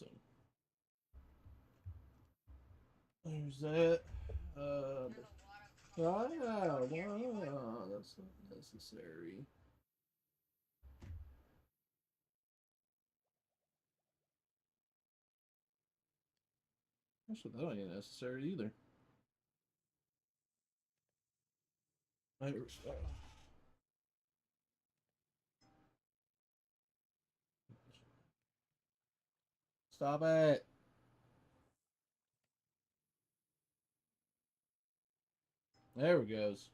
So there's that. Uh, wow, that's not necessary. Actually, that ain't necessary either. Stop it. There we goes.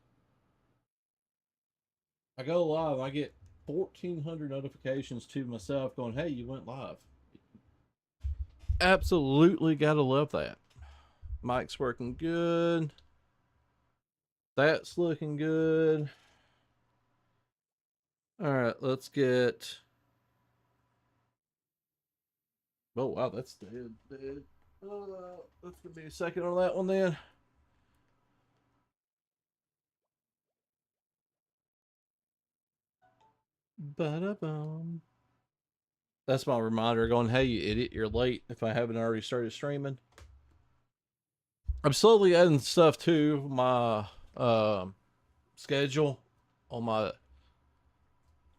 I go live. I get 1,400 notifications to myself going, "Hey, you went live." Absolutely gotta love that. Mic's working good. That's looking good. All right, let's get. Oh wow, that's dead. Dead. Let's give me a second on that one then. Ba-da-bum. That's my reminder going, "Hey, you idiot, you're late." If I haven't already started streaming, I'm slowly adding stuff to my schedule on my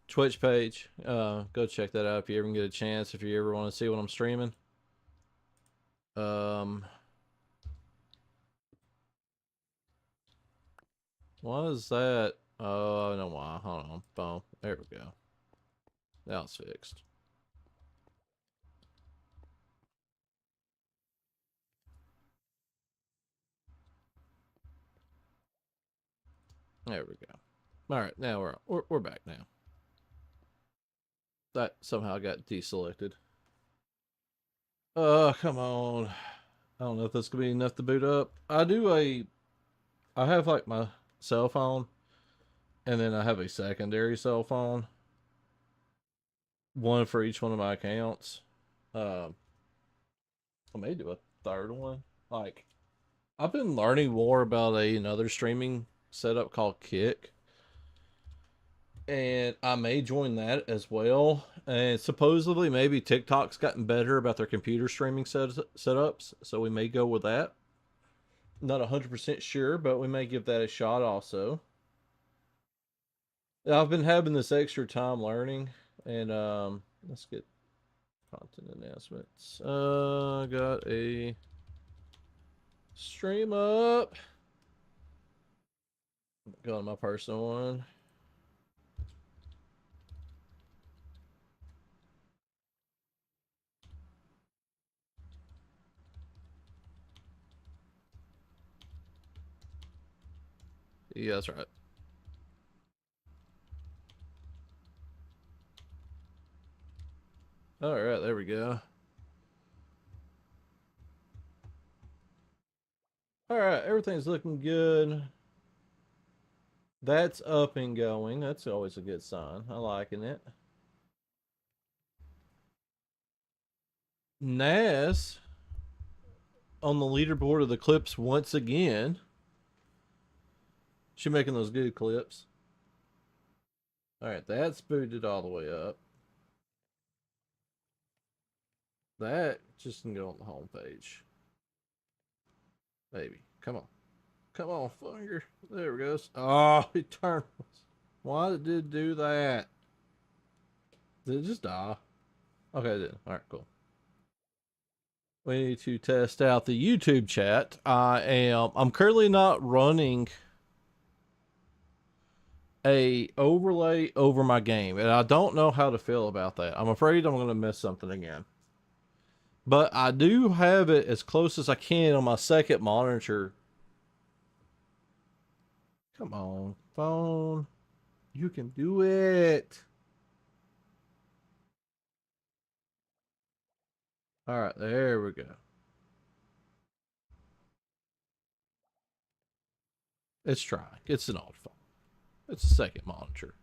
Twitch page. Go check that out if you ever get a chance. If you ever want to see what I'm streaming. Um, what is that? Oh, no, why? Hold on. Boom. There we go. Now it's fixed. There we go. All right, now we're back now. That somehow got deselected. Come on. I don't know if that's gonna be enough to boot up. I have like my cell phone, and then I have a secondary cell phone, one for each one of my accounts. Um, I may do a third one. Like, I've been learning more about another streaming setup called Kick, and I may join that as well. And supposedly, maybe TikTok's gotten better about their computer streaming setups, so we may go with that. Not 100% sure, but we may give that a shot also. I've been having this extra time learning, and let's get content announcements. Got a stream up. Go on my personal one. Yeah, that's right. All right, there we go. All right, everything's looking good. That's up and going. That's always a good sign. I liking it. Nas on the leaderboard of the clips once again. She making those good clips. All right, that's booted all the way up. That just can go on the home page. Maybe. Come on. Come on, finger. There it goes. Oh, it turned. Why did it do that? Did it just die? Okay, it did. All right, cool. We need to test out the YouTube chat. I'm currently not running a overlay over my game, and I don't know how to feel about that. I'm afraid I'm going to miss something again. But I do have it as close as I can on my second monitor. Come on, phone. You can do it. All right, there we go. It's trying. It's an old phone. It's a second monitor.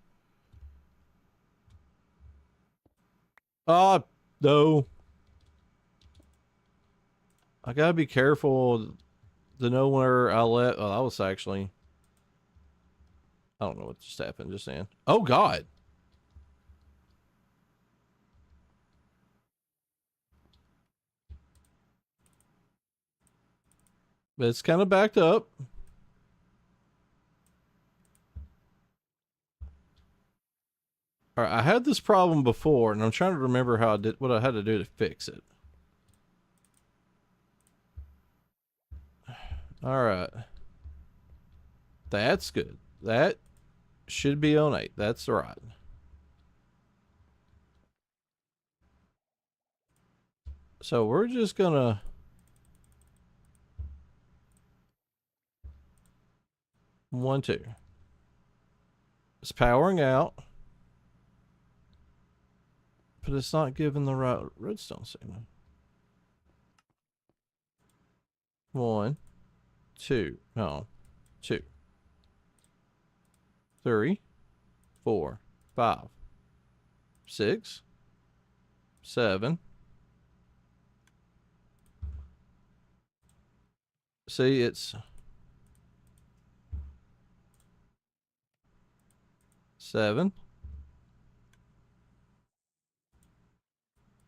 No. I gotta be careful to know where I let. Oh, that was actually. I don't know what just happened just then. Oh God. It's kind of backed up. All right, I had this problem before, and I'm trying to remember how I did what I had to do to fix it. All right, that's good. That should be on 8. That's right. So we're just gonna 1, 2. It's powering out, but it's not giving the right redstone signal. 1, 2. No, 2, 3, 4, 5, 6, 7. See, it's 7,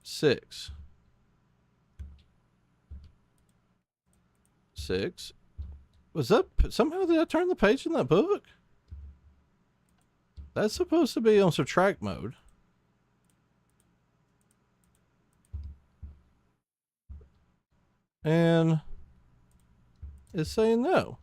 6, 6. Was that somehow did I turn the page in that book? That's supposed to be on subtract mode. And it's saying no.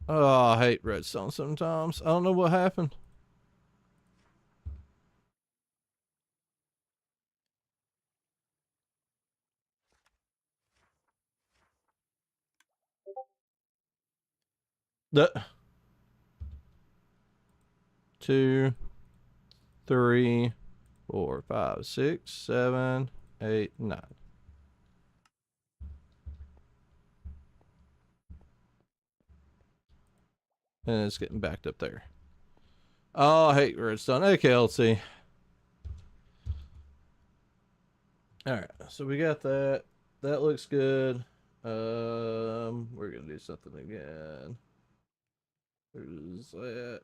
Oh, I hate redstone sometimes. I don't know what happened. The 2, 3, 4, 5, 6, 7, 8, 9. And it's getting backed up there. Oh, I hate redstone. Okay, let's see. All right, so we got that. That looks good. We're gonna do something again. There's that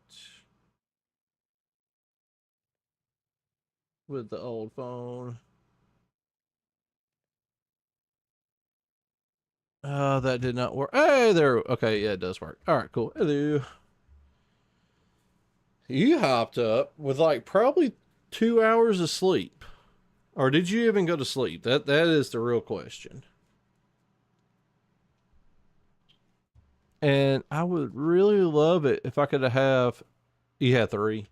with the old phone. That did not work. Hey, there. Okay, yeah, it does work. All right, cool. Hello. You hopped up with like probably 2 hours of sleep, or did you even go to sleep? That is the real question. And I would really love it if I could have. You had 3.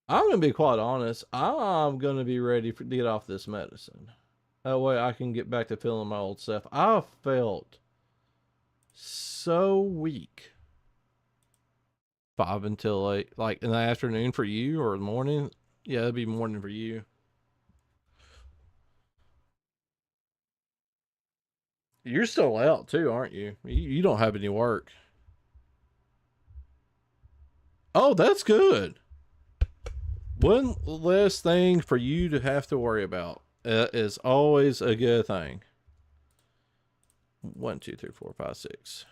I'm gonna be quite honest. I'm gonna be ready to get off this medicine. That way I can get back to feeling my old self. I felt so weak. 5 until 8, like in the afternoon for you or the morning. Yeah, it'd be morning for you. You're still out too, aren't you? You don't have any work. Oh, that's good. One less thing for you to have to worry about is always a good thing. 1, 2, 3, 4, 5, 6.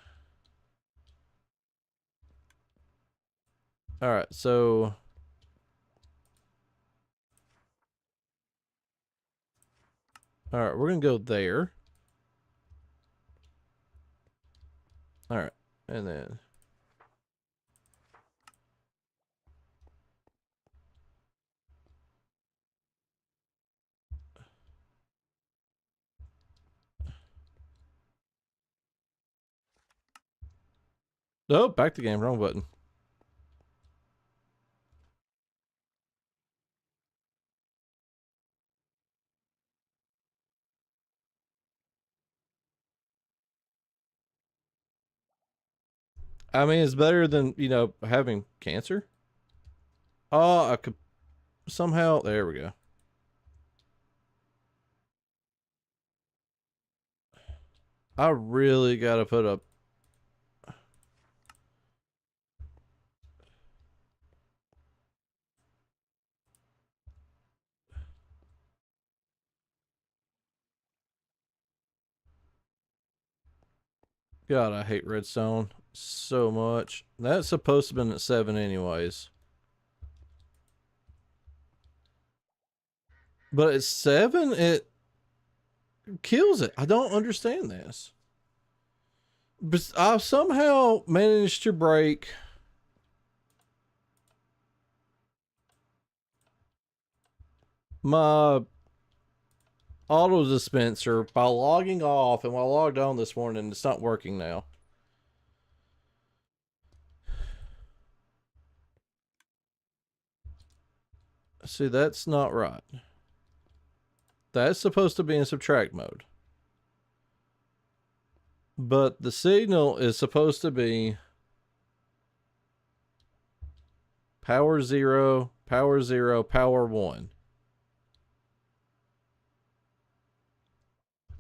All right, so all right, we're gonna go there. All right, and then oh, back to game, wrong button. I mean, it's better than having cancer. Oh, I could somehow. There we go. I really gotta put up. God, I hate redstone so much. That's supposed to have been at 7 anyways. But at 7, it kills it. I don't understand this. But I've somehow managed to break my auto dispenser by logging off, and when I logged on this morning, it's not working now. See, that's not right. That's supposed to be in subtract mode. But the signal is supposed to be power 0, power 0, power 1.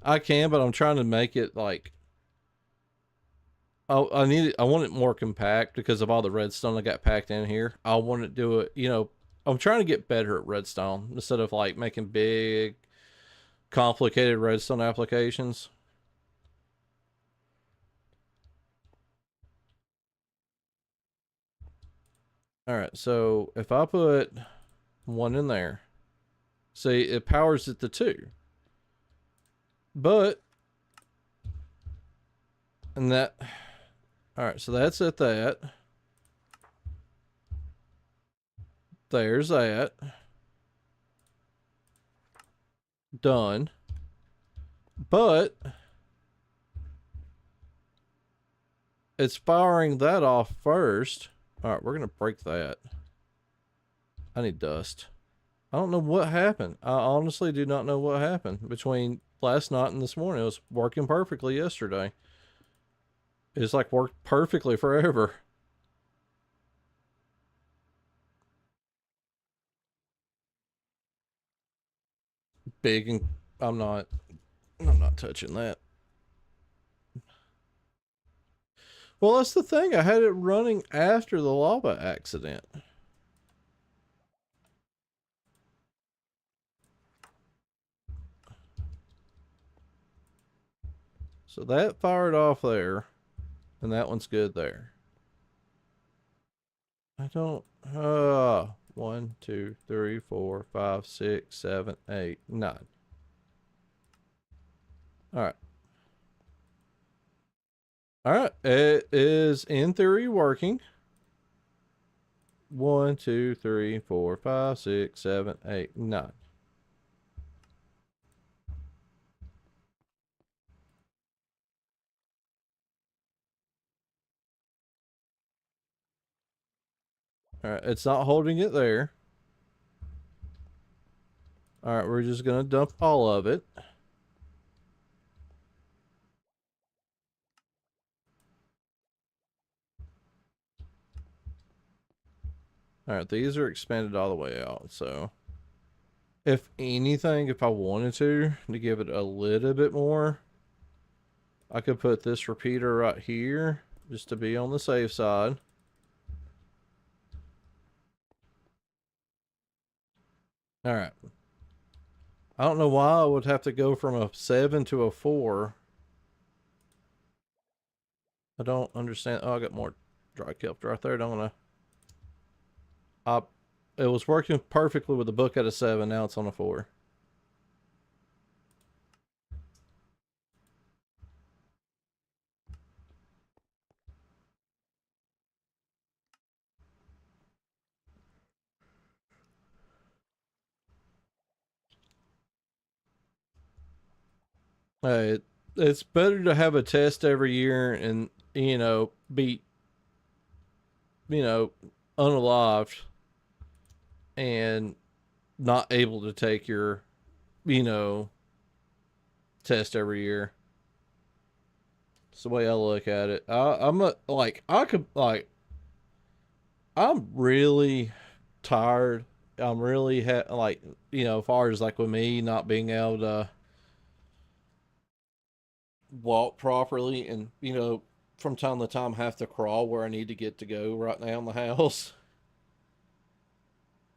I can, but I'm trying to make it like I want it more compact because of all the redstone I got packed in here. I want to do it, I'm trying to get better at redstone instead of like making big complicated redstone applications. All right, so if I put one in there, see, it powers it to 2. But and that all right, so that's at that. There's that. Done. But it's firing that off first. All right, we're going to break that. I need dust. I don't know what happened. I honestly do not know what happened between last night and this morning. It was working perfectly yesterday. It's like worked perfectly forever. Big and I'm not touching that. Well, that's the thing. I had it running after the lava accident. So that fired off there, and that one's good there. I don't. 1, 2, 3, 4, 5, 6, 7, 8, 9. All right. All right. It is in theory working. 1, 2, 3, 4, 5, 6, 7, 8, 9. All right. It's not holding it there. All right. We're just going to dump all of it. All right. These are expanded all the way out. So, if anything, if I wanted to give it a little bit more, I could put this repeater right here just to be on the safe side. All right. I don't know why I would have to go from a 7 to a 4. I don't understand. Oh, I got more dry kelp right there, don't I? It was working perfectly with the book at a 7. Now it's on a 4. Hey, it's better to have a test every year and, be, you know, unalived and not able to take your, you know, test every year. It's the way I look at it. I'm a, like, I could, like, I'm really tired. I'm really, like, as far as like with me not being able to walk properly and, from time to time have to crawl where I need to get to go right now in the house.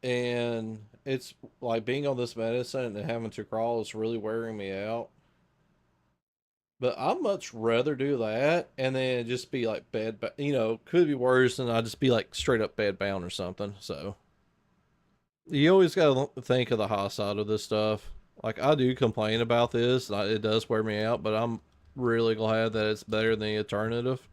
And it's like being on this medicine and having to crawl is really wearing me out. But I'd much rather do that and then just be like bed, you know, could be worse than I'd just be like straight up bed bound or something. So you always got to think of the high side of this stuff. Like I do complain about this, it does wear me out, but I'm really glad that it's better than the alternative.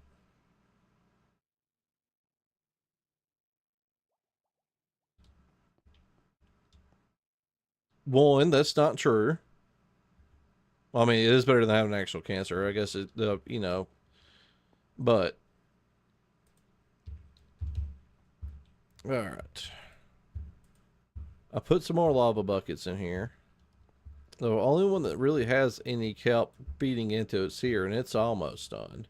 One, that's not true. I mean, it is better than having actual cancer. I guess it, you know, but all right. I put some more lava buckets in here. The only one that really has any kelp feeding into it's here, and it's almost done.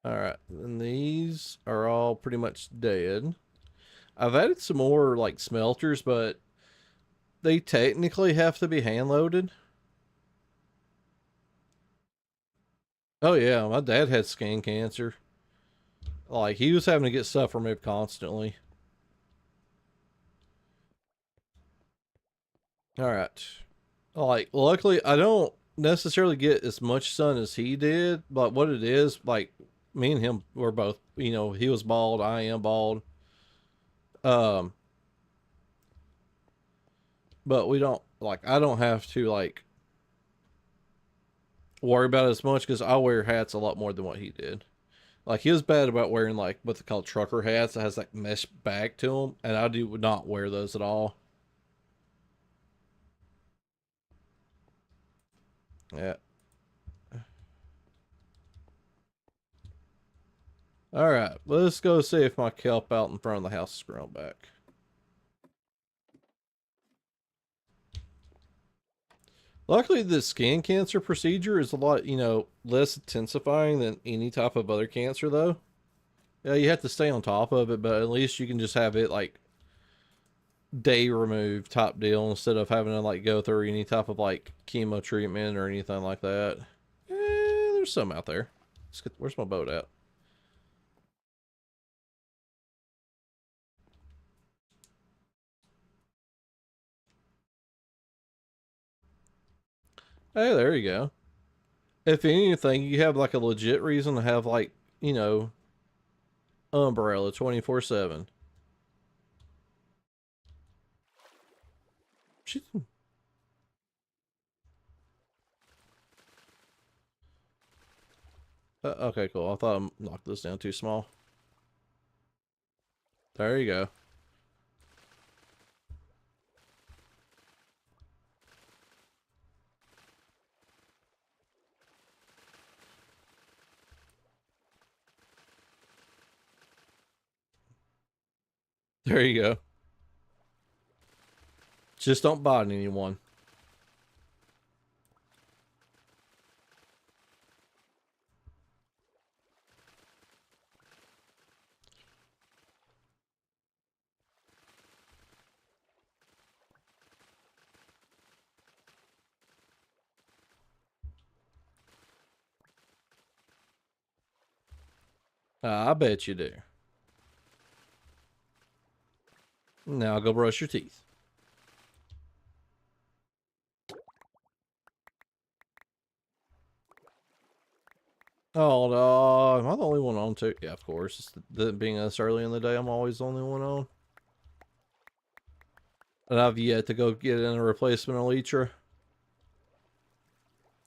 All right, and these are all pretty much dead. I've added some more like smelters, but they technically have to be hand loaded. Oh yeah, my dad had skin cancer. Like he was having to get stuff removed constantly. All right. Like luckily I don't necessarily get as much sun as he did, but what it is, like me and him were both, you know, he was bald, I am bald. Um but we don't like I don't have to like worry about it as much because I wear hats a lot more than what he did. Like he was bad about wearing like what they call trucker hats that has like mesh back to them, and I do not wear those at all. Yeah. All right, let's go see if my kelp out in front of the house is grown back. Luckily, the skin cancer procedure is a lot, you know, less intensifying than any type of other cancer, though. Yeah, you have to stay on top of it, but at least you can just have it like day removed type deal instead of having to like go through any type of like chemo treatment or anything like that. There's some out there. Where's my boat at? Hey, there you go. If anything, you have like a legit reason to have like, you know, umbrella 24/7. She, okay, cool. I thought I knocked this down too small. There you go. There you go. Just don't bite anyone. I bet you do. Now go brush your teeth. Oh no, am I the only one on too? Yeah, of course. It's being us early in the day, I'm always the only one on. And I've yet to go get in a replacement Elytra.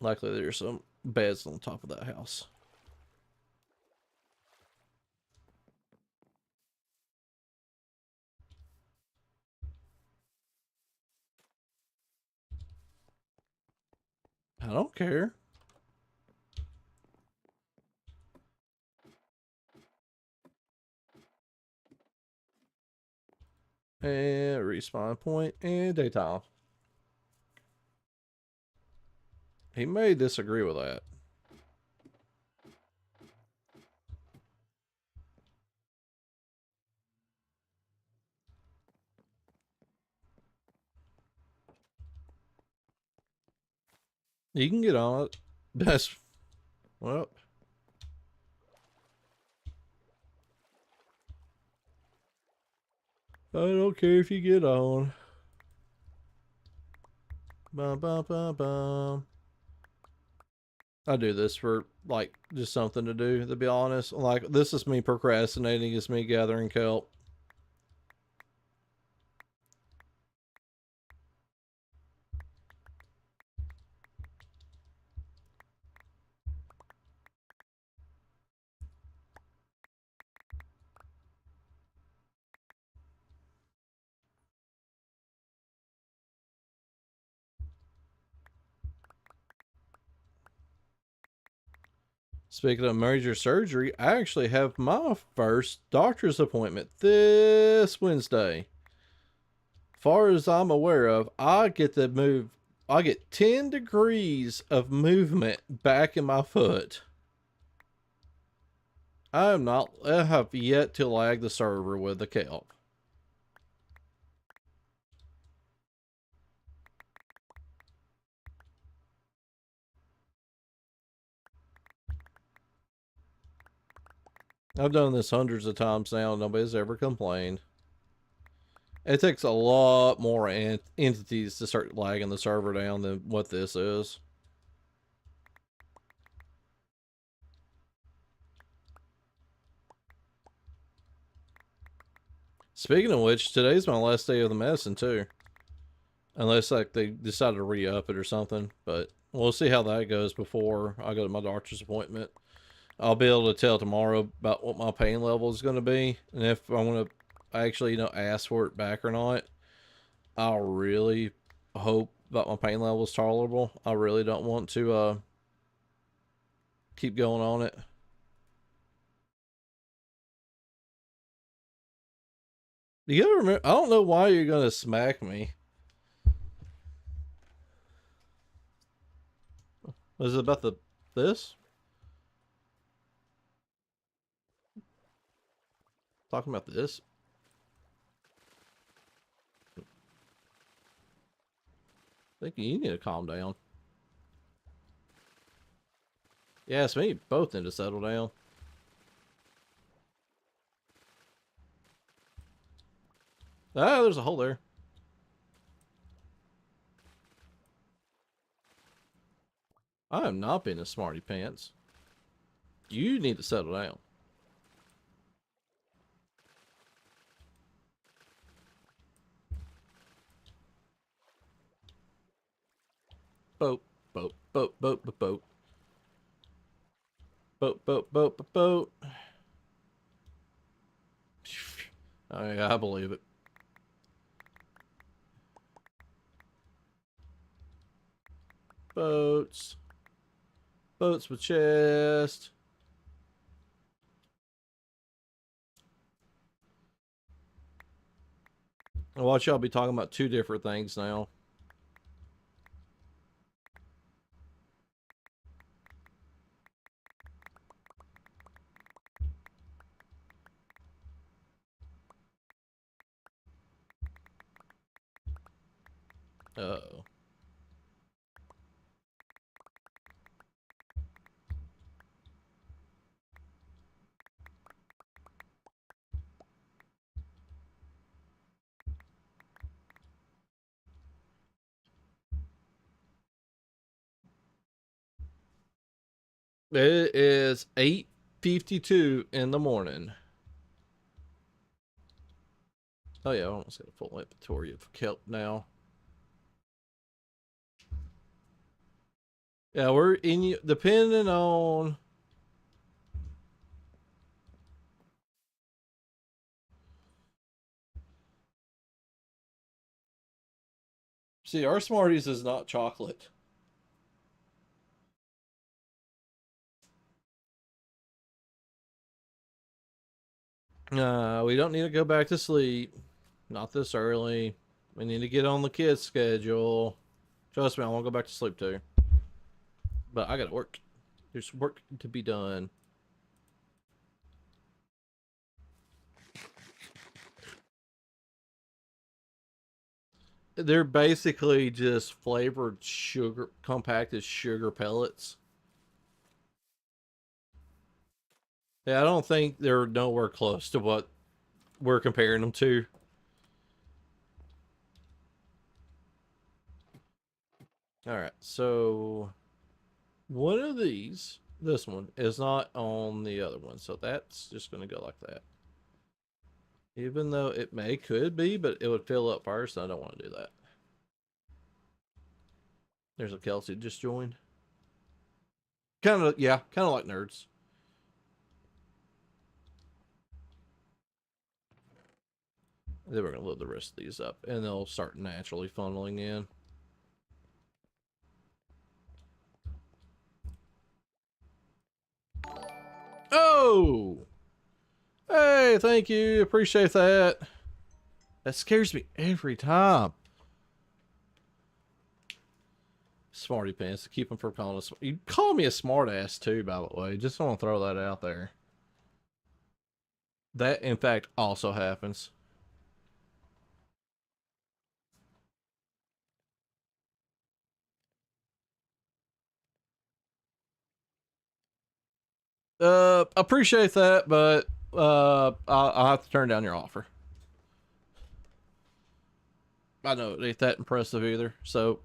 Likely there's some beds on top of that house. I don't care. And respawn point and daytime. He may disagree with that. You can get on it. That's well. I don't care if you get on. Bum, bum, bum, bum. I do this for like just something to do, to be honest. Like, this is me procrastinating, it's me gathering kelp. Speaking of major surgery, I actually have my first doctor's appointment this Wednesday. Far as I'm aware of, I get to move. I get 10 degrees of movement back in my foot. I am not. I have yet to lag the server with the kelp. I've done this hundreds of times now. Nobody's ever complained. It takes a lot more entities to start lagging the server down than what this is. Speaking of which, today's my last day of the medicine too. Unless like they decide to re-up it or something. But we'll see how that goes before I go to my doctor's appointment. I'll be able to tell tomorrow about what my pain level is going to be, and if I want to actually, ask for it back or not. I'll really hope that my pain level is tolerable. I really don't want to keep going on it. You gotta remember, I don't know why you're gonna smack me. Was it about this? Talking about this? I think you need to calm down. Yeah, it's me. Both need to settle down. Ah, there's a hole there. I am not being a smarty pants. You need to settle down. Boat, boat, boat, boat, boat, boat. Boat, boat, boat, boat, boat. Oh, yeah, I believe it. Boats. Boats with chest. Watch, y'all be talking about two different things now. Uh-oh. It is 8:52 in the morning. Oh yeah, I almost got a full inventory of kelp now. Yeah, we're in, depending on. See, our Smarties is not chocolate. We don't need to go back to sleep. Not this early. We need to get on the kids' schedule. Trust me, I want to go back to sleep too. But I gotta work. There's work to be done. They're basically just flavored sugar, compacted sugar pellets. Yeah, I don't think they're nowhere close to what we're comparing them to. All right, so one of these, this one, is not on the other one, so that's just going to go like that. Even though it could be, but it would fill up first, and I don't want to do that. There's a Kelsey just joined. Kind of, yeah, kind of like nerds. Then we're going to load the rest of these up, and they'll start naturally funneling in. Oh! Hey, thank you. Appreciate that. That scares me every time. Smarty pants to keep him from calling us. You call me a smartass too, by the way. Just want to throw that out there. That, in fact, also happens. Appreciate that, but I'll have to turn down your offer. I know it ain't that impressive either. So,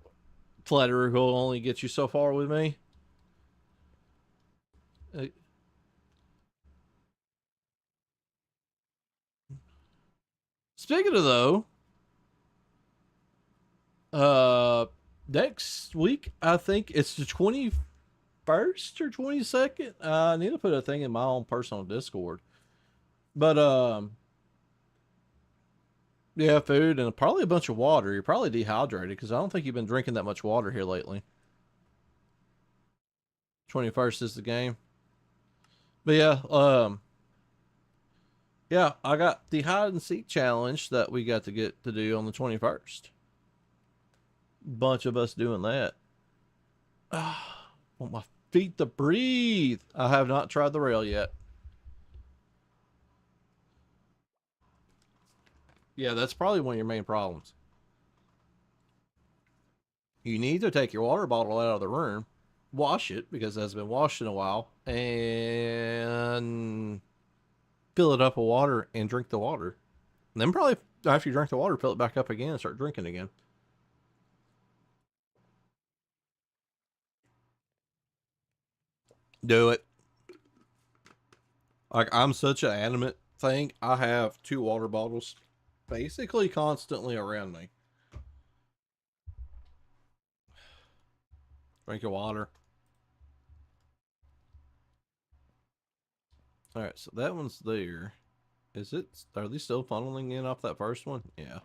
flattery will only get you so far with me. Uh, Speaking of though, uh, next week I think it's the 21st or 22nd. I need to put a thing in my own personal Discord. But yeah, food and probably a bunch of water. You're probably dehydrated because I don't think you've been drinking that much water here lately. 21st is the game. But yeah, yeah, I got the hide and seek challenge that we got to get to do on the 21st. Bunch of us doing that. Want my feet to breathe. I have not tried the rail yet. Yeah, that's probably one of your main problems. You need to take your water bottle out of the room, wash it because it has been washed in a while, and fill it up with water and drink the water. And then probably after you drink the water, fill it back up again and start drinking again. Do it. Like I'm such an adamant thing. I have two water bottles basically constantly around me. Drink your water. All right, so that one's there. Is it? Are they still funneling in off that first one? Yeah.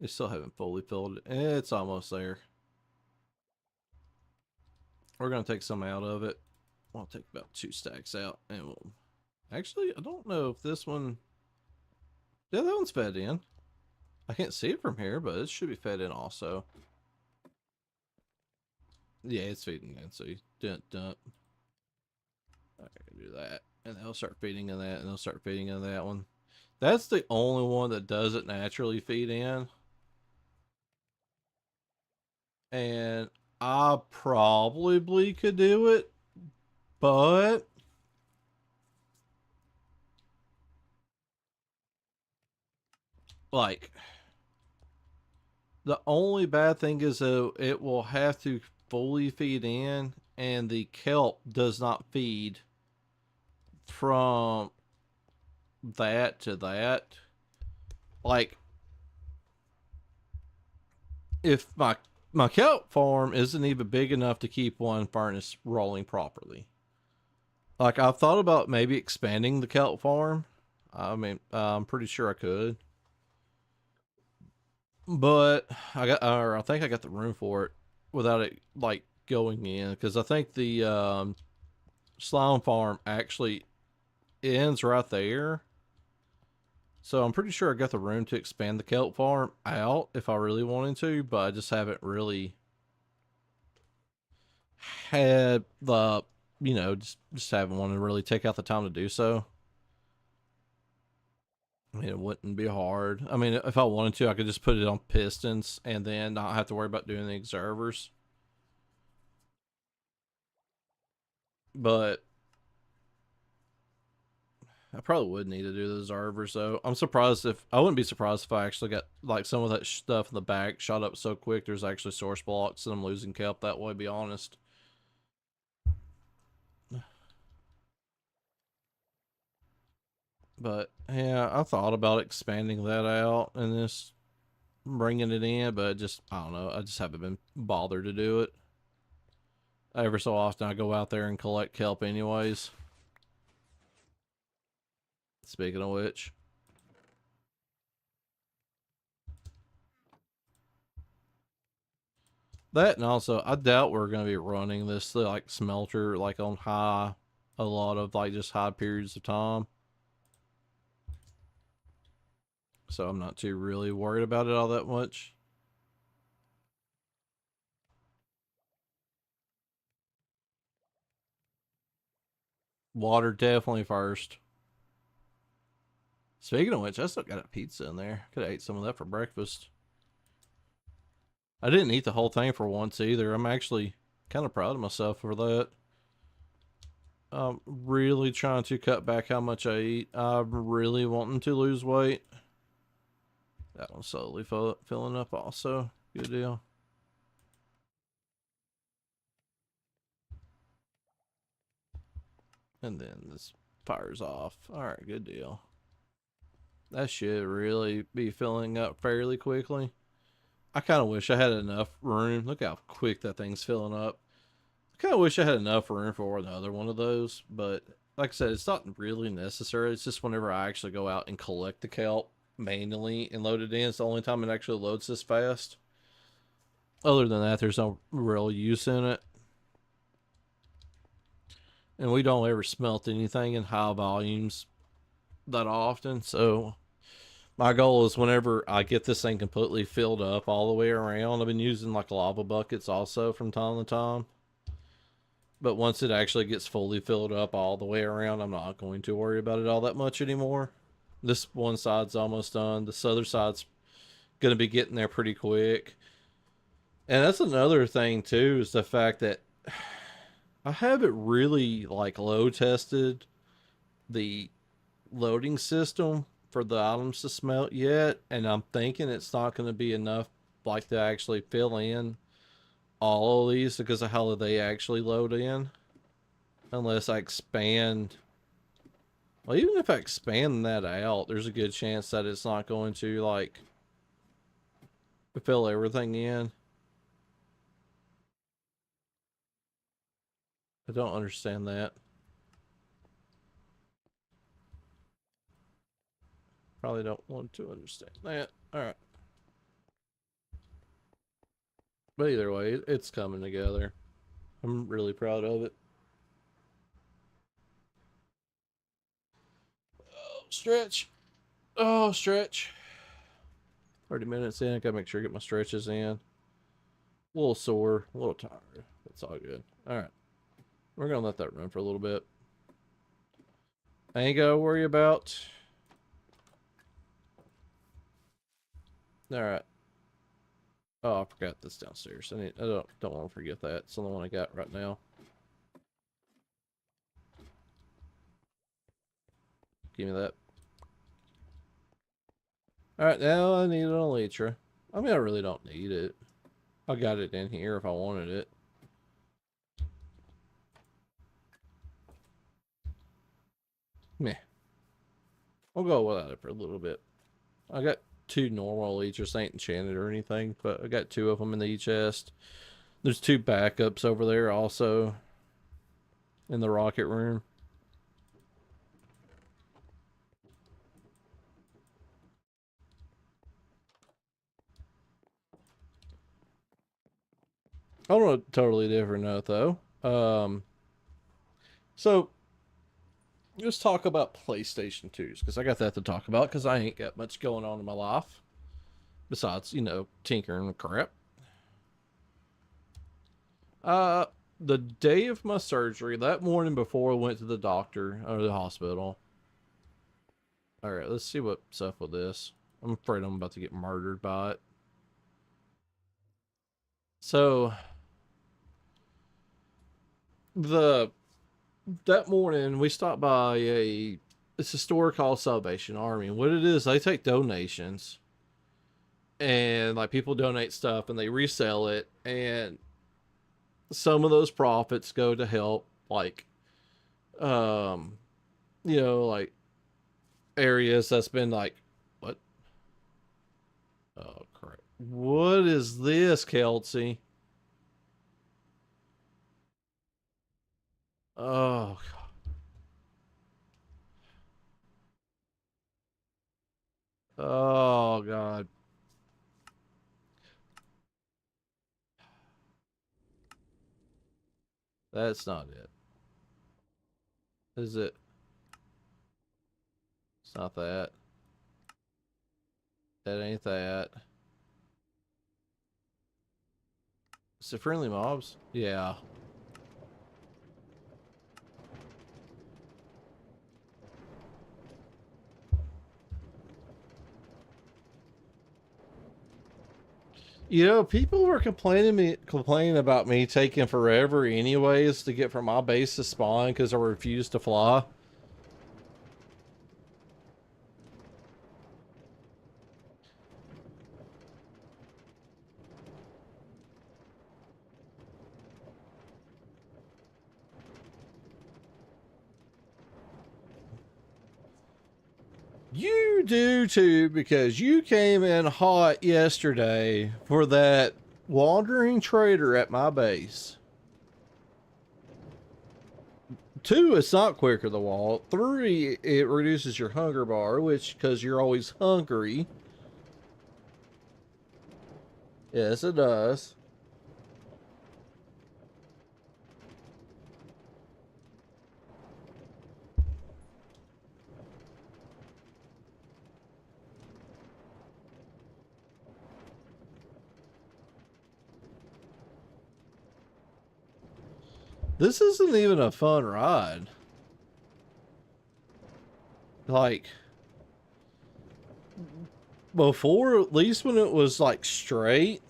They still haven't fully filled it. It's almost there. We're gonna take some out of it. I'll take about 2 stacks out, and we'll. Actually, I don't know if this one. Yeah, that one's fed in. I can't see it from here, but it should be fed in also. Yeah, it's feeding in. So you dump. I can do that, and they'll start feeding in that, and they'll start feeding in that one. That's the only one that doesn't naturally feed in, and I probably could do it, but like the only bad thing is though it will have to fully feed in, and the kelp does not feed from that to that. Like if my kelp farm isn't even big enough to keep one furnace rolling properly. Like I've thought about maybe expanding the kelp farm. I mean, I'm pretty sure I could, but or I think I got the room for it without it like going in because I think the slime farm actually ends right there. So I'm pretty sure I got the room to expand the kelp farm out if I really wanted to, but I just haven't really had the just haven't wanted to really take out the time to do so. I mean, it wouldn't be hard. I mean, if I wanted to, I could just put it on pistons and then not have to worry about doing the observers. But I probably would need to do the observers though. I'm surprised if I wouldn't be surprised if I actually got like some of that stuff in the back shot up so quick. There's actually source blocks and I'm losing kelp that way. Be honest. But yeah, I thought about expanding that out and just bringing it in, but just I don't know. I just haven't been bothered to do it. Ever so often, I go out there and collect kelp, anyways. Speaking of which, that and also, I doubt we're gonna be running this like smelter like on high, a lot of like just high periods of time. So I'm not too really worried about it all that much. Water definitely first. Speaking of which, I still got a pizza in there. Could have ate some of that for breakfast. I didn't eat the whole thing for once either. I'm actually kind of proud of myself for that. I'm really trying to cut back how much I eat. I'm really wanting to lose weight. That one's slowly filling up also. Good deal. And then this fires off. Alright, good deal. That should really be filling up fairly quickly. I kind of wish I had enough room. Look how quick that thing's filling up. I kind of wish I had enough room for another one of those, but like I said, it's not really necessary. It's just whenever I actually go out and collect the kelp manually and load it in, it's the only time it actually loads this fast. Other than that, there's no real use in it. And we don't ever smelt anything in high volumes that often, so my goal is whenever I get this thing completely filled up all the way around, I've been using like lava buckets also from time to time. But once it actually gets fully filled up all the way around, I'm not going to worry about it all that much anymore. This one side's almost done. This other side's going to be getting there pretty quick. And that's another thing too, is the fact that I haven't really like load tested the loading system for the items to smelt yet, and I'm thinking it's not going to be enough like to actually fill in all of these because of how they actually load in, unless I expand. Well, even if I expand that out, there's a good chance that it's not going to like fill everything in. I don't understand that. Probably don't want to understand that. All right, but either way, it's coming together. I'm really proud of it. Oh, stretch. Oh, stretch. 30 minutes in. I gotta make sure I get my stretches in. A little sore, a little tired. It's all good. All right. We're gonna let that run for a little bit. I ain't gotta worry about. All right. Oh, I forgot this downstairs. I don't want to forget that. It's the only one I got right now. Give me that. All right, now I need an elytra. I mean, I really don't need it. I got it in here if I wanted it. Meh. I'll go without it for a little bit. I got two normal elytras, ain't enchanted or anything, but I got two of them in the chest. There's two backups over there also in the rocket room. On a totally different note, though. So let's talk about PlayStation 2s because I got that to talk about because I ain't got much going on in my life besides, tinkering and crap. Uh, the day of my surgery, that morning before I went to the doctor or the hospital. All right, let's see what's up with this. I'm afraid I'm about to get murdered by it. So the that morning we stopped by a it's a store called Salvation Army. And what it is, they take donations and like people donate stuff and they resell it, and some of those profits go to help like um like areas that's been like what oh crap, what is this, Kelsey? Oh, oh god, that's not it, is it? It's not that. That ain't that. Is it friendly mobs? Yeah. People were complaining about me taking forever anyways to get from my base to spawn because I refused to fly. You do too, because you came in hot yesterday for that wandering trader at my base. 2, it's not quicker the wall. 3, it reduces your hunger bar, which because you're always hungry. Yes, it does. This isn't even a fun ride. Like before, at least when it was like straight.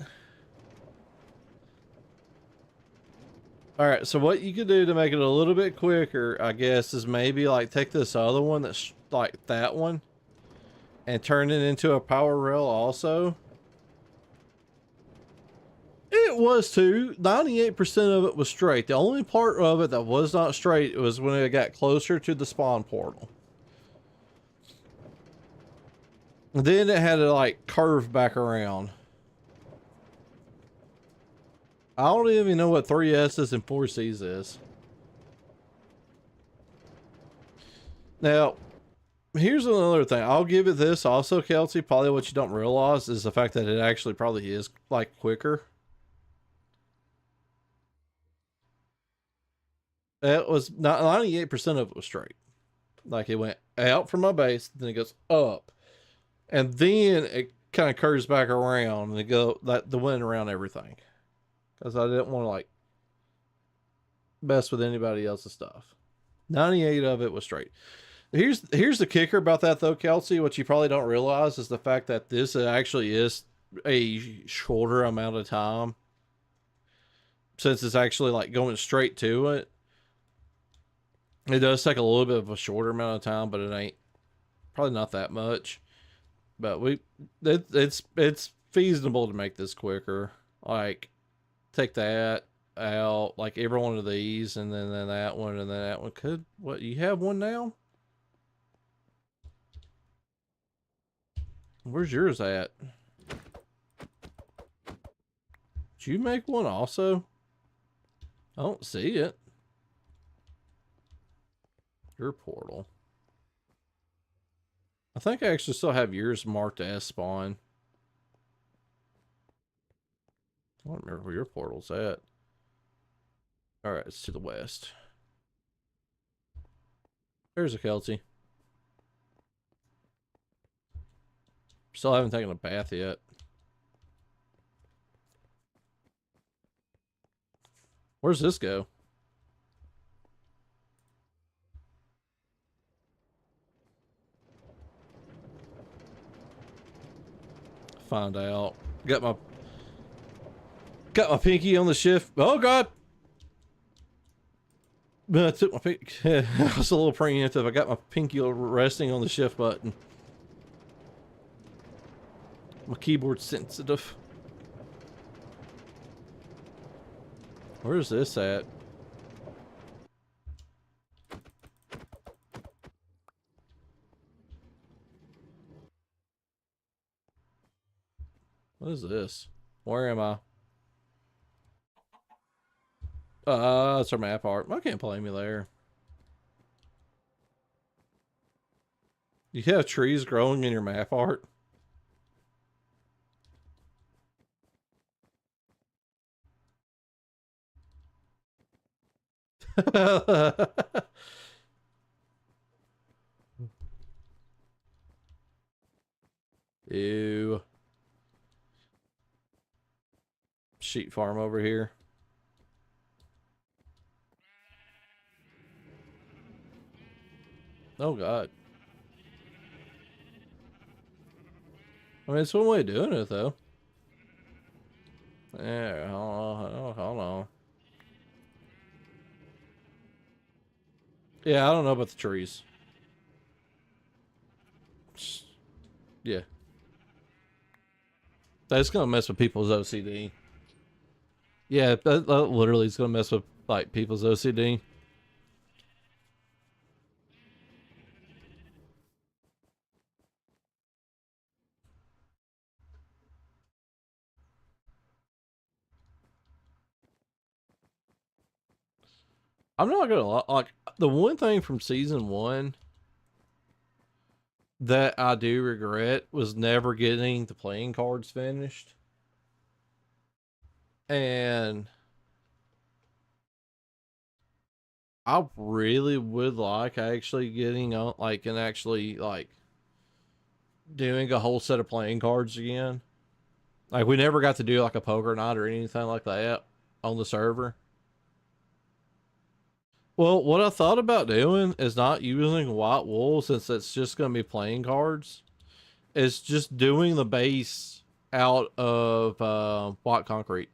All right, so what you could do to make it a little bit quicker, I guess, is maybe like take this other one that's like that one and turn it into a power rail also. It was too. 98% of it was straight. The only part of it that was not straight was when it got closer to the spawn portal. And then it had to like curve back around. I don't even know what 3S's and 4C's is. Now, here's another thing. I'll give it this also, Kelsey. Probably what you don't realize is the fact that it actually probably is like quicker. It was not 98% of it was straight. Like it went out from my base, then it goes up, and then it kind of curves back around and it go that the wind around everything. Because I didn't want to like mess with anybody else's stuff. 98 of it was straight. Here's the kicker about that though, Kelsey. What you probably don't realize is the fact that this actually is a shorter amount of time, since it's actually like going straight to it. It does take a little bit of a shorter amount of time, but it ain't probably not that much. But it's feasible to make this quicker. Like take that out, like every one of these, and then that one, and then that one. Could what you have one now? Where's yours at? Did you make one also? I don't see it. Your portal. I think I actually still have yours marked as spawn. I don't remember where your portal's at. Alright, it's to the west. There's a Kelsey. Still haven't taken a bath yet. Where's this go? Find out. Got my pinky on the shift. Oh god. But I took my pick. I was a little preemptive. I got my pinky resting on the shift button. My keyboard's sensitive. Where's this at? What is this? Where am I? It's our map art. I can't blame you there. You have trees growing in your map art? Ew. Sheep farm over here. Oh god. I mean, it's one way of doing it though. Yeah, hold on. Yeah, I don't know about the trees. Yeah. That's gonna mess with people's OCD. Yeah, that literally is gonna mess with like people's OCD. I'm not gonna lie, like the one thing from season one that I do regret was never getting the playing cards finished. And I really would like actually getting on like and actually like doing a whole set of playing cards again. Like we never got to do like a poker night or anything like that on the server. Well, what I thought about doing is not using white wool since it's just going to be playing cards. It's just doing the base out of white concrete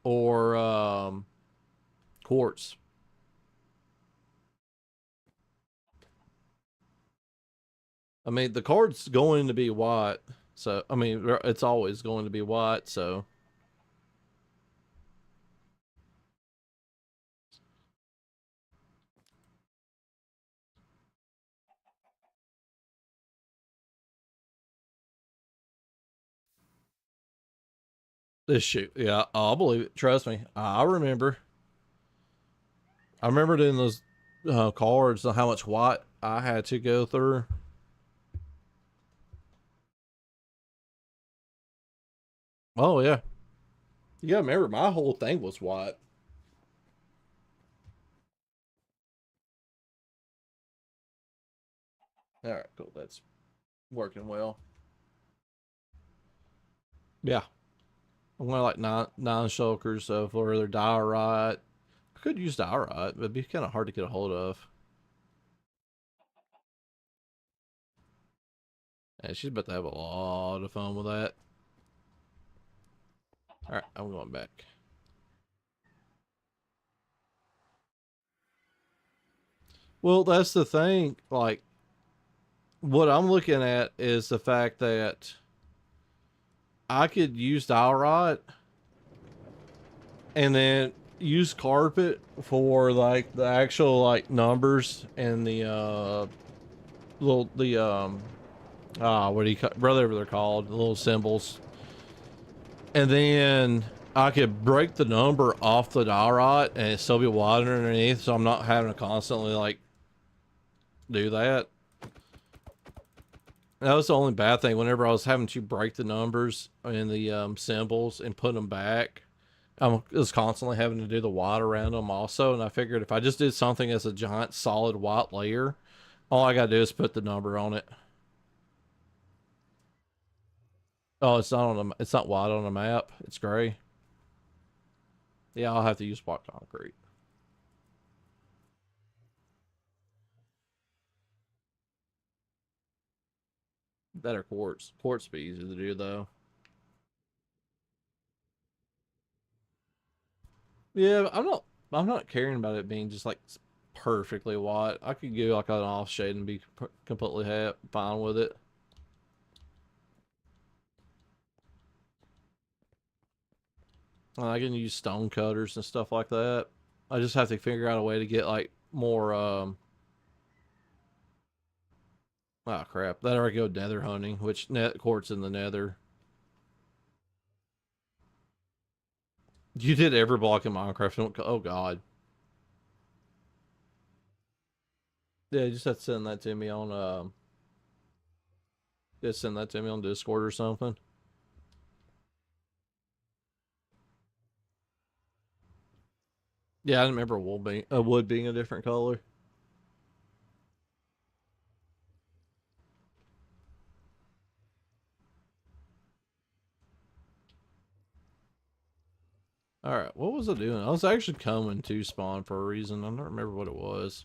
or quartz. I mean, the card's going to be white, so I mean, it's always going to be white. So this shoot, yeah, I'll believe it. Trust me, I remember. I remember doing those cards and how much white I had to go through. Oh yeah, you gotta remember, my whole thing was white. All right, cool. That's working well. Yeah, I'm going like nine shulkers of either diorite. I could use diorite, but it'd be kind of hard to get a hold of. Yeah, she's about to have a lot of fun with that. All right, I'm going back. Well, that's the thing. Like, what I'm looking at is the fact that I could use diorite and then use carpet for like the actual like numbers and the little the what do you call, whatever they're called, the little symbols, and then I could break the number off the diorite and it still be water underneath, so I'm not having to constantly like do that. That was the only bad thing. Whenever I was having to break the numbers and the symbols and put them back, I was constantly having to do the white around them also. And I figured if I just did something as a giant solid white layer, all I gotta do is put the number on it. Oh, it's not on the, it's not white on the map. It's gray. Yeah, I'll have to use white concrete. That or quartz. Quartz be easy to do though. Yeah, I'm not. I'm not caring about it being just like perfectly white. I could go like an off shade and be completely fine with it. I can use stone cutters and stuff like that. I just have to figure out a way to get like more oh crap. That already go nether hunting, which net quartz in the nether. You did every block in Minecraft. Oh god. Yeah, you just have to send that to me on just send that to me on Discord or something. Yeah, I remember wood being a different color. Alright, what was I doing? I was actually coming to spawn for a reason. I don't remember what it was.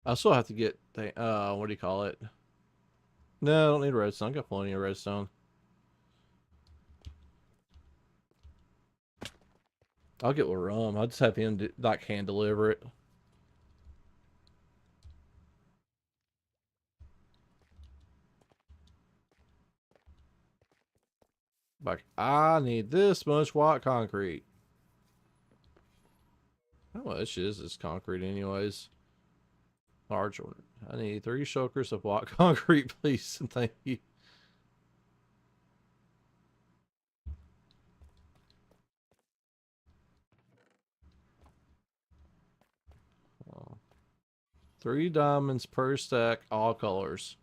I still have to get what do you call it? No, I don't need redstone. I got plenty of redstone. I'll get with rum. I'll just have him like hand deliver it. Like, I need this much white concrete. How much is this concrete anyways? Large order. I need 3 shulkers of white concrete, please, and thank you. Oh. 3 diamonds per stack, all colors.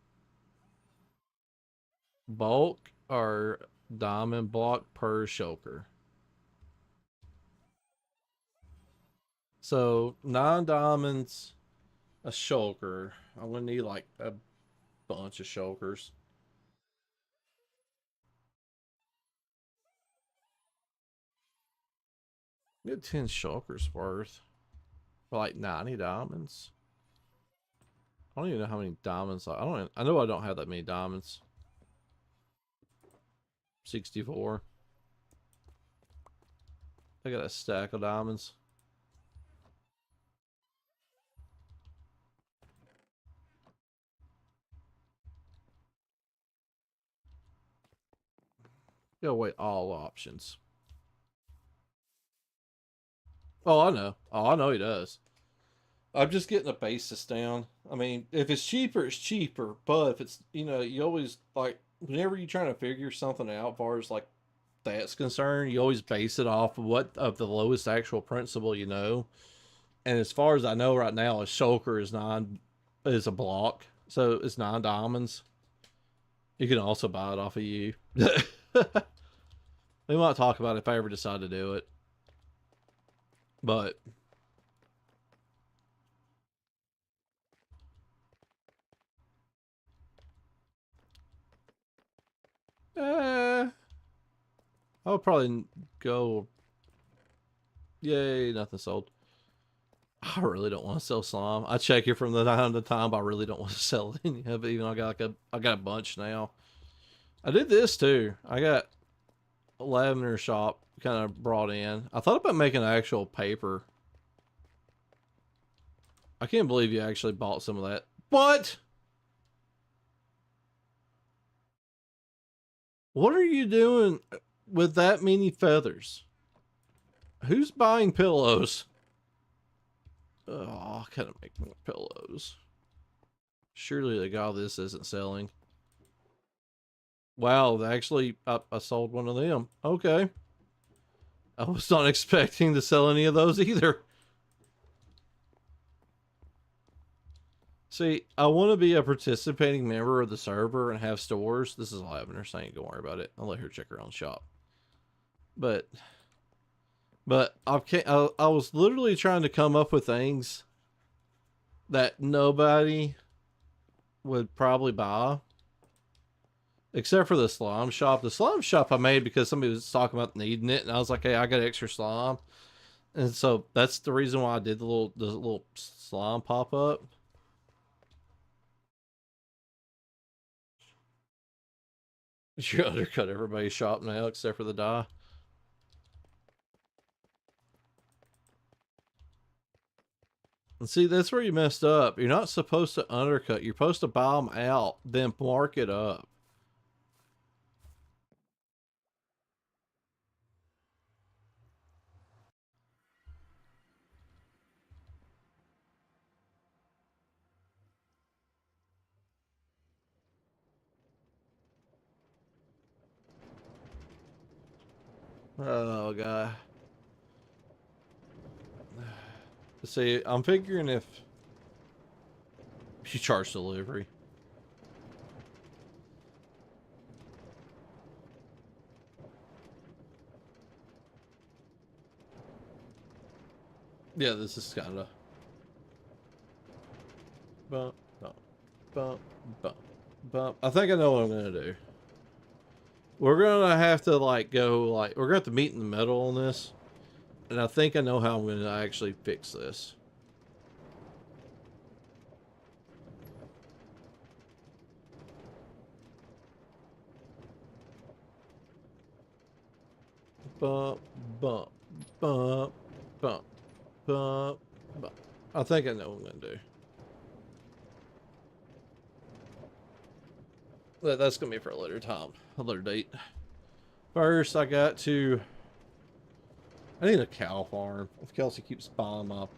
Bulk or diamond block per shulker. So 9 diamonds, a shulker. I'm gonna need like a bunch of shulkers. Get 10 shulkers worth for like 90 diamonds. I don't even know how many diamonds. I don't. I know I don't have that many diamonds. 64. I got a stack of diamonds. Gotta wait all options. Oh, I know. Oh, I know he does. I'm just getting the basis down. I mean, if it's cheaper, it's cheaper. But if it's, you always like, whenever you're trying to figure something out, as far as like that's concerned, you always base it off of what of the lowest actual principle you know. And as far as I know right now, a shulker is a block, so it's 9 diamonds. You can also buy it off of you. We might talk about it if I ever decide to do it. But I'll probably go. Yay, nothing sold. I really don't want to sell slime. I check it from the time to time, but I really don't want to sell any of it. Even though I got a bunch now. I did this too. I got a lavender shop kind of brought in. I thought about making actual paper. I can't believe you actually bought some of that. What? What are you doing with that many feathers? Who's buying pillows? Oh, I gotta make more pillows. Surely the guy this isn't selling. Wow, actually, I sold one of them. Okay. I was not expecting to sell any of those either. See, I want to be a participating member of the server and have stores. This is Lavender, so I ain't gonna worry about it. I'll let her check her own shop. But I was literally trying to come up with things that nobody would probably buy. Except for the slime shop. The slime shop I made because somebody was talking about needing it, and I was like, hey, I got extra slime. And so that's the reason why I did the little slime pop up. You undercut everybody's shop now except for the die. And see, that's where you messed up. You're not supposed to undercut. You're supposed to buy them out, then mark it up. Oh god. See, I'm figuring if you charge delivery. Yeah, this is kind of bump, bump, bump, bump, bump. I think I know what I'm gonna do. We're gonna have to like go like we're gonna have to meet in the middle on this, and I think I know how I'm gonna actually fix this. Bump, bump, bump, bump, bump, bump. I think I know what I'm gonna do. That's gonna be for a later time, a later date. First, I got to. I need a cow farm. If Kelsey keeps buying my.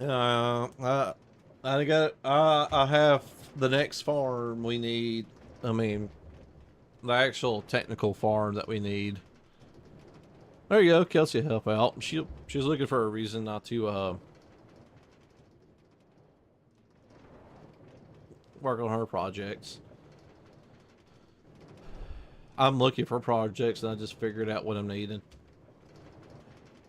I got. I have the next farm we need. I mean, the actual technical farm that we need. There you go, Kelsey, help out. She's looking for a reason not to work on her projects. I'm looking for projects and I just figured out what I'm needing.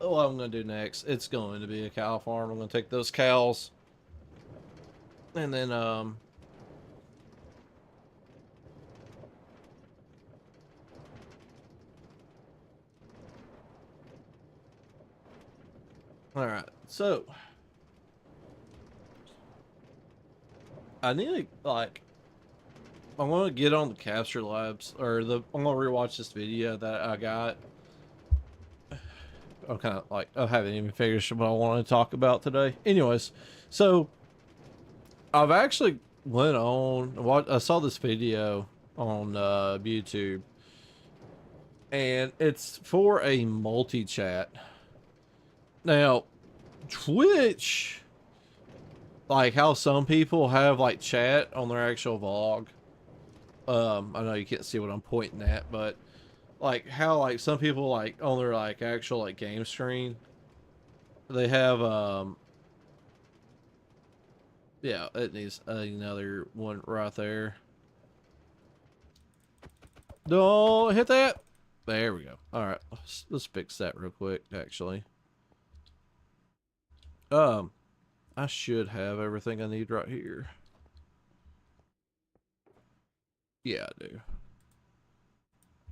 Oh, what I'm gonna do next? It's going to be a cow farm. I'm gonna take those cows and then all right. So I need to like I'm gonna get on the capture labs or I'm gonna rewatch this video that I got. I'm kind of like I haven't even figured what I want to talk about today. Anyways, so I've actually went on what I saw this video on YouTube, and it's for a multi-chat. Now, Twitch, like how some people have like chat on their actual vlog. I know you can't see what I'm pointing at, but like how like some people like on their like actual like game screen, they have yeah, it needs another one right there. Don't hit that. There we go. All right, let's fix that real quick. Actually, um, I should have everything I need right here. Yeah, I do.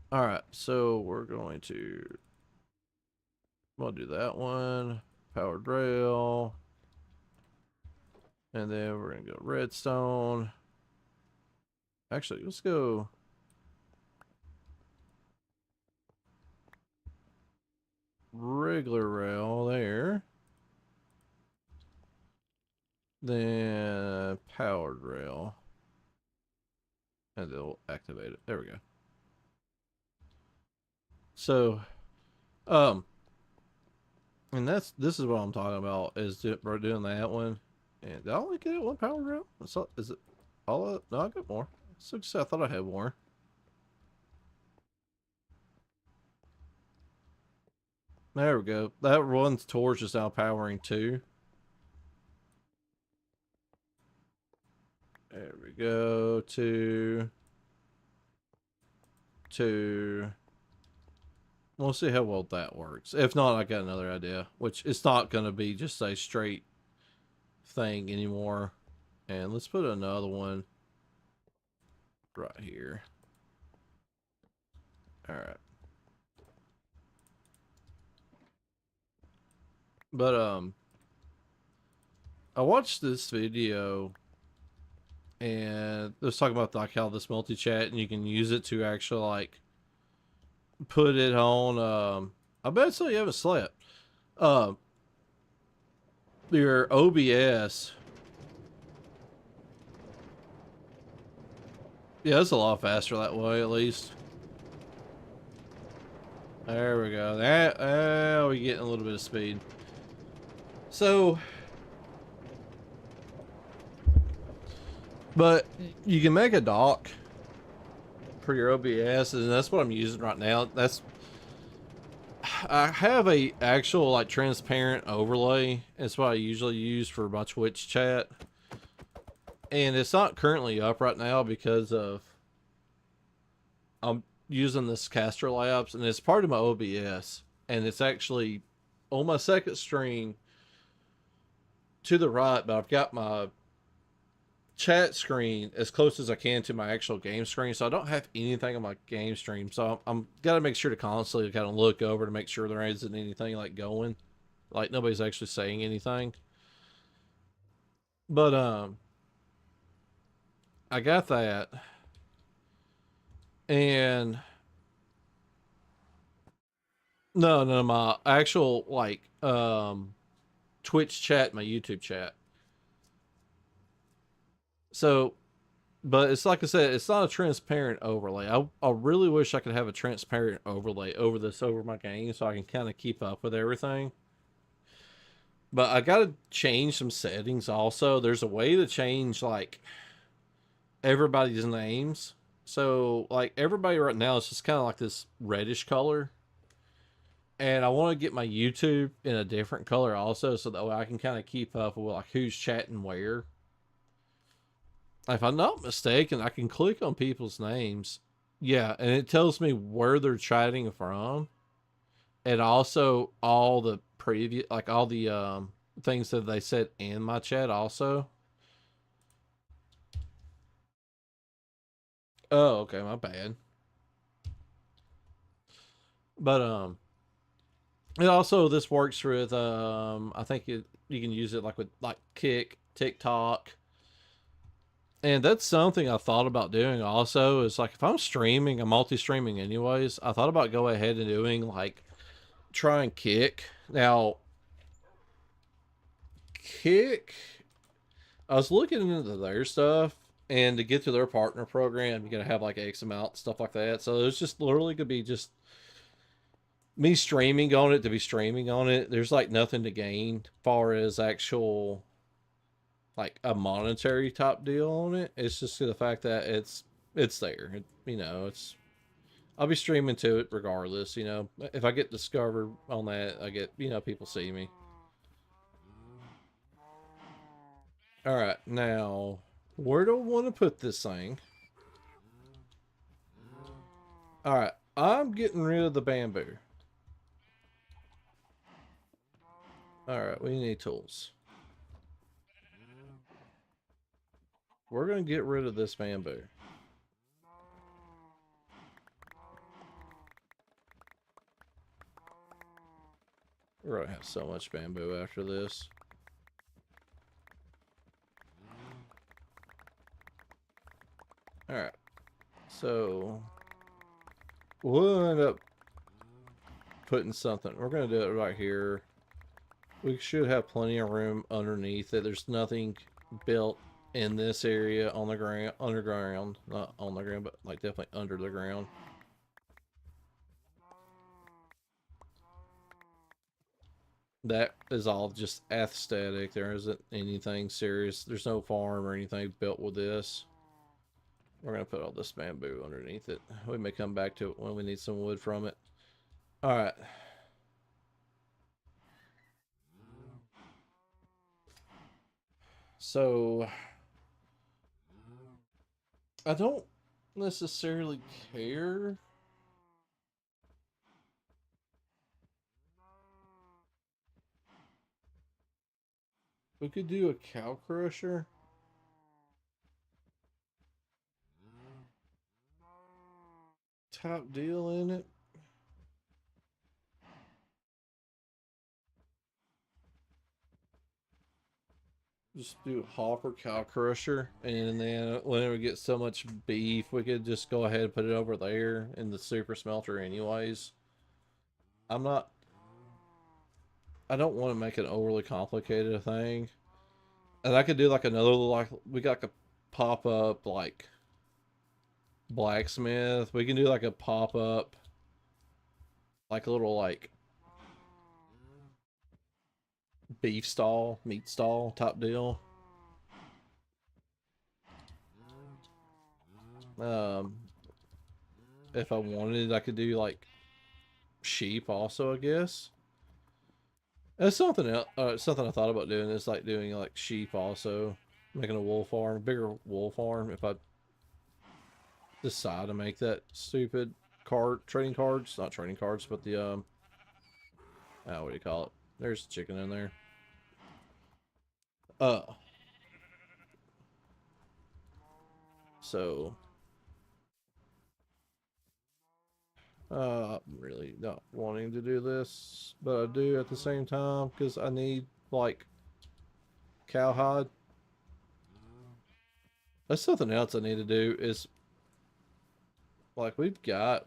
All right, so we'll do that one. Powered rail, and then we're gonna go redstone. Actually, let's go. Regular rail there. Then powered rail. And it'll activate it. There we go. So, um, and this is what I'm talking about is we're doing that one. And did I only get one power rail? Is it all? No, I got more. So I thought I had more. There we go. That one's torch is now powering 2. There we go. 2. 2. We'll see how well that works. If not, I got another idea, which it's not going to be just a straight thing anymore. And let's put another one right here. All right. But I watched this video and it was talking about like how this multi-chat and you can use it to actually like put it on I bet so you haven't slept. Um your OBS. Yeah, it's a lot faster that way at least. There we go. That we're getting a little bit of speed. So but you can make a dock for your OBS, and that's what I'm using right now. I have a actual like transparent overlay. It's what I usually use for my Twitch chat, and it's not currently up right now because of I'm using this Caster Labs, and it's part of my OBS, and it's actually on my second stream to the right, but I've got my chat screen as close as I can to my actual game screen, so I don't have anything on my game stream. So I'm gotta make sure to constantly kind of look over to make sure there isn't anything like going, like nobody's actually saying anything. But I got that, and no, my actual like Twitch chat, my YouTube chat. So but it's like I said, it's not a transparent overlay. I really wish I could have a transparent overlay over my game so I can kind of keep up with everything. But I gotta change some settings also. There's a way to change like everybody's names. So like everybody right now is just kind of like this reddish color. And I want to get my YouTube in a different color also, so that way I can kind of keep up with like who's chatting where. If I'm not mistaken, I can click on people's names. Yeah, and it tells me where they're chatting from, and also all the previous, like all the things that they said in my chat. Also, oh, okay, my bad. But it also this works with I think you can use it like with like Kick, TikTok, and that's something I thought about doing. Also, is like if I'm streaming, I'm multi-streaming anyways. I thought about go ahead and doing like try and Kick now. Kick. I was looking into their stuff, and to get to their partner program, you gotta have like X amount stuff like that. So it's just literally could be just me streaming on it to be streaming on it. There's like nothing to gain far as actual like a monetary type deal on it. It's just the fact that it's there. It's I'll be streaming to it regardless. If I get discovered on that, I get people see me. All right, now where do I want to put this thing? All right, I'm getting rid of the bamboo. All right, we need tools. We're going to get rid of this bamboo. We're going to have so much bamboo after this. All right, so we'll end up putting something. We're going to do it right here. We should have plenty of room underneath it. There's nothing built in this area on the ground, underground, not on the ground, but like definitely under the ground. That is all just aesthetic. There isn't anything serious. There's no farm or anything built with this. We're going to put all this bamboo underneath it. We may come back to it when we need some wood from it. All right. So I don't necessarily care. We could do a cow crusher. top deal in it. Just do hopper cow crusher, and then whenever we get so much beef, we could just go ahead and put it over there in the super smelter anyways. I'm not, I don't want to make an overly complicated thing. And I could do like another, like, we got like a pop-up, like, blacksmith. We can do like a pop-up, like a little, like, beef stall, meat stall type deal. Um, if I wanted, I could do like sheep also, I guess. That's something else. Something I thought about doing is like doing like sheep also, making a wool farm, bigger wool farm. If I decide to make that stupid trading cards, not trading cards, but the oh, what do you call it? There's chicken in there. Uh, so I'm really not wanting to do this, but I do at the same time because I need like cowhide. That's something else I need to do is like we've got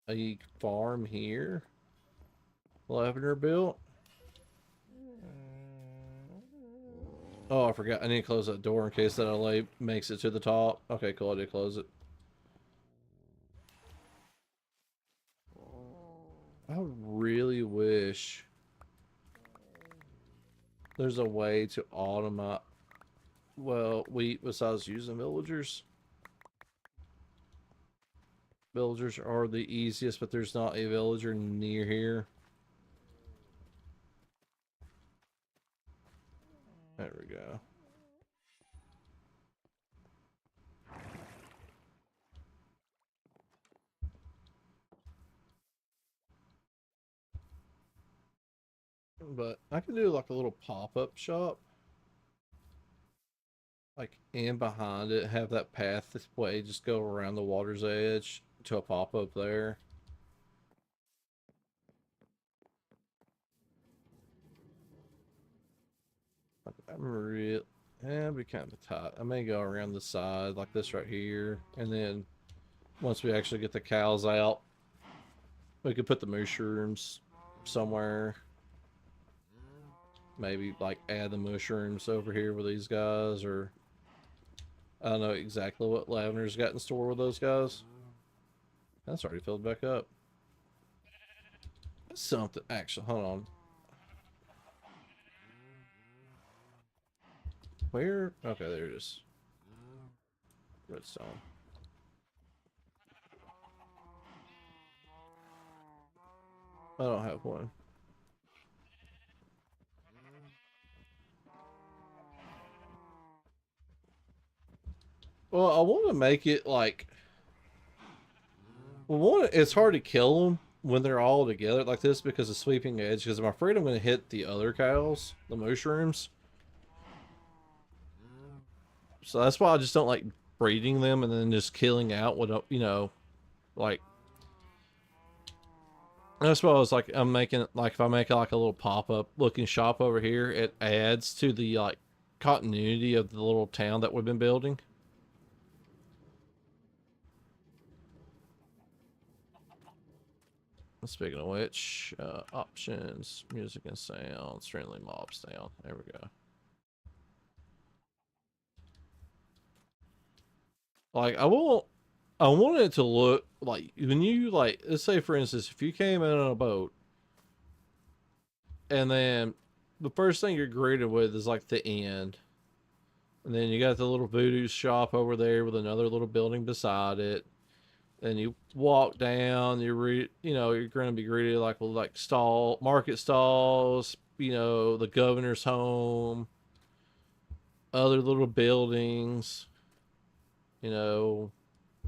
a farm here, Lavender built. Oh, I forgot. I need to close that door in case that LA makes it to the top. Okay, cool. I did close it. I really wish there's a way to automate, well, wheat besides using villagers. Villagers are the easiest, but there's not a villager near here. There we go. But I can do like a little pop-up shop. Like in behind it, have that path this way, just go around the water's edge to a pop-up there. I'm real. Yeah, be kind of tight. I may go around the side like this right here, and then once we actually get the cows out, we could put the mushrooms somewhere. Maybe like add the mushrooms over here with these guys, or I don't know exactly what Lavender's got in store with those guys. That's already filled back up. Something actually. Hold on. Where? Okay, there it is. Redstone. I don't have one. Well, I want to make it like. Well, one, it's hard to kill them when they're all together like this because of sweeping edge. Because I'm afraid I'm going to hit the other cows, the mushrooms. So that's why I just don't like breeding them and then just killing out what, you know, like. That's why I was like, I'm making, like, if I make like a little pop-up looking shop over here, it adds to the, like, continuity of the little town that we've been building. Speaking of which, options, music and sounds, friendly mobs down. There we go. Like, I want it to look like when you, like, let's say for instance, if you came in on a boat and then the first thing you're greeted with is like the end, and then you got the little voodoo shop over there with another little building beside it. Then you walk down, you know, you're going to be greeted like with like market stalls, you know, the governor's home, other little buildings, you know,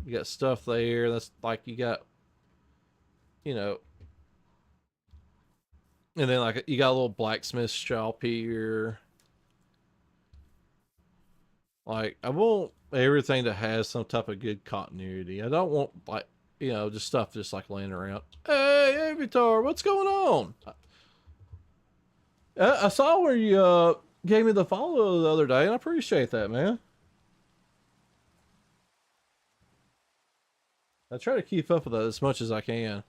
you got stuff there. That's like you got, you know, and then like you got a little blacksmith shop here. Like I won't everything that has some type of good continuity. I don't want like just stuff just like laying around. Hey, Avatar, what's going on? I saw where you gave me the follow the other day, and I appreciate that, man. I try to keep up with that as much as I can.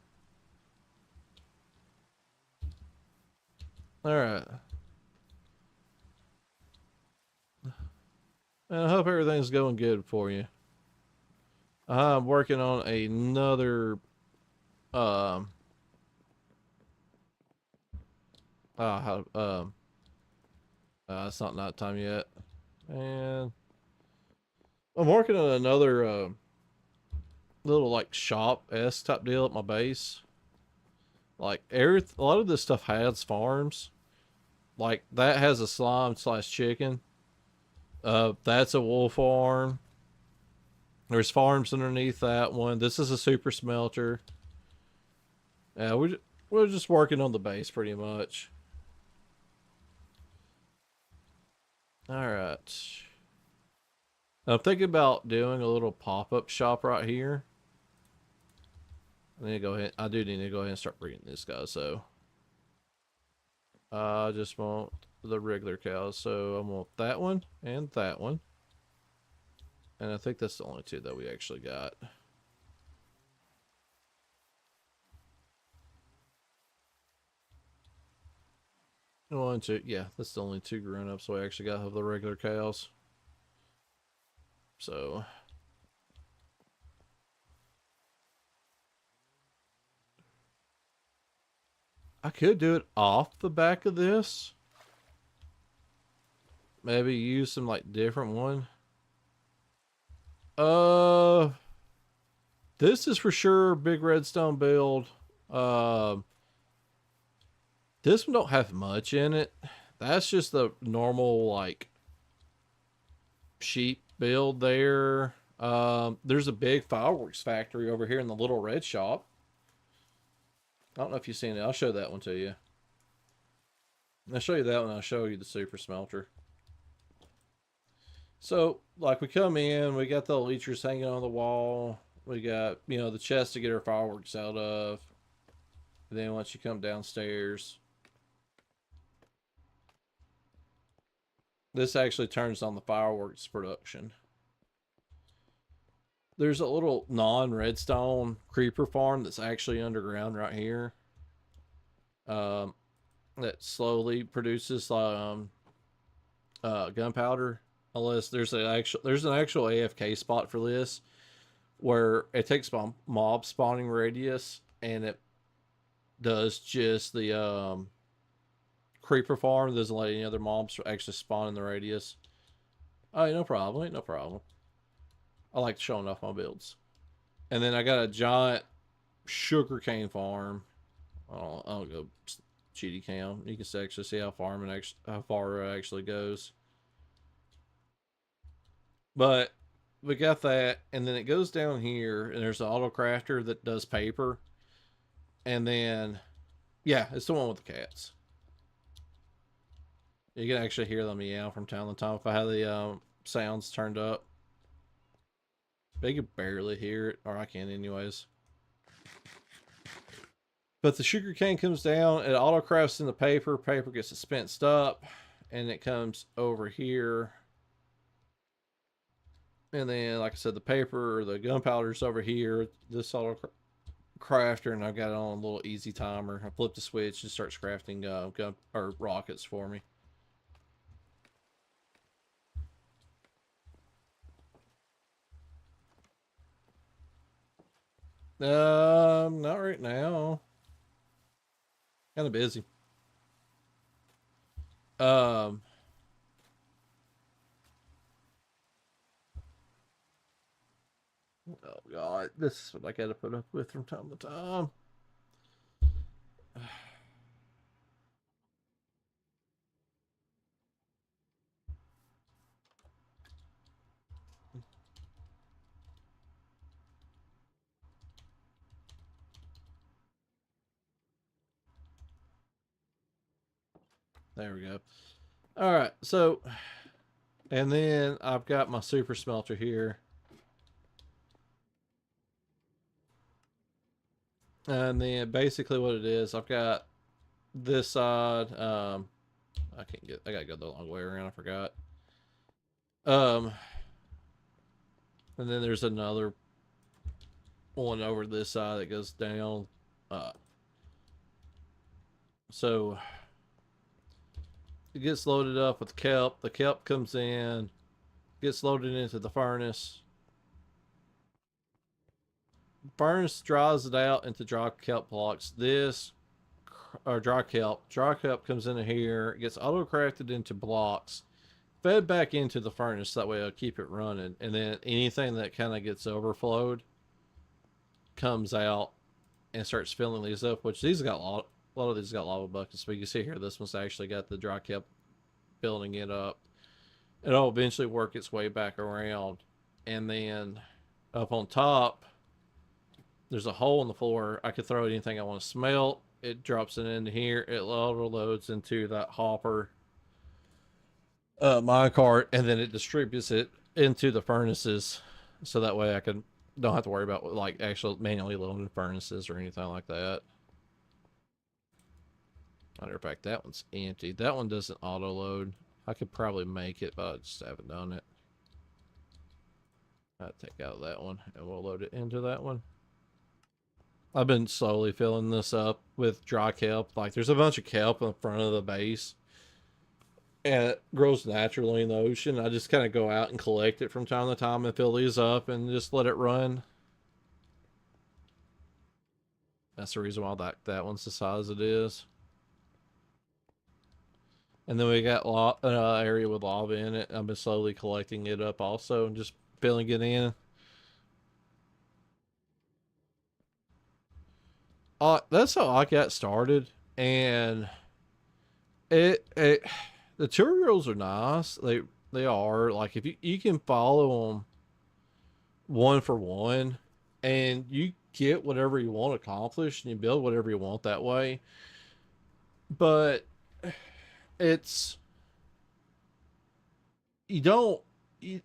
All right, and I hope everything's going good for you. I'm working on another um how it's not nighttime yet, and I'm working on another little like shop s type deal at my base. Like a lot of this stuff has farms. Like that has a slime slash chicken. That's a wool farm. There's farms underneath that one. This is a super smelter. Yeah, we're just working on the base pretty much. All right. I'm thinking about doing a little pop up shop right here. I need to go ahead. I do need to go ahead and start breeding this guy. So I just want the regular cows. So I want that one and that one. And I think that's the only two that we actually got. One, two. Yeah, that's the only two grown ups. So I actually got of the regular cows. So I could do it off the back of this. Maybe use some like different one. Uh, this is for sure big redstone build. Um, this one don't have much in it. That's just the normal like sheep build there. There's a big fireworks factory over here in the little red shop. I don't know if you've seen it. I'll show that one to you. I'll show you that one. I'll show you the super smelter. So, like, we come in, we got the leechers hanging on the wall. We got, the chest to get our fireworks out of. And then once you come downstairs, this actually turns on the fireworks production. There's a little non-redstone creeper farm that's actually underground right here. Um, that slowly produces gunpowder. Unless there's an actual AFK spot for this where it takes mob spawning radius and it does just the creeper farm. Doesn't let any other mobs actually spawn in the radius. Oh, no problem. Ain't no problem. I like showing off my builds. And then I got a giant sugarcane farm. I'll go cheaty cam. You can actually see how far it actually goes. But we got that, and then it goes down here, and there's an auto crafter that does paper, and then yeah, it's the one with the cats. You can actually hear them meow from time to time if I have the sounds turned up. But you can barely hear it, or I can anyways. But the sugar cane comes down, it auto crafts in the paper. Paper gets dispensed up, and it comes over here. And then, like I said, the paper or the gunpowder's over here. This auto crafter, and I've got it on a little easy timer. I flip the switch and starts crafting gun or rockets for me. Not right now. Kind of busy. Um, oh god, this is what I got to put up with from time to time. There we go. All right, so And then I've got my super smelter here. And then basically what it is, I've got this side. I gotta go the long way around. I forgot. Um, and then there's another one over this side that goes down. Uh, so it gets loaded up with kelp. The kelp comes in, gets loaded into the furnace. Furnace dries it out into dry kelp blocks. This or dry kelp comes into here, it gets auto crafted into blocks, fed back into the furnace. That way, I'll keep it running. And then anything that kind of gets overflowed comes out and starts filling these up. Which these got a lot of these got lava buckets. But you can see here, this one's actually got the dry kelp building it up. It'll eventually work its way back around, and then up on top, there's a hole in the floor. I could throw anything I want to smelt. It drops it into here. It auto loads into that hopper minecart, and then it distributes it into the furnaces, so that way I can don't have to worry about like actual manually loading furnaces or anything like that. Matter of fact, that one's empty. That one doesn't auto load. I could probably make it, but I just haven't done it. I'll take out that one and we'll load it into that one. I've been slowly filling this up with dry kelp. Like there's a bunch of kelp in front of the base, and it grows naturally in the ocean. I just kind of go out and collect it from time to time and fill these up and just let it run. That's the reason why that one's the size it is. And then we got area with lava in it. I've been slowly collecting it up also and just filling it in. That's how I got started, and it the tutorials are nice. They are like if you can follow them one for one, and you get whatever you want accomplished, and you build whatever you want that way. But it's you don't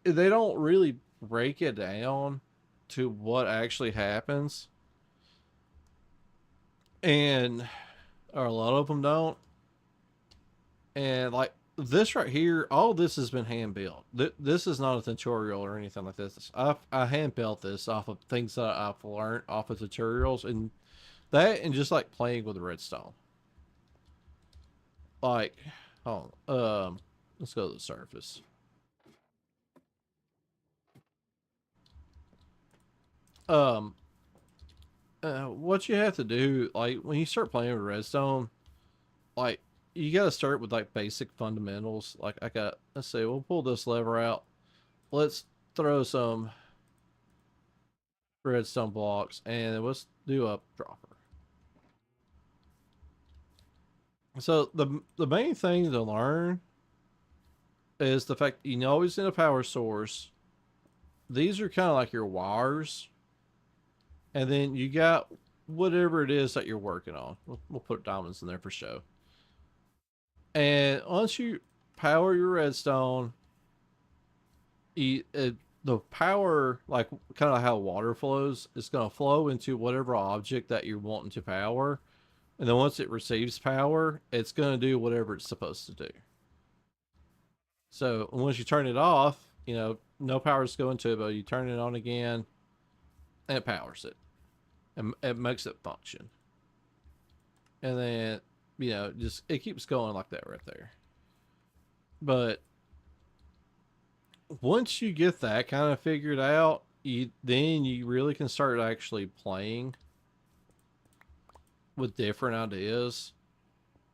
they don't really break it down to what actually happens, and or a lot of them don't. And like this right here, all this has been hand built. This is not a tutorial or anything like this. I hand built this off of things that I've learned off of tutorials, and that, and just like playing with redstone. Like, oh, let's go to the surface. Um, what you have to do, like when you start playing with redstone, like you got to start with like basic fundamentals. Like let's say we'll pull this lever out. Let's throw some redstone blocks and let's do a dropper. So the main thing to learn is the fact you always need a power source. These are kind of like your wires, and then you got whatever it is that you're working on. We'll put diamonds in there for show. And once you power your redstone, the power, like kind of how water flows, is going to flow into whatever object that you're wanting to power. And then once it receives power, it's going to do whatever it's supposed to do. So once you turn it off, no power is going to it, but you turn it on again, and it powers it. And it makes it function. And then, just it keeps going like that right there. But once you get that kind of figured out, then you really can start actually playing with different ideas,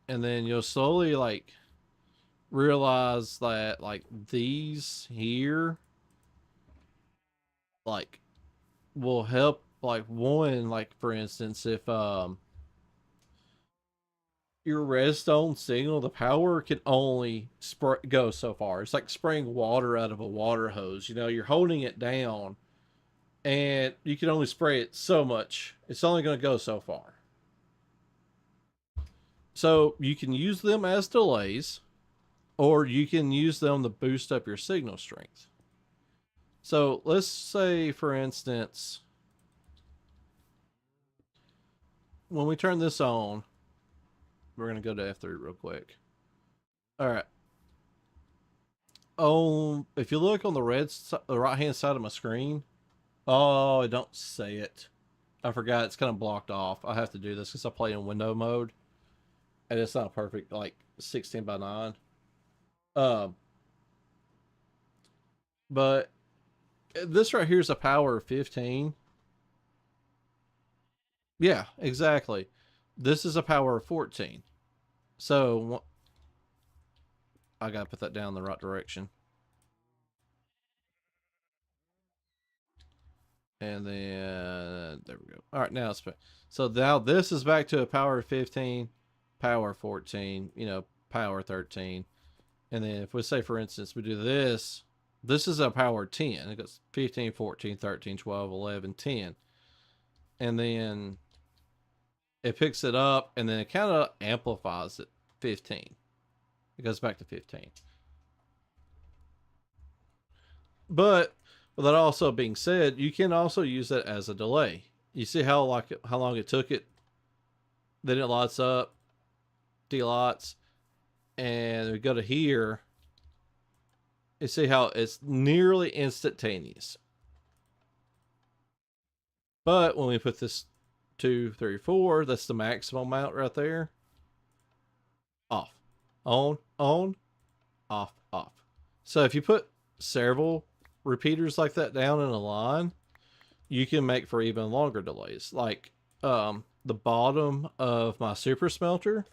and then you'll slowly like realize that like these here like will help. Like one, like for instance, if your redstone signal, the power can only go so far. It's like spraying water out of a water hose. You're holding it down, and you can only spray it so much. It's only going to go so far. So you can use them as delays, or you can use them to boost up your signal strength. So let's say, for instance, when we turn this on, we're going to go to F3 real quick. All right. Oh, if you look on the right hand side of my screen, oh, don't say it. I forgot it's kind of blocked off. I have to do this because I play in window mode, and it's not perfect, like 16 by 9. But this right here is a power of 15. Yeah, exactly. This is a power of 14. So I gotta put that down in the right direction. And then there we go. All right, now now this is back to a power of 15, power 14, power 13. And then if we say, for instance, we do this, this is a power 10. It goes 15, 14, 13, 12, 11, 10. And then it picks it up, and then it kind of amplifies it, 15. It goes back to 15. But with that also being said, you can also use that as a delay. You see how long it took it? Then it lights up, delights, and we go to here. You see how it's nearly instantaneous. But when we put this 2, 3, 4, that's the maximum amount right there. Off, on, off, off. So if you put several repeaters like that down in a line, you can make for even longer delays. Like the bottom of my super smelter,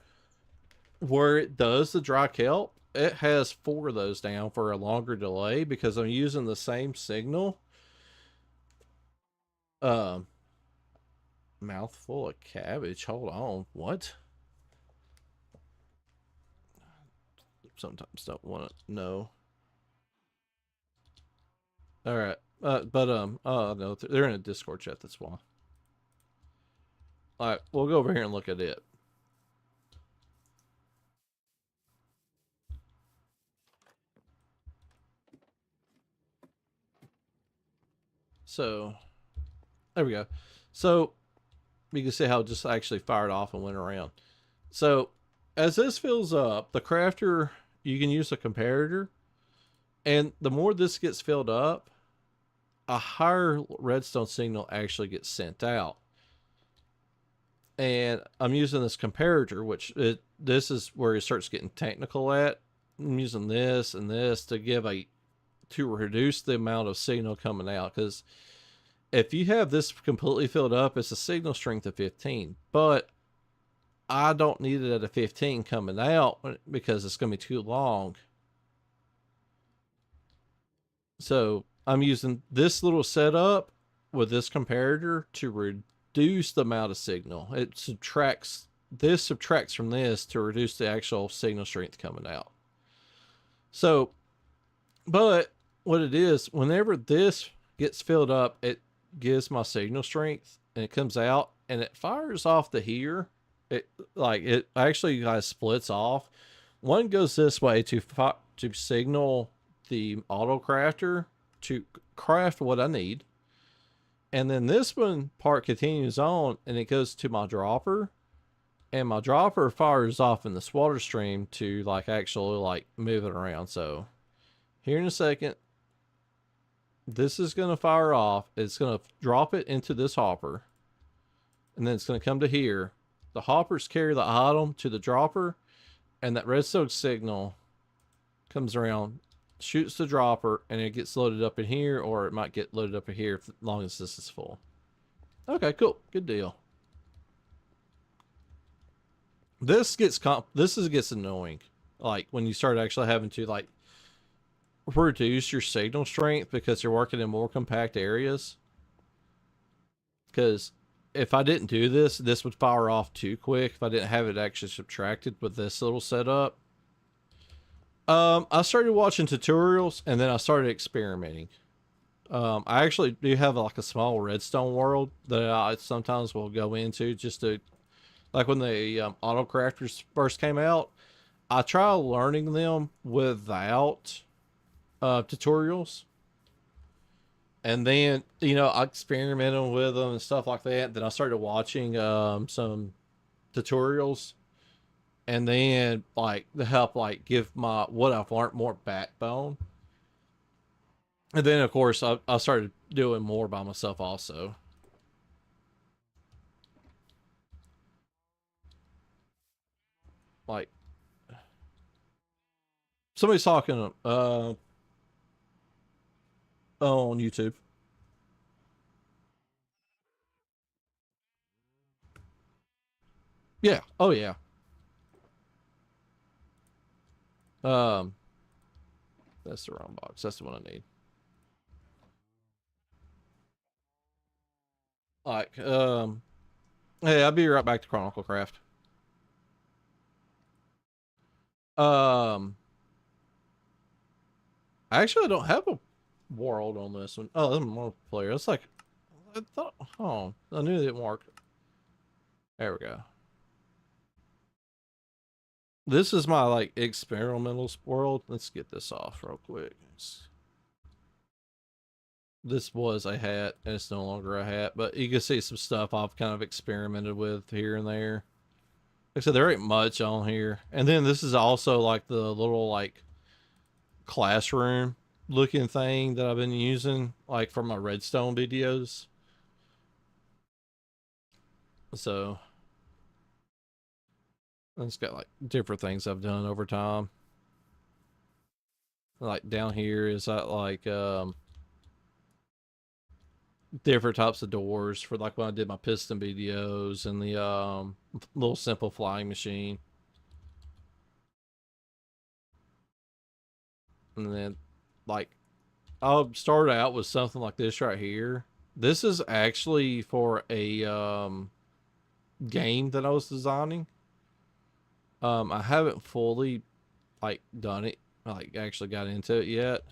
where it does the dry kelp, it has 4 of those down for a longer delay because I'm using the same signal. Mouthful of cabbage. Hold on. What? Sometimes don't want to know. All right. Oh no, they're in a Discord chat. That's why. All right, we'll go over here and look at it. So, there we go. So, you can see how it just actually fired off and went around. So, as this fills up, the crafter, you can use a comparator. And the more this gets filled up, a higher redstone signal actually gets sent out. And I'm using this comparator, which this is where it starts getting technical at. I'm using this and this to reduce the amount of signal coming out, because if you have this completely filled up, it's a signal strength of 15, but I don't need it at a 15 coming out because it's going to be too long. So I'm using this little setup with this comparator to reduce the amount of signal. Subtracts from this to reduce the actual signal strength coming out. So, but what it is, whenever this gets filled up, it gives my signal strength, and it comes out and it fires off to here. It actually guys splits off. One goes this way to signal the auto crafter to craft what I need, and then this one part continues on and it goes to my dropper, and my dropper fires off in this water stream to actually move it around. So here in a second, this is going to fire off. It's going to drop it into this hopper, and then it's going to come to here. The hoppers carry the item to the dropper, and that redstone signal comes around, shoots the dropper, and it gets loaded up in here, or it might get loaded up in here as long as this is full. Okay, cool. Good deal. This gets annoying. Like when you start actually having to reduce your signal strength because you're working in more compact areas. Because if I didn't do this, this would fire off too quick if I didn't have it actually subtracted with this little setup. I started watching tutorials, and then I started experimenting. I actually do have a small redstone world that I sometimes will go into just to, when the auto crafters first came out, I try learning them without tutorials, and then I experimented with them and stuff like that. Then I started watching some tutorials, and then like to help like give my what I've learned more backbone. And then of course I started doing more by myself also. Like somebody's talking on YouTube. Yeah. Oh yeah. Um, that's the wrong box. That's the one I need. Like hey, I'll be right back to Chronicle Craft. Um, I actually don't have a world on this one. Oh, that's multiplayer. It's like I thought. Oh, I knew it didn't work. There we go. This is my like experimental world. Let's get this off real quick. This was a hat, and it's no longer a hat, but you can see some stuff I've kind of experimented with here and there. Like I said, there ain't much on here. And then this is also like the little like classroom looking thing that I've been using like for my redstone videos. So it's got like different things I've done over time. Like down here is that like different types of doors for like when I did my piston videos and the little simple flying machine. And then like I'll start out with something like this right here. This is actually for a game that I was designing. I haven't fully like done it, like actually got into it yet.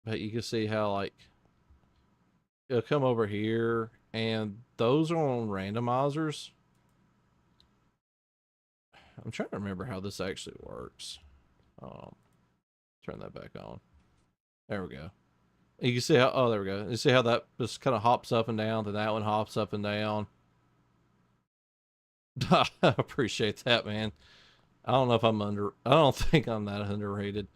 But you can see how like it'll come over here, and those are on randomizers. I'm trying to remember how this actually works. Um, Turn that back on. There we go. You can see how. Oh, there we go. You see how that just kind of hops up and down. Then that one hops up and down. I appreciate that, man. I don't know if I'm under. I don't think I'm that underrated.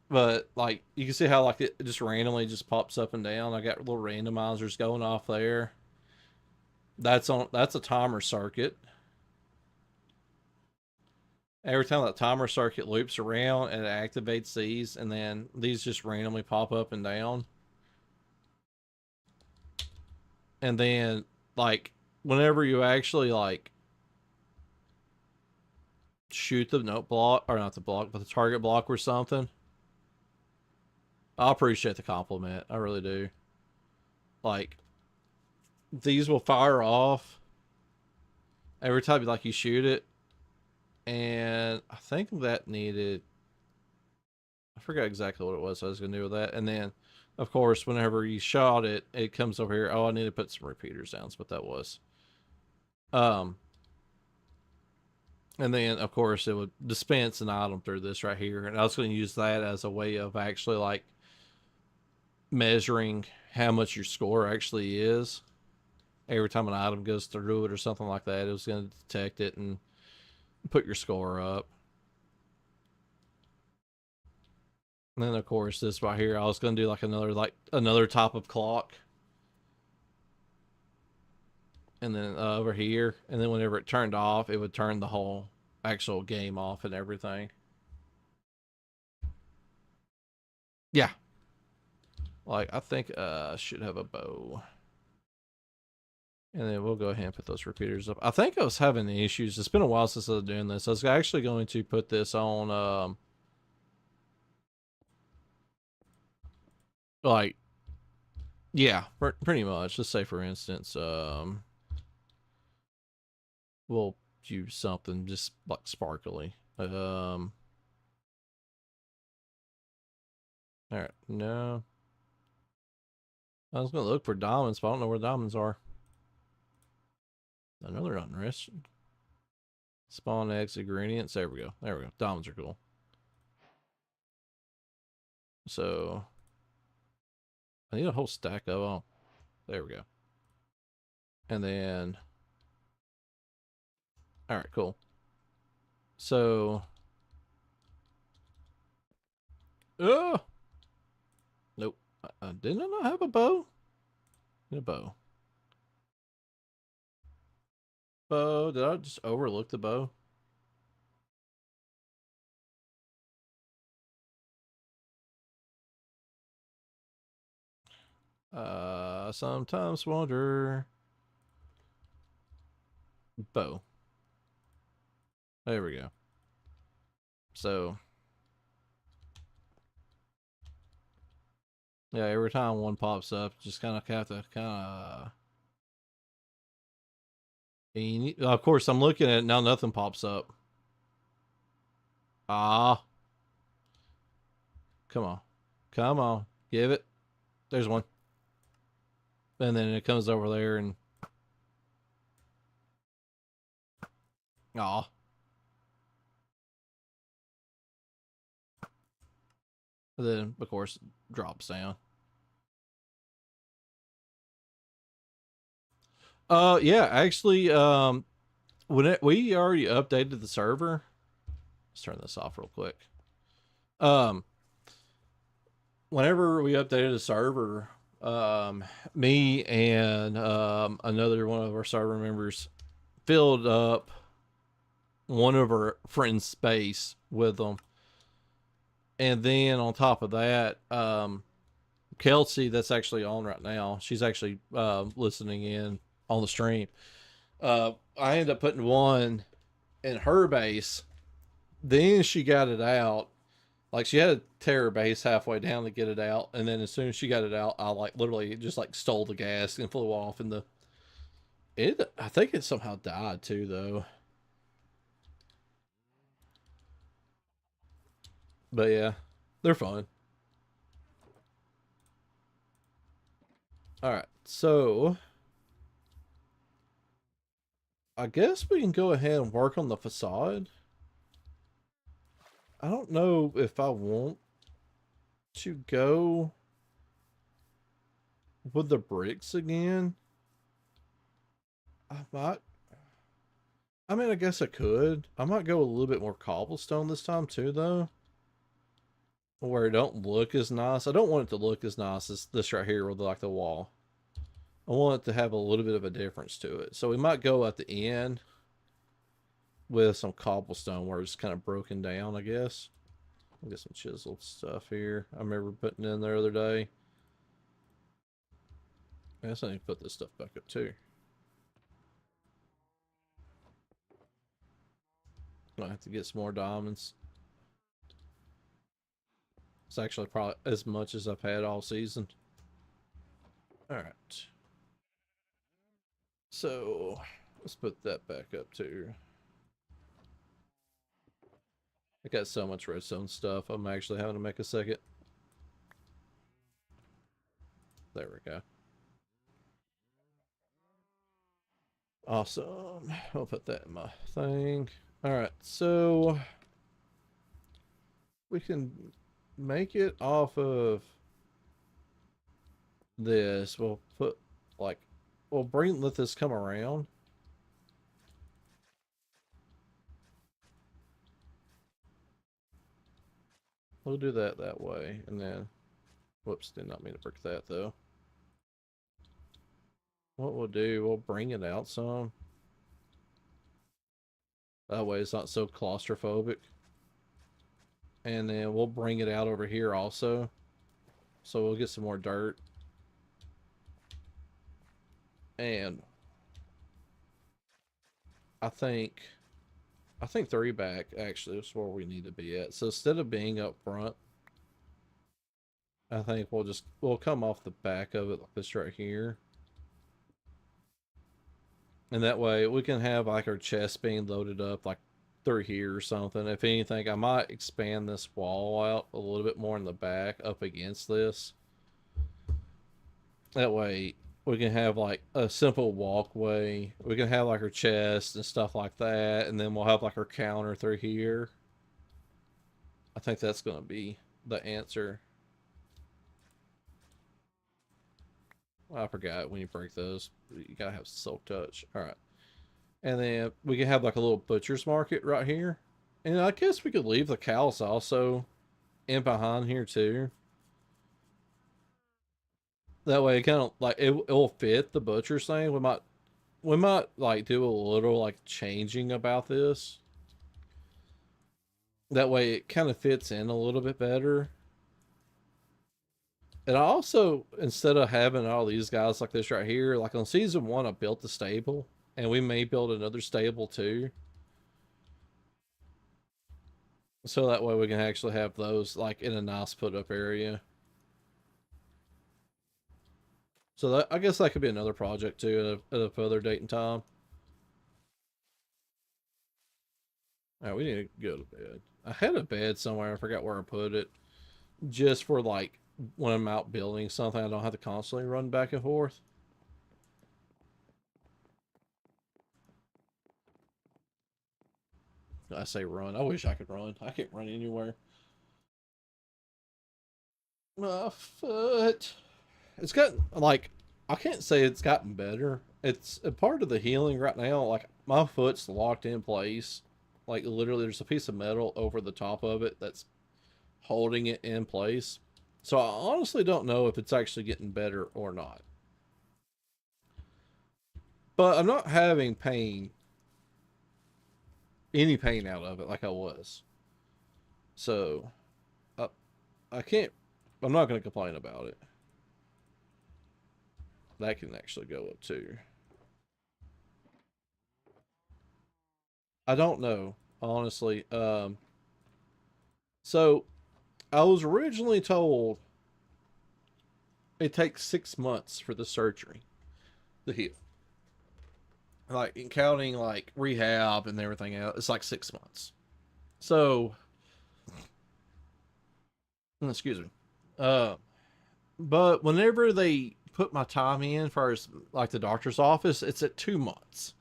But like you can see how like it just randomly just pops up and down. I got little randomizers going off there. That's on. That's a timer circuit. Every time that timer circuit loops around and it activates these, and then these just randomly pop up and down. And then like whenever you actually like shoot the note block or not the block, but the target block or something, I appreciate the compliment. I really do. Like these will fire off every time like you shoot it, and I think that needed. I forgot exactly what it was I was gonna do with that, and then. Of course, whenever you shot it, it comes over here. Oh, I need to put some repeaters down. That's what that was. Um, and then of course it would dispense an item through this right here, and I was going to use that as a way of actually like measuring how much your score actually is every time an item goes through it or something like that. It was going to detect it and put your score up. And then of course this right here, I was going to do like another type of clock, and then over here, and then whenever it turned off, it would turn the whole actual game off and everything. Yeah, like I think I should have a bow. And then we'll go ahead and put those repeaters up. I think I was having issues. It's been a while since I was doing this. I was actually going to put this on, like, yeah, pretty much. Let's say, for instance, we'll use something just like sparkly. All right, no. I was going to look for diamonds, but I don't know where diamonds are. I know they're not interested. Spawn eggs, ingredients. There we go. There we go. Diamonds are cool. So I need a whole stack of them. There we go. And then, all right, cool. So, oh, nope. Didn't I not have a bow? Need a bow. Bow. Did I just overlook the bow? Sometimes wonder. Bow. There we go. So, yeah, every time one pops up, just kind of have to of course, I'm looking at it now. Nothing pops up. Ah, come on, come on, give it. There's one, and then it comes over there and ah, then of course drops down. Yeah, actually, we already updated the server. Let's turn this off real quick. Um, Whenever we updated the server, me and another one of our server members filled up one of our friends' space with them, and then on top of that, Kelsey, that's actually on right now. She's actually listening in on the stream. I ended up putting one in her base. Then she got it out. Like she had to tear her base halfway down to get it out, and then as soon as she got it out, I like literally just like stole the gas and flew off. And I think it somehow died too, though. But yeah, they're fun. All right, so I guess we can go ahead and work on the facade. I don't know if I want to go with the bricks again. I might. I mean, I guess I could. I might go a little bit more cobblestone this time too, though. Where it don't look as nice. I don't want it to look as nice as this right here with like the wall. I want it to have a little bit of a difference to it. So we might go at the end with some cobblestone where it's kind of broken down, I guess. I'll get some chiseled stuff here. I remember putting in there the other day. I guess I need to put this stuff back up too. I have to get some more diamonds. It's actually probably as much as I've had all season. Alright. So, let's put that back up too. I got so much redstone stuff, I'm actually having to make a second. There we go. Awesome. I'll put that in my thing. Alright, so we can make it off of this. We'll put like let this come around. We'll do that way, and then whoops, did not mean to break that though. What we'll do, we'll bring it out some. That way it's not so claustrophobic. And then we'll bring it out over here also. So we'll get some more dirt. And I think 3 back actually is where we need to be at. So instead of being up front, I think we'll come off the back of it like this right here. And that way we can have like our chest being loaded up like through here or something. If anything, I might expand this wall out a little bit more in the back up against this. That way we can have like a simple walkway. We can have like our chest and stuff like that, and then we'll have like our counter through here. I think that's gonna be the answer. I forgot when you break those, you gotta have silk touch. All right, and then we can have like a little butcher's market right here, and I guess we could leave the cows also in behind here too. That way, it kind of like it'll fit the butcher's thing. We might like do a little like changing about this. That way, it kind of fits in a little bit better. And I also, instead of having all these guys like this right here, like on season one, I built the stable, and we may build another stable too. So that way we can actually have those like in a nice put up area. So that, I guess that could be another project too at a further date and time. All right, we need to go to bed. I had a bed somewhere. I forgot where I put it. Just for like when I'm out building something, I don't have to constantly run back and forth. I say run. I wish I could run. I can't run anywhere. My foot. It's gotten like I can't say it's gotten better. It's a part of the healing right now. Like my foot's locked in place. Like literally, there's a piece of metal over the top of it that's holding it in place. So I honestly don't know if it's actually getting better or not. But I'm not having pain, any pain out of it like I was. So I, I can't. I'm not going to complain about it. That can actually go up too. I don't know, honestly. So I was originally told it takes 6 months for the surgery to heal. Like in counting like rehab and everything else, it's like 6 months. So excuse me. Uh, but whenever they put my time in for like the doctor's office, it's at 2 months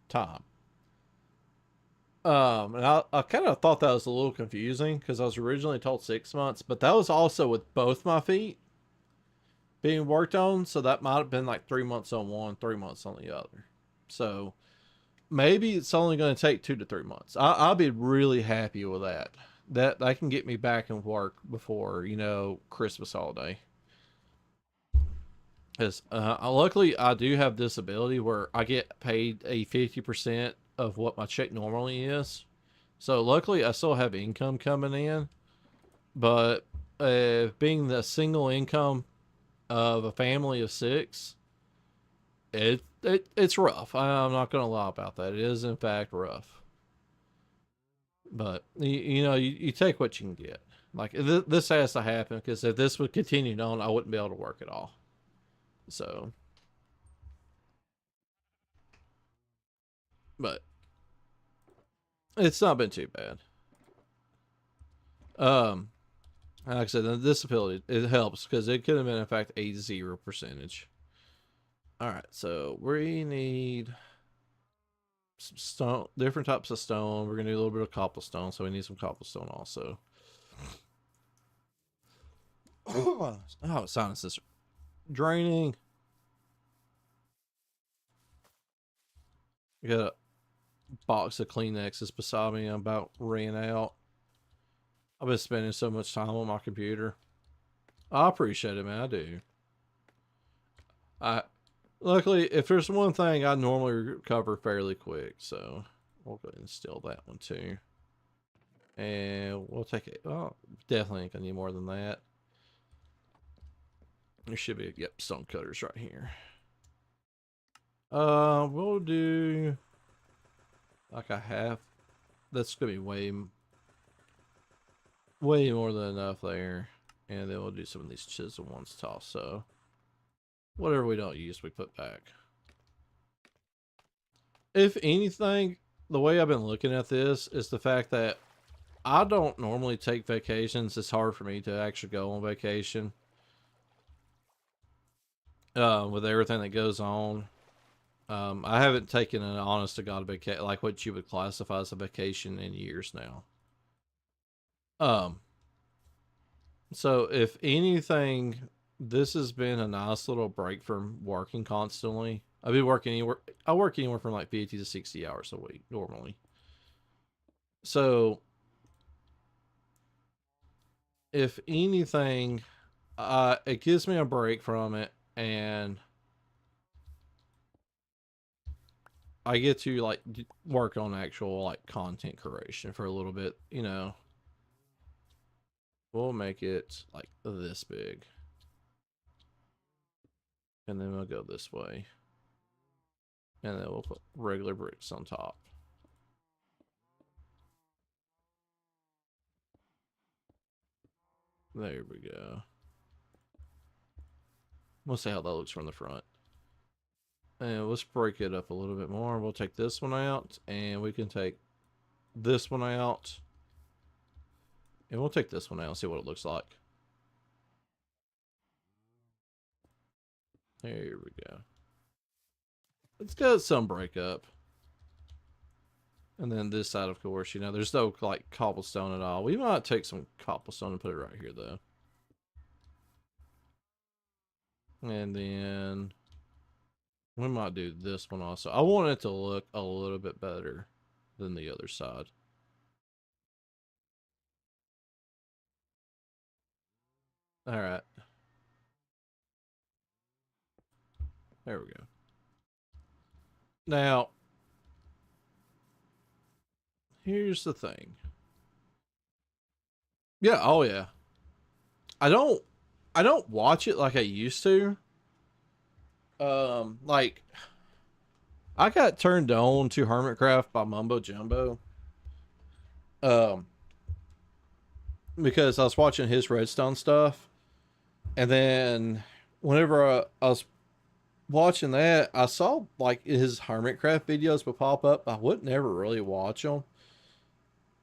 time. And I kind of thought that was a little confusing because I was originally told 6 months, but that was also with both my feet being worked on, so that might have been like 3 months on one, 3 months on the other. So maybe it's only going to take 2 to 3 months. I'll be really happy with that. That can get me back in work before Christmas holiday. Because luckily I do have this ability where I get paid a 50% of what my check normally is. So luckily I still have income coming in, but being the single income of a family of six, it's rough. I'm not gonna lie about that. It is in fact rough. But you take what you can get. Like this has to happen because if this would continue on, I wouldn't be able to work at all. So, but it's not been too bad. Um, like I said, the disability it helps because it could have been in fact a 0 percentage. All right, so we need some stone, different types of stone. We're gonna do a little bit of cobblestone, so we need some cobblestone also. Oh, sinus is draining. I got a box of Kleenexes beside me. I'm about ran out. I've been spending so much time on my computer. I appreciate it, man. I do. I luckily, if there's one thing, I normally recover fairly quick, so we'll go ahead and steal that one too. And we'll take it. Oh, definitely ain't gonna need more than that. There should be, yep, stone cutters right here. We'll do like a half. That's gonna be way more than enough there. And then we'll do some of these chisel ones toss. So whatever we don't use, we put back. If anything, the way I've been looking at this is the fact that I don't normally take vacations. It's hard for me to actually go on vacation. with everything that goes on. I haven't taken an honest to God vacation, like what you would classify as a vacation, in years now. Um, so if anything, this has been a nice little break from working constantly. I've been working anywhere. I work anywhere from like 50 to 60 hours a week normally. So if anything, it gives me a break from it, and I get to like work on actual like content creation for a little bit. We'll make it like this big, and then we'll go this way, and then we'll put regular bricks on top. There we go. We'll see how that looks from the front. And let's break it up a little bit more. We'll take this one out, and we can take this one out, and we'll take this one out and see what it looks like. There we go. Let's get some breakup. And then this side, of course, there's no like cobblestone at all. We might take some cobblestone and put it right here, though. And then we might do this one also. I want it to look a little bit better than the other side. All right. There we go. Now, here's the thing. Yeah, oh yeah. I don't I don't watch it like I used to. Like I got turned on to Hermitcraft by Mumbo Jumbo. Um because I was watching his Redstone stuff, and then whenever I was watching that, I saw like his Hermitcraft videos would pop up. I would never really watch them,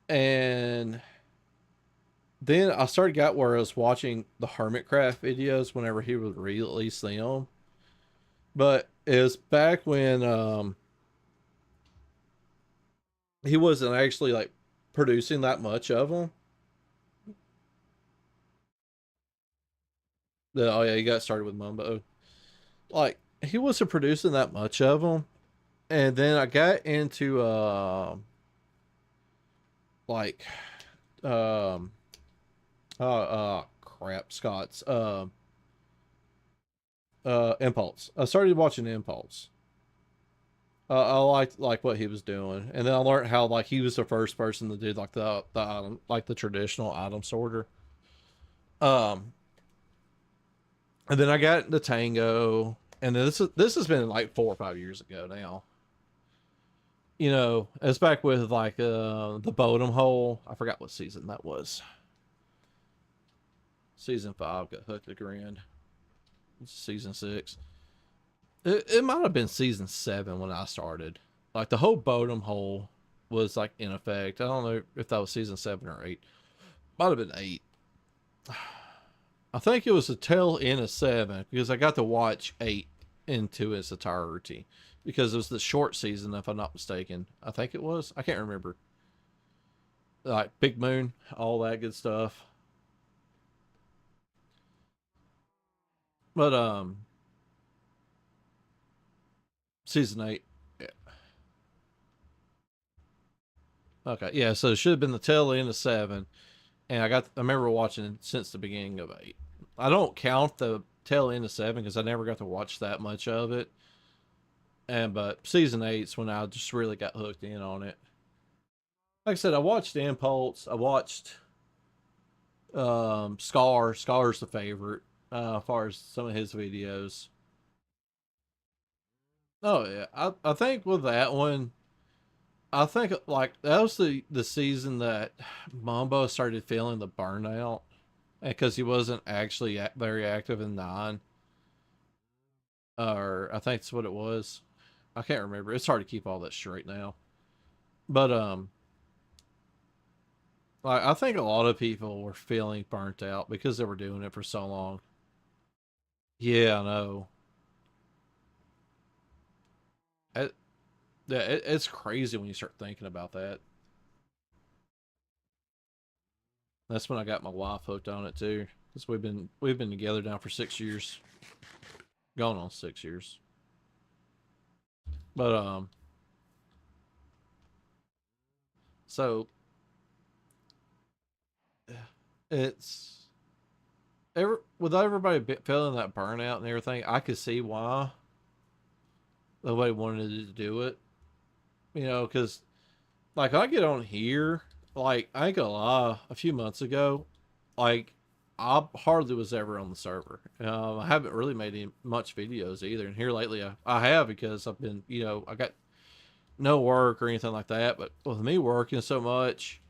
and then I started got where I was watching the Hermitcraft videos whenever he would release them. But it was back when he wasn't actually like producing that much of them. Oh yeah, he got started with Mumbo. Like he wasn't producing that much of them, and then I got into like um crap, Scott's Impulse. I started watching Impulse. I liked like what he was doing, and then I learned how like he was the first person to do like the item, like the traditional item sorter. Um, and then I got into Tango, and then this has been like 4 or 5 years ago now. It's back with like the Bodum hole. I forgot what season that was. Season 5 got hooked the grand. Season 6. It might have been season 7 when I started. Like the whole Bodum hole was like in effect. I don't know if that was season 7 or 8. Might have been 8. I think it was the tail end of 7 because I got to watch 8 into its entirety because it was the short season, if I'm not mistaken. I think it was. I can't remember. Like Big Moon, all that good stuff. But season 8. Yeah. Okay, yeah. So it should have been the tail end of 7, and I remember watching it since the beginning of 8. I don't count the tail end of 7 because I never got to watch that much of it. But season 8's when I just really got hooked in on it. Like I said, I watched Impulse. I watched Scar. Scar's the favorite as far as some of his videos. Oh yeah, I think with that one, I think like that was the season that Mambo started feeling the burnout because he wasn't actually very active in 9, or I think that's what it was. I can't remember. It's hard to keep all that straight now. But like I think a lot of people were feeling burnt out because they were doing it for so long. Yeah, I know. It, yeah, it's crazy when you start thinking about that. That's when I got my wife hooked on it too. Because we've been together now for 6 years, going on 6 years. But so it's with everybody feeling that burnout and everything. I could see why nobody wanted to do it. You know, because like I get on here, like I ain't gonna lie, a few months ago, like I hardly was ever on the server. I haven't really made any much videos either. And here lately, I have because I've been, I got no work or anything like that. But with me working so much,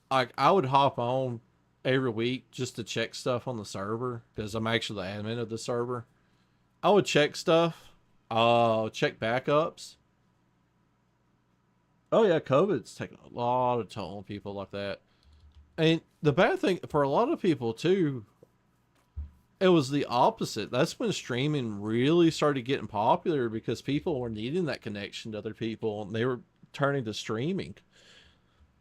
like I would hop on every week just to check stuff on the server because I'm actually the admin of the server. I would check stuff, check backups. Oh yeah, COVID's taking a lot of toll on people like that. And the bad thing for a lot of people too, it was the opposite. That's when streaming really started getting popular because people were needing that connection to other people and they were turning to streaming.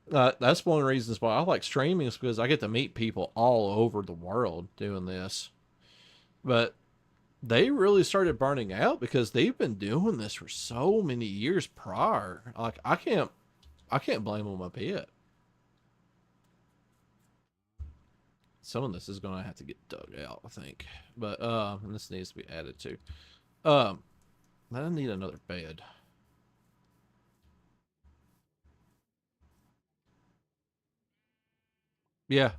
That's one of the reasons why I like streaming is because I get to meet people all over the world doing this. But they really started burning out because they've been doing this for so many years prior. Like I can't blame them a bit. Some of this is gonna have to get dug out, I think. But and this needs to be added to. Um, I need another bed. Yeah,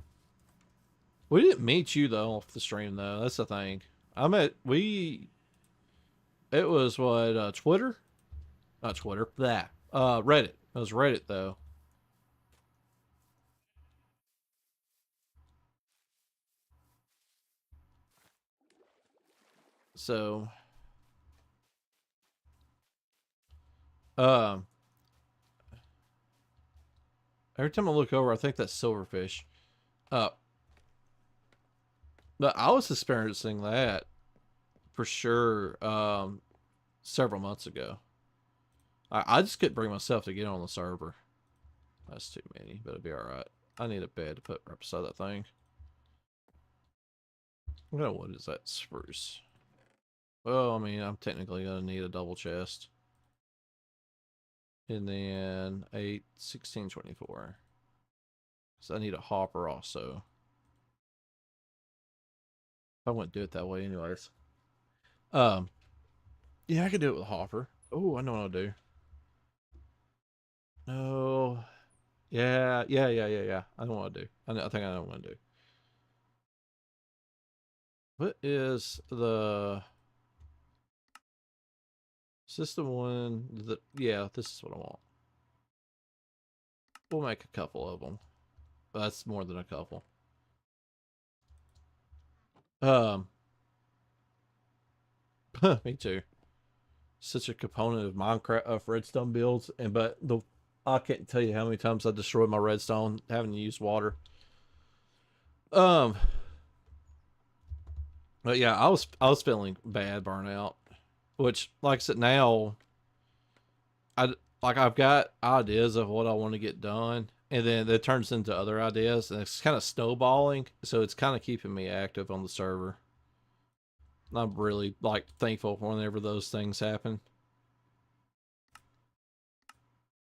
we didn't meet you though off the stream though. That's the thing. I met we. It was what Twitter, not Twitter. That Reddit. It was Reddit though. So um, every time I look over, I think that's silverfish. Uh, but I was experiencing that for sure. Several months ago. I just couldn't bring myself to get on the server. That's too many, but it'll be alright. I need a bed to put right beside that thing. What is that? Spruce. Well, I mean, I'm technically gonna need a double chest. And then 8, 16, 24. So I need a hopper also. I wouldn't do it that way anyways. Um, yeah, I could do it with a hopper. Oh, I know what I'll do. No. Yeah, yeah, yeah, yeah, yeah. I know what I'll do. I think I know what I'll do. What is the system one? Yeah, this is what I want. We'll make a couple of them. That's more than a couple. Um, me too. Such a component of Minecraft of redstone builds, and but the I can't tell you how many times I destroyed my redstone having to use water. Um, but yeah, I was feeling bad burnout, which like I said now, I like I've got ideas of what I want to get done, and then that turns into other ideas, and it's kind of snowballing. So it's kind of keeping me active on the server. I'm really like thankful whenever those things happen.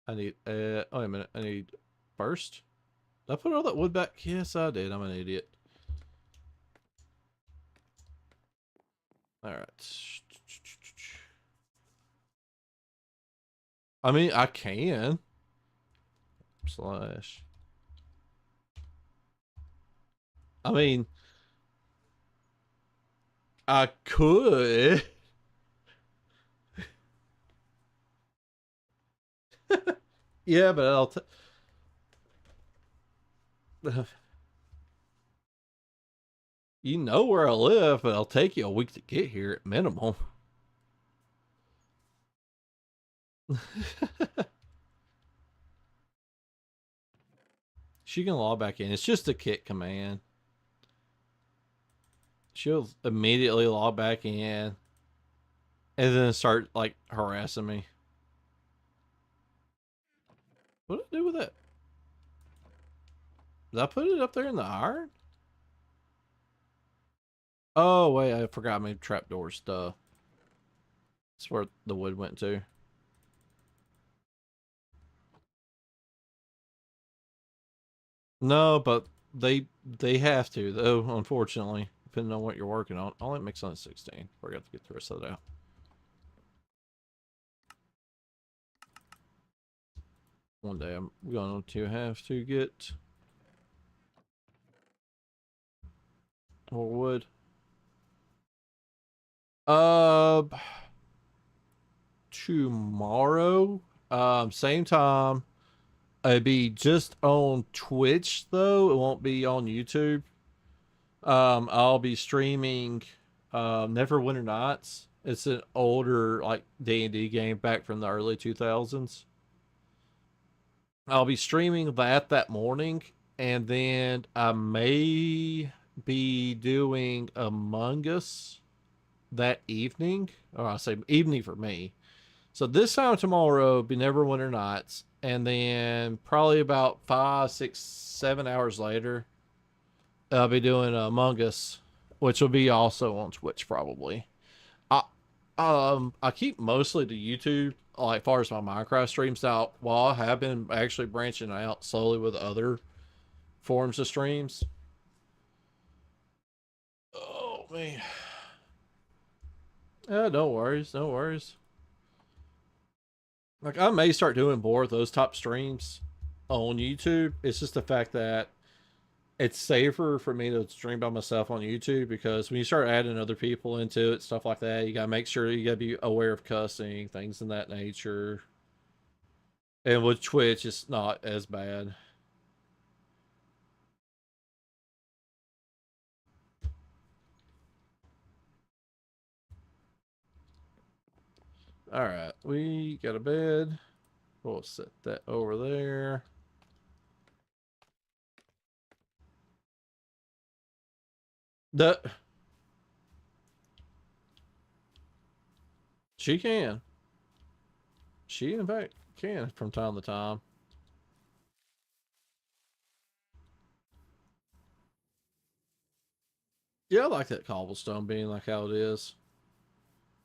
I need wait a minute. I need burst. Did I put all that wood back? Yes, I did. I'm an idiot. All right. I mean, I can slash. I mean, I could. Yeah, but you know where I live, but it'll take you a week to get here at minimum. She can log back in. It's just a kit command. She'll immediately log back in. and then start like harassing me. What did I do with it? Did I put it up there in the iron? Oh wait, I forgot I made trapdoor stuff. That's where the wood went to. No, but they have to though. Unfortunately, depending on what you're working on. Only makes on 16. Forgot to get the rest of that out. One day I'm going to have to get more wood. Uh, tomorrow, same time. It'd be just on Twitch though. It won't be on YouTube. I'll be streaming Neverwinter Nights. It's an older like D&D game back from the early 2000s. I'll be streaming that morning, and then I may be doing Among Us that evening. Or I say evening for me. So this time tomorrow be Neverwinter Nights, and then probably about 5, 6, 7 hours later, I'll be doing Among Us, which will be also on Twitch probably. I I keep mostly to YouTube, like far as my Minecraft streams out. While I have been actually branching out slowly with other forms of streams. Oh man. No worries, no worries. Like I may start doing more of those top streams on YouTube. It's just the fact that it's safer for me to stream by myself on YouTube because when you start adding other people into it, stuff like that, you gotta make sure you gotta be aware of cussing, things in that nature. And with Twitch, it's not as bad. All right, we got a bed. We'll set that over there. The she can. She in fact can from time to time. Yeah, I like that cobblestone being like how it is.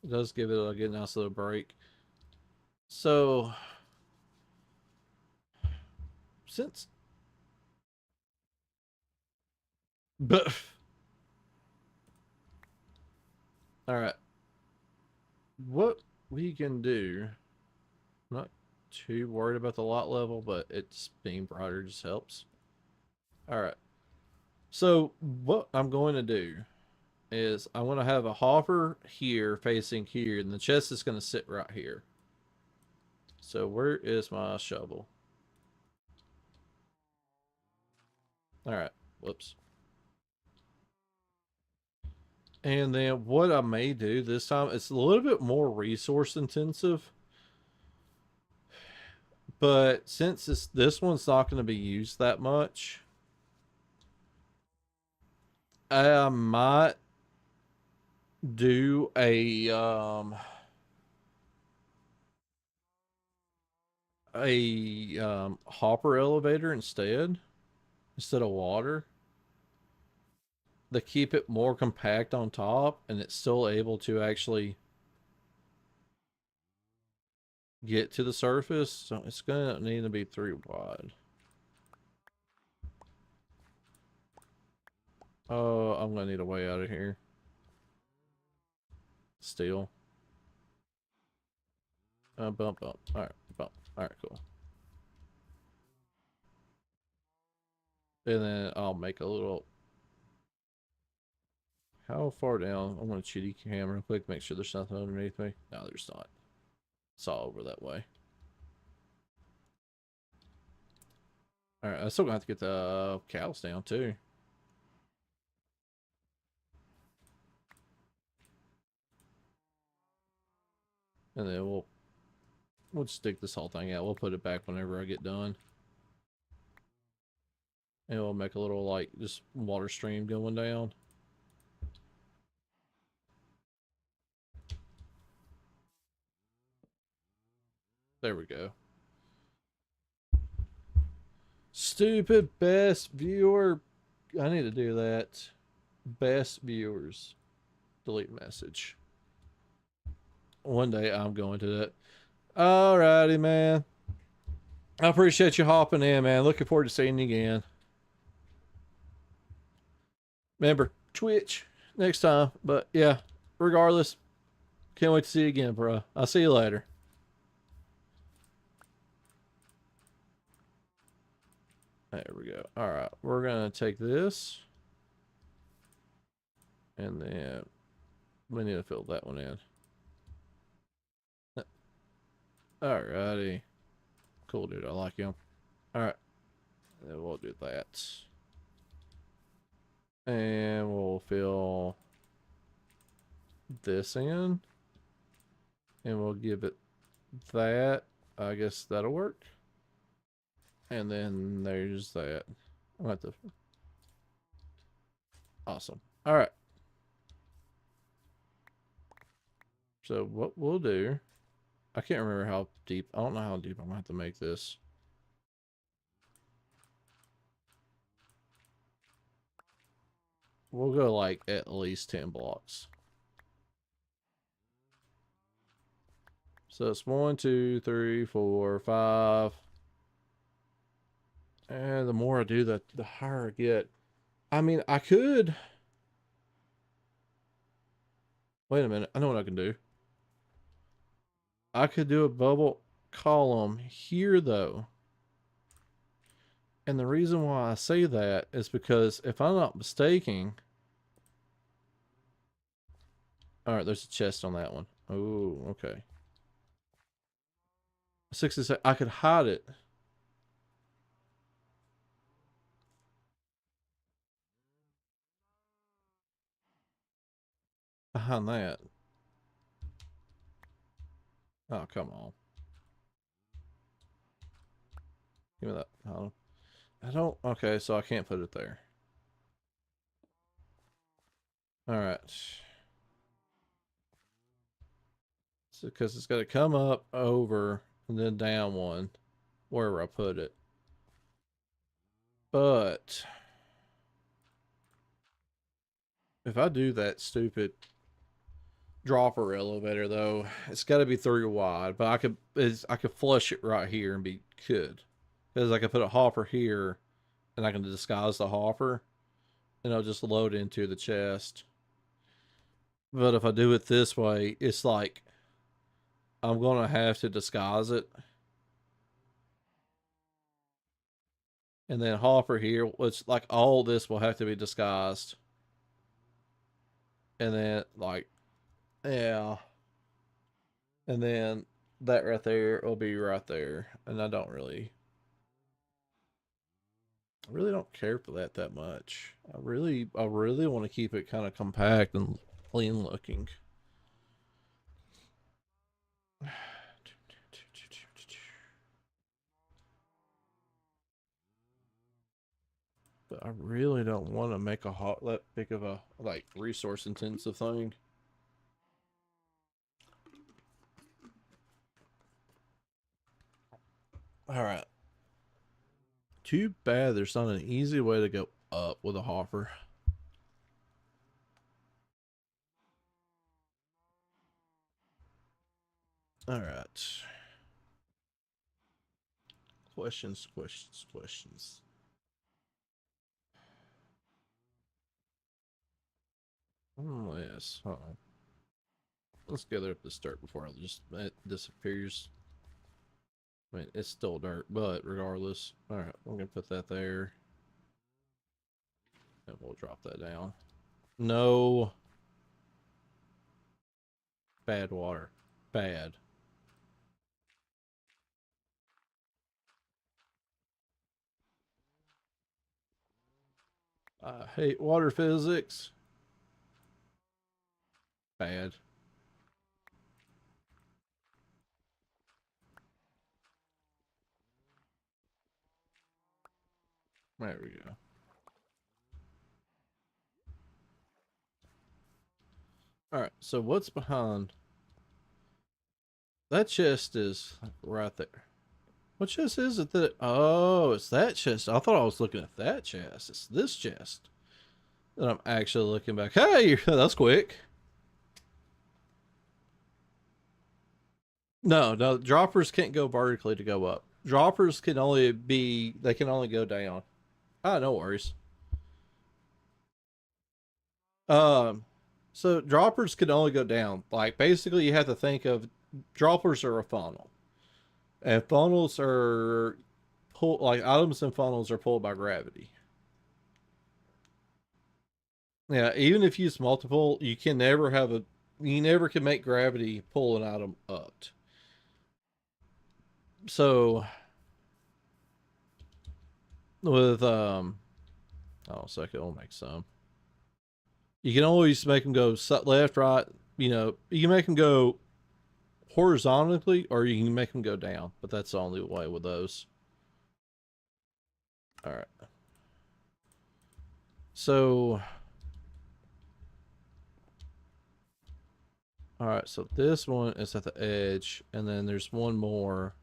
It does give it a good nice little break. So since but all right, what we can do, I'm not too worried about the light level, but it's being brighter just helps. All right. So what I'm going to do is I'm going to have a hopper here facing here, and the chest is going to sit right here. So where is my shovel? All right. Whoops. And then what I may do this time, it's a little bit more resource intensive, but since this one's not going to be used that much, I might do a hopper elevator instead of water to keep it more compact on top, and it's still able to actually get to the surface. So it's gonna need to be 3 wide. Oh, I'm gonna need a way out of here. Steel. Bump, bump. All right, bump. All right, cool. And then I'll make a little. How far down? I'm gonna cheaty cam real quick, make sure there's nothing underneath me. No, there's not. It's all over that way. All right, I still gonna have to get the cows down too. And then we'll just dig this whole thing out. We'll put it back whenever I get done. And we'll make a little like just water stream going down. There we go. Stupid best viewer. I need to do that. Best viewers. Delete message. One day I'm going to that. Alrighty, man. I appreciate you hopping in, man. Looking forward to seeing you again. Remember, Twitch next time. But yeah, regardless, can't wait to see you again, bro. I'll see you later. There we go. All right, we're gonna take this, and then we need to fill that one in. Alrighty, cool, dude. I like him. All right, then we'll do that, and we'll fill this in, and we'll give it that. I guess that'll work. And then there's that. I'll have to. Awesome. All right. So what we'll do, I can't remember how deep. I don't know how deep I'm gonna have to make this. We'll go like at least 10 blocks. So it's 1, 2, 3, 4, 5. And the more I do that, the higher I get. I mean, I could. Wait a minute. I know what I can do. I could do a bubble column here, though. And the reason why I say that is because if I'm not mistaken. All right, there's a chest on that one. Oh, okay. 66. I could hide it. Behind that. Oh, come on. Give me that. I don't. Okay, so I can't put it there. All right. So, because it's got to come up, over, and then down one, wherever I put it. But if I do that stupid dropper elevator, though, it's got to be 3 wide. But I could flush it right here and be good, because I could put a hopper here, and I can disguise the hopper, and I'll just load into the chest. But if I do it this way, it's like I'm gonna have to disguise it. And then hopper here, which like all this will have to be disguised. And then like, yeah. And then that right there will be right there. And I really don't care for that much. I really want to keep it kind of compact and clean looking. But I really don't want to make that big of a like resource intensive thing. All right. Too bad there's not an easy way to go up with a hopper. All right. Questions, questions, questions. Oh, yes. Let's gather up this dirt before it disappears. I mean, it's still dirt, but regardless. All right, we're going to put that there. And we'll drop that down. No. Bad water. Bad. I hate water physics. Bad. There we go. All right, so what's behind that chest is right there. What chest is it that? Oh, it's that chest. I thought I was looking at that chest. It's this chest that I'm actually looking back. Hey, that's quick. No, no, droppers can't go vertically to go up. Droppers can only be, they can only go down. Ah, no worries. Um, so droppers can only go down. Like basically, you have to think of droppers are a funnel, and funnels are pull like items and funnels are pulled by gravity. Yeah, even if you use multiple, you can never have a, you never can make gravity pull an item up. So with oh, second, we'll make some. You can always make them go left, right. You know, you can make them go horizontally, or you can make them go down. But that's the only way with those. All right. So, all right. So this one is at the edge, and then there's one more.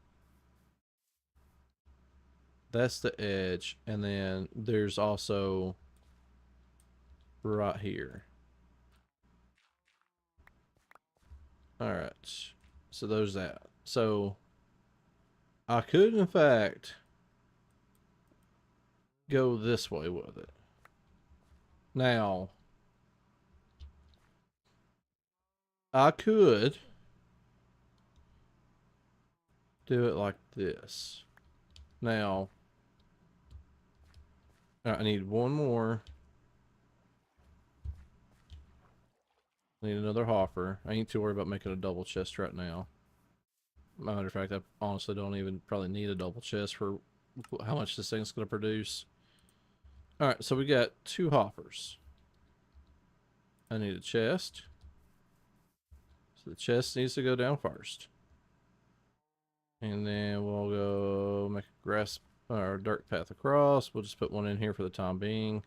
That's the edge, and then there's also right here. All right. So there's that. So I could, in fact, go this way with it. Now, I could do it like this. Now, I need one more. I need another hopper. I ain't too worried about making a double chest right now. Matter of fact, I honestly don't even probably need a double chest for how much this thing's going to produce. All right, so we got two hoppers. I need a chest. So the chest needs to go down first. And then we'll go make a grass or dirt path across. We'll just put one in here for the time being.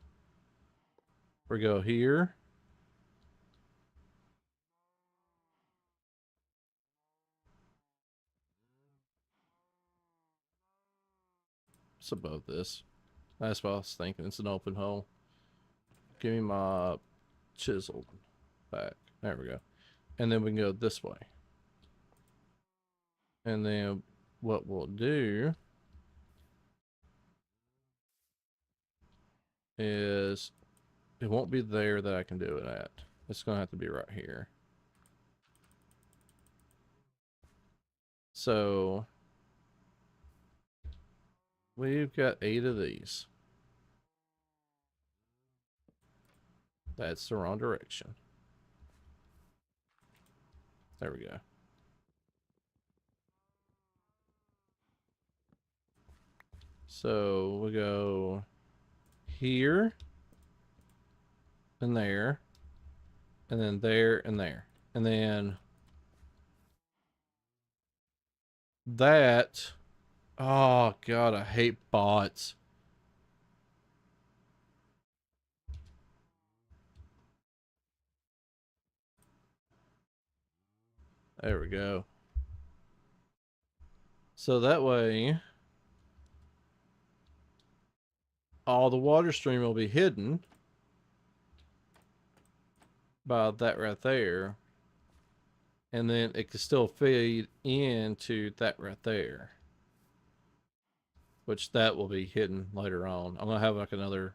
We go here. It's above this. That's what I was thinking. It's an open hole. Give me my chisel back. There we go. And then we can go this way. And then what we'll do is it won't be there that I can do it at. It's going to have to be right here. So we've got 8 of these. That's the wrong direction. There we go. So we go here and there, and then there and there. And then that, oh God, I hate bots. There we go. So that way, all the water stream will be hidden by that right there. And then it can still feed into that right there. Which that will be hidden later on. I'm going to have like another,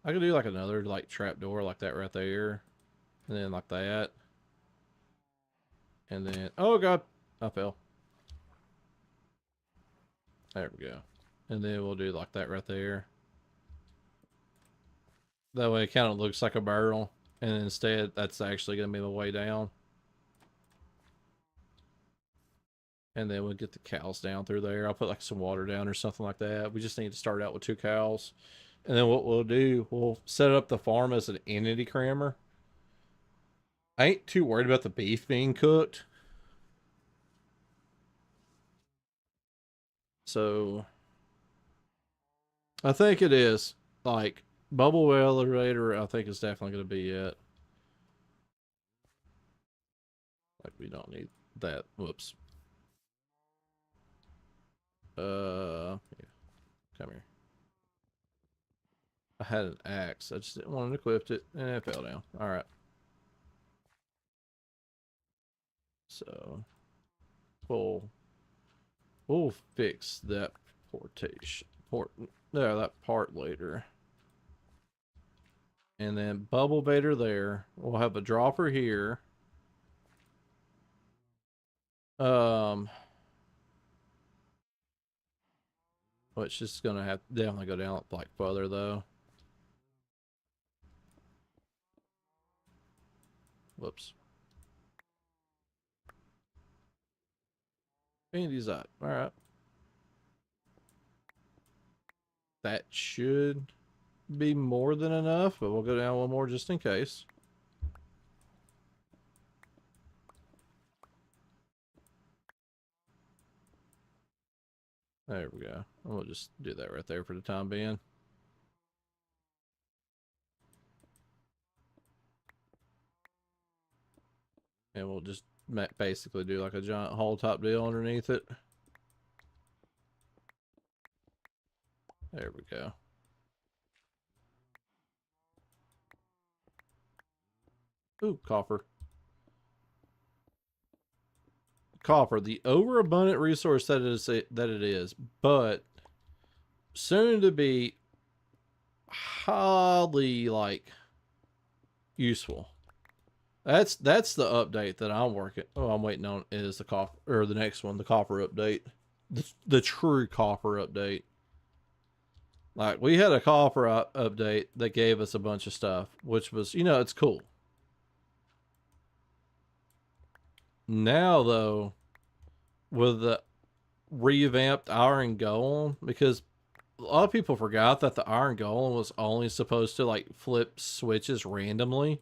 I can do like another like trap door like that right there. And then like that. And then, oh God, I fell. There we go. And then we'll do like that right there. That way it kind of looks like a barrel. And instead, that's actually going to be the way down. And then we'll get the cows down through there. I'll put like some water down or something like that. We just need to start out with 2 cows. And then what we'll do, we'll set up the farm as an entity crammer. I ain't too worried about the beef being cooked. So I think it is. Like bubble elevator, I think is definitely going to be it. Like, we don't need that. Whoops. Yeah. Come here. I had an axe. I just didn't want to equip it, and it fell down. All right. So we'll fix that that part later. And then bubble baiter there. We'll have a dropper here. Um, which is gonna have to definitely go down like further though. Whoops. Andy's up. All right. That should be more than enough, but we'll go down one more just in case. There we go. We'll just do that right there for the time being. And we'll just basically do like a giant hole top deal underneath it. There we go. Ooh, copper. Copper, the overabundant resource that it is, but soon to be highly like useful. That's the update that I'm waiting on is the copper, or the next one, the copper update. The true copper update. Like, we had a copper update that gave us a bunch of stuff, which was, it's cool. Now though, with the revamped Iron Golem, because a lot of people forgot that the Iron Golem was only supposed to like flip switches randomly.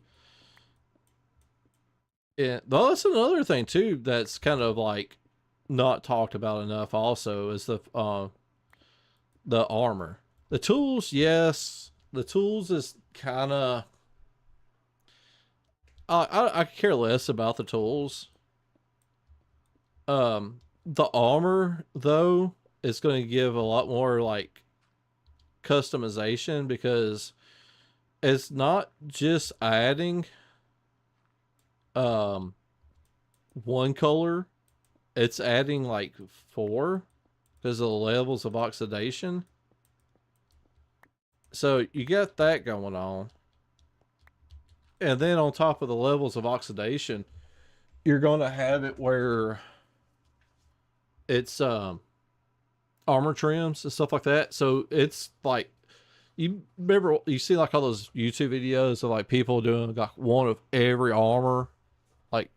And well, that's another thing too that's kind of like not talked about enough. Also, is the armor, the tools. Yes, the tools is kind of. I care less about the tools. The armor though is going to give a lot more like customization, because it's not just adding one color, it's adding like 4 because of the levels of oxidation. So you got that going on, and then on top of the levels of oxidation, you're going to have it where it's armor trims and stuff like that. So it's like, you remember, you see like all those YouTube videos of like people doing like one of every armor. Like,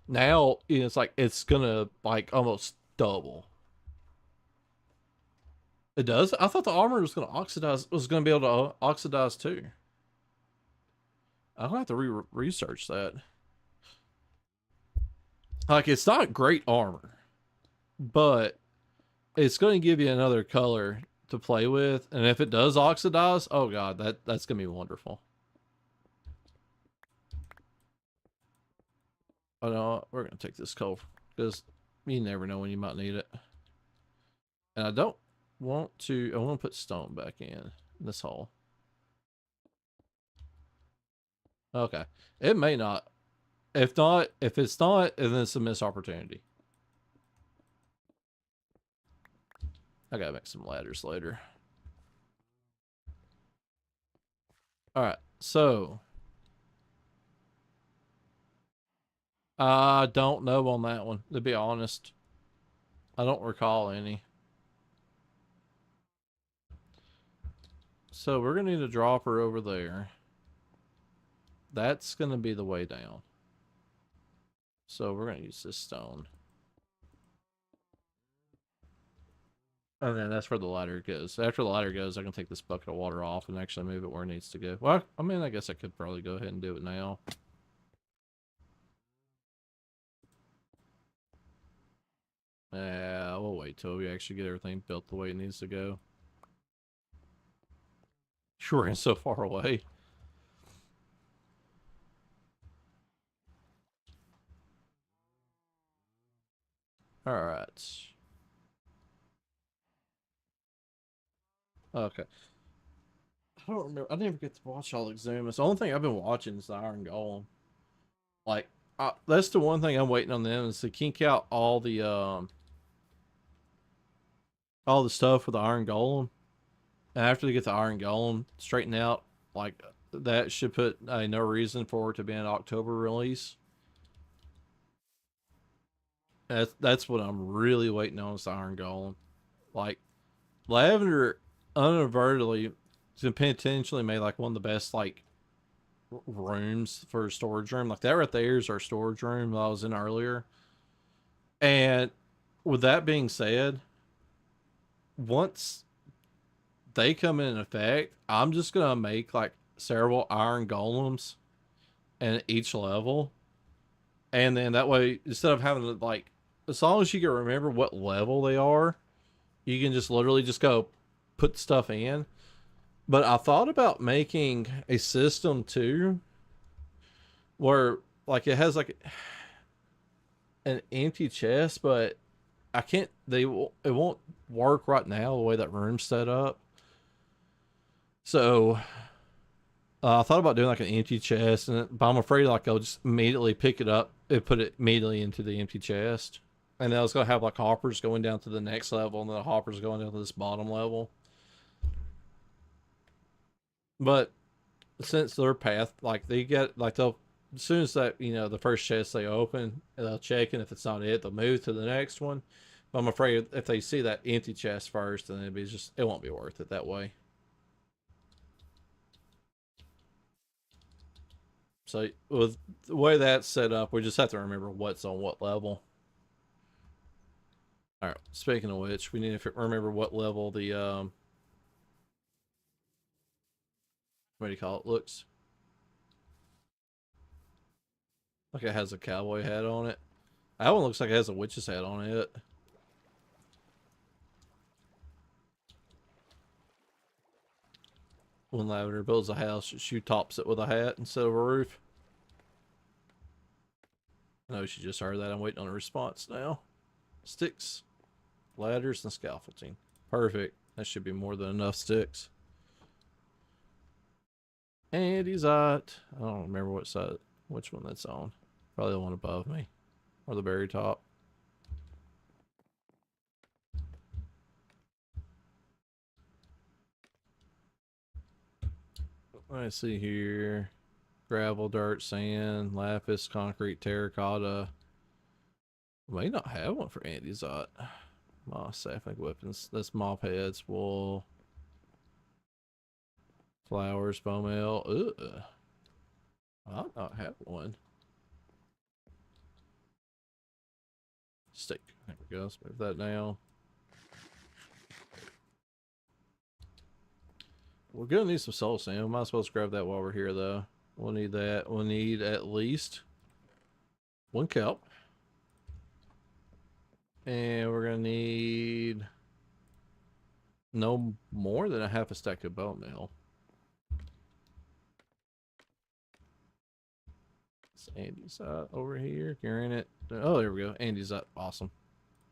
now it's like it's gonna like almost double. It does. I thought the armor was gonna be able to oxidize too. I'll have to research that. Like, it's not great armor, but it's going to give you another color to play with, and if it does oxidize, oh god, that's gonna be wonderful. Oh no, we're gonna take this coal because you never know when you might need it. And I don't want to. I want to put stone back in this hole. Okay, it may not. If it's not, then it's a missed opportunity. I gotta make some ladders later. All right, so I don't know on that one, to be honest. I don't recall any. So we're gonna need a dropper over there. That's gonna be the way down. So we're gonna use this stone. And then that's where the ladder goes. After the ladder goes, I can take this bucket of water off and actually move it where it needs to go. Well, I mean, I guess I could probably go ahead and do it now. Yeah, we'll wait till we actually get everything built the way it needs to go. Sure, and so far away. All right. Okay. I don't remember. I didn't even get to watch all the Exhumus. The only thing I've been watching is the Iron Golem. Like, that's the one thing I'm waiting on them is to kink out all the stuff with the Iron Golem. And after they get the Iron Golem straightened out, like that should put no reason for it to be an October release. That's what I'm really waiting on is the Iron Golem. Like Lavender unadvertently potentially made like one of the best like rooms for a storage room. Like that right there is our storage room that I was in earlier. And with that being said, once they come in effect, I'm just gonna make like several iron golems in each level. And then that way, instead of having to like, as long as you can remember what level they are, you can just literally just go put stuff in. But I thought about making a system too where like it has like an empty chest, but I can't. It won't work right now the way that room's set up. So I thought about doing like an empty chest, but I'm afraid like I'll just immediately pick it up and put it immediately into the empty chest, and then I was gonna have like hoppers going down to the next level, and then the hoppers going down to this bottom level. But since their path, like they get like they'll as soon as that the first chest they open, they'll check, and if it's not it, they'll move to the next one. But I'm afraid if they see that empty chest first, then it won't be worth it that way. So with the way that's set up, we just have to remember what's on what level. All right. Speaking of which, we need to remember what level the what do you call it looks like. It has a cowboy hat on it. That one looks like it has a witch's hat on it. When Lavender builds a house, she tops it with a hat instead of a roof. I know she just heard that. I'm waiting on a response now. Sticks, ladders, and scaffolding. Perfect. That should be more than enough sticks. And he's at, I don't remember what side, which one that's on. Probably the one above me, or the very top. Let's see here. Gravel, dirt, sand, lapis, concrete, terracotta. May not have one for andesite. Moss, sapling, weapons. That's mop heads, wool, flowers, bone meal. Ugh. I'll not have one. Stick. There we go. Let's move that down. We're gonna need some soul sand. We might as well grab that while we're here, though. We'll need that. We'll need at least one kelp. And we're gonna need no more than a half a stack of bone meal. It's andesite over here. Granite. Oh, there we go. Andesite. Awesome.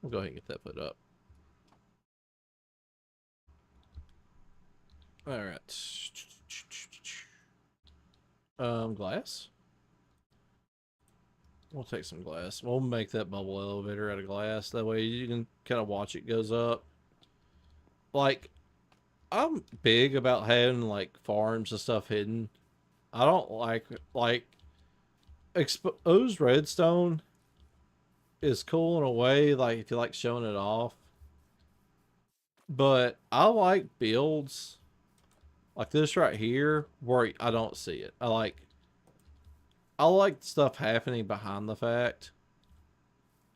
We'll go ahead and get that put up. All right. Glass. We'll take some glass. We'll make that bubble elevator out of glass. That way you can kind of watch it goes up. Like, I'm big about having like farms and stuff hidden. I don't like exposed redstone is cool in a way, like if you like showing it off. But I like builds like this right here where I don't see it. I like stuff happening behind the fact.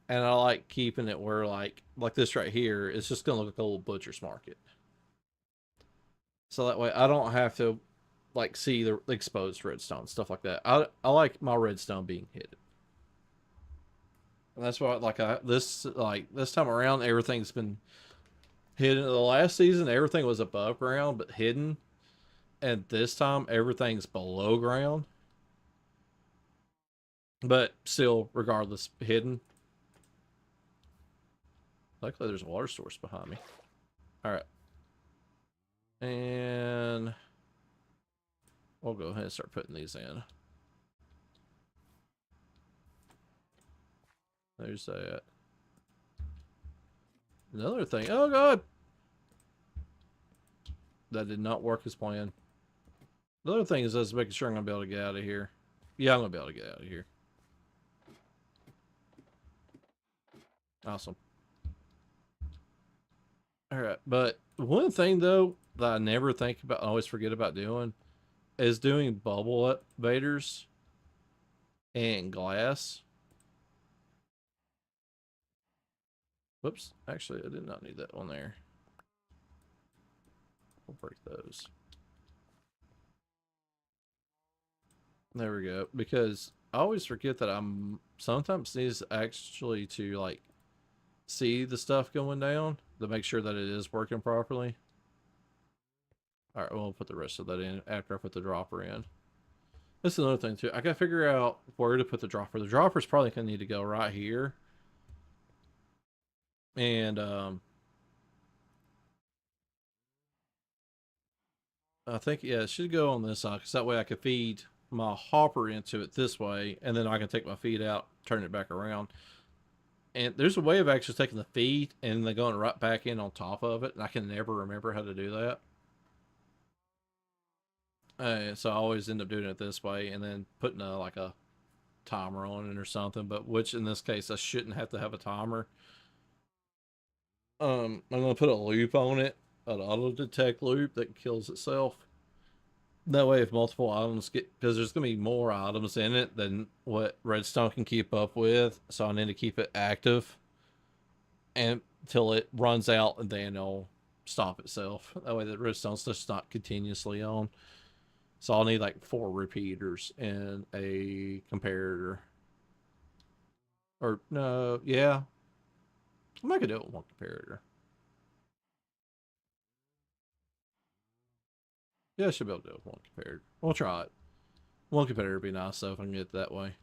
And I like keeping it where like this right here, it's just gonna look like a little butcher's market. So that way I don't have to like see the exposed redstone, stuff like that. I like my redstone being hidden. And that's why this time around everything's been hidden. The last season everything was above ground but hidden. And this time everything's below ground. But still regardless hidden. Luckily, there's a water source behind me. All right. And we'll go ahead and start putting these in. There's that. Another thing. Oh, God. That did not work as planned. Another thing is just making sure I'm going to be able to get out of here. Yeah, I'm going to be able to get out of here. Awesome. Alright, but one thing, though, that I never think about, I always forget about doing, is doing bubble elevators and glass. Whoops. Actually, I did not need that one there. We'll break those. There we go. Because I always forget that I'm sometimes needs actually to like see the stuff going down to make sure that it is working properly. All right, we'll put the rest of that in after I put the dropper in. That's another thing too. I gotta figure out where to put the dropper. The dropper's probably gonna need to go right here. And I think, yeah, it should go on this side because that way I can feed my hopper into it this way, and then I can take my feed out, turn it back around. And there's a way of actually taking the feed and then going right back in on top of it, and I can never remember how to do that. So I always end up doing it this way and then putting like a timer on it or something, but which in this case I shouldn't have to have a timer. I'm gonna put a loop on it, an auto detect loop that kills itself. That way, if multiple items get, because there's gonna be more items in it than what Redstone can keep up with, so I need to keep it active and until it runs out, and then it'll stop itself. That way, the Redstone's just not continuously on. So I'll need like 4 repeaters and a comparator. Or no, yeah, I'm not gonna do it with 1 comparator. Yeah, I should be able to do it with 1 comparator. We'll try it. 1 comparator would be nice though if I can get it that way.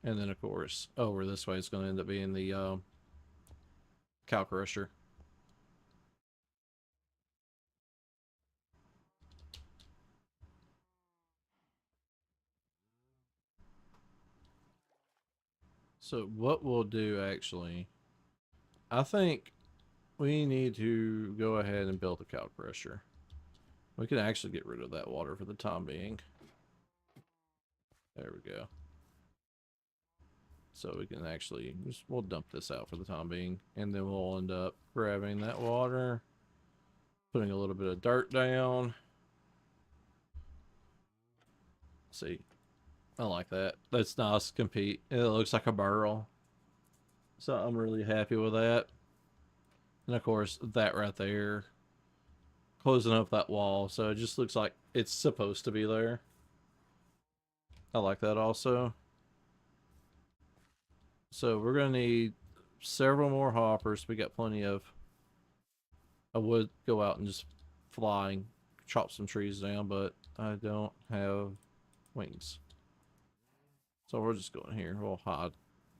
And then of course over this way it's going to end up being the cow crusher. So what we'll do actually, I think we need to go ahead and build a cow crusher. We can actually get rid of that water for the time being. There we go. So we can actually just, we'll dump this out for the time being, and then we'll end up grabbing that water, putting a little bit of dirt down. See, I like that. That's nice. Compete. It looks like a barrel. So I'm really happy with that. And of course, that right there, closing up that wall. So it just looks like it's supposed to be there. I like that also. So we're going to need several more hoppers. We got plenty of. I would go out and just fly and chop some trees down, but I don't have wings. So we're just going here. We'll hide.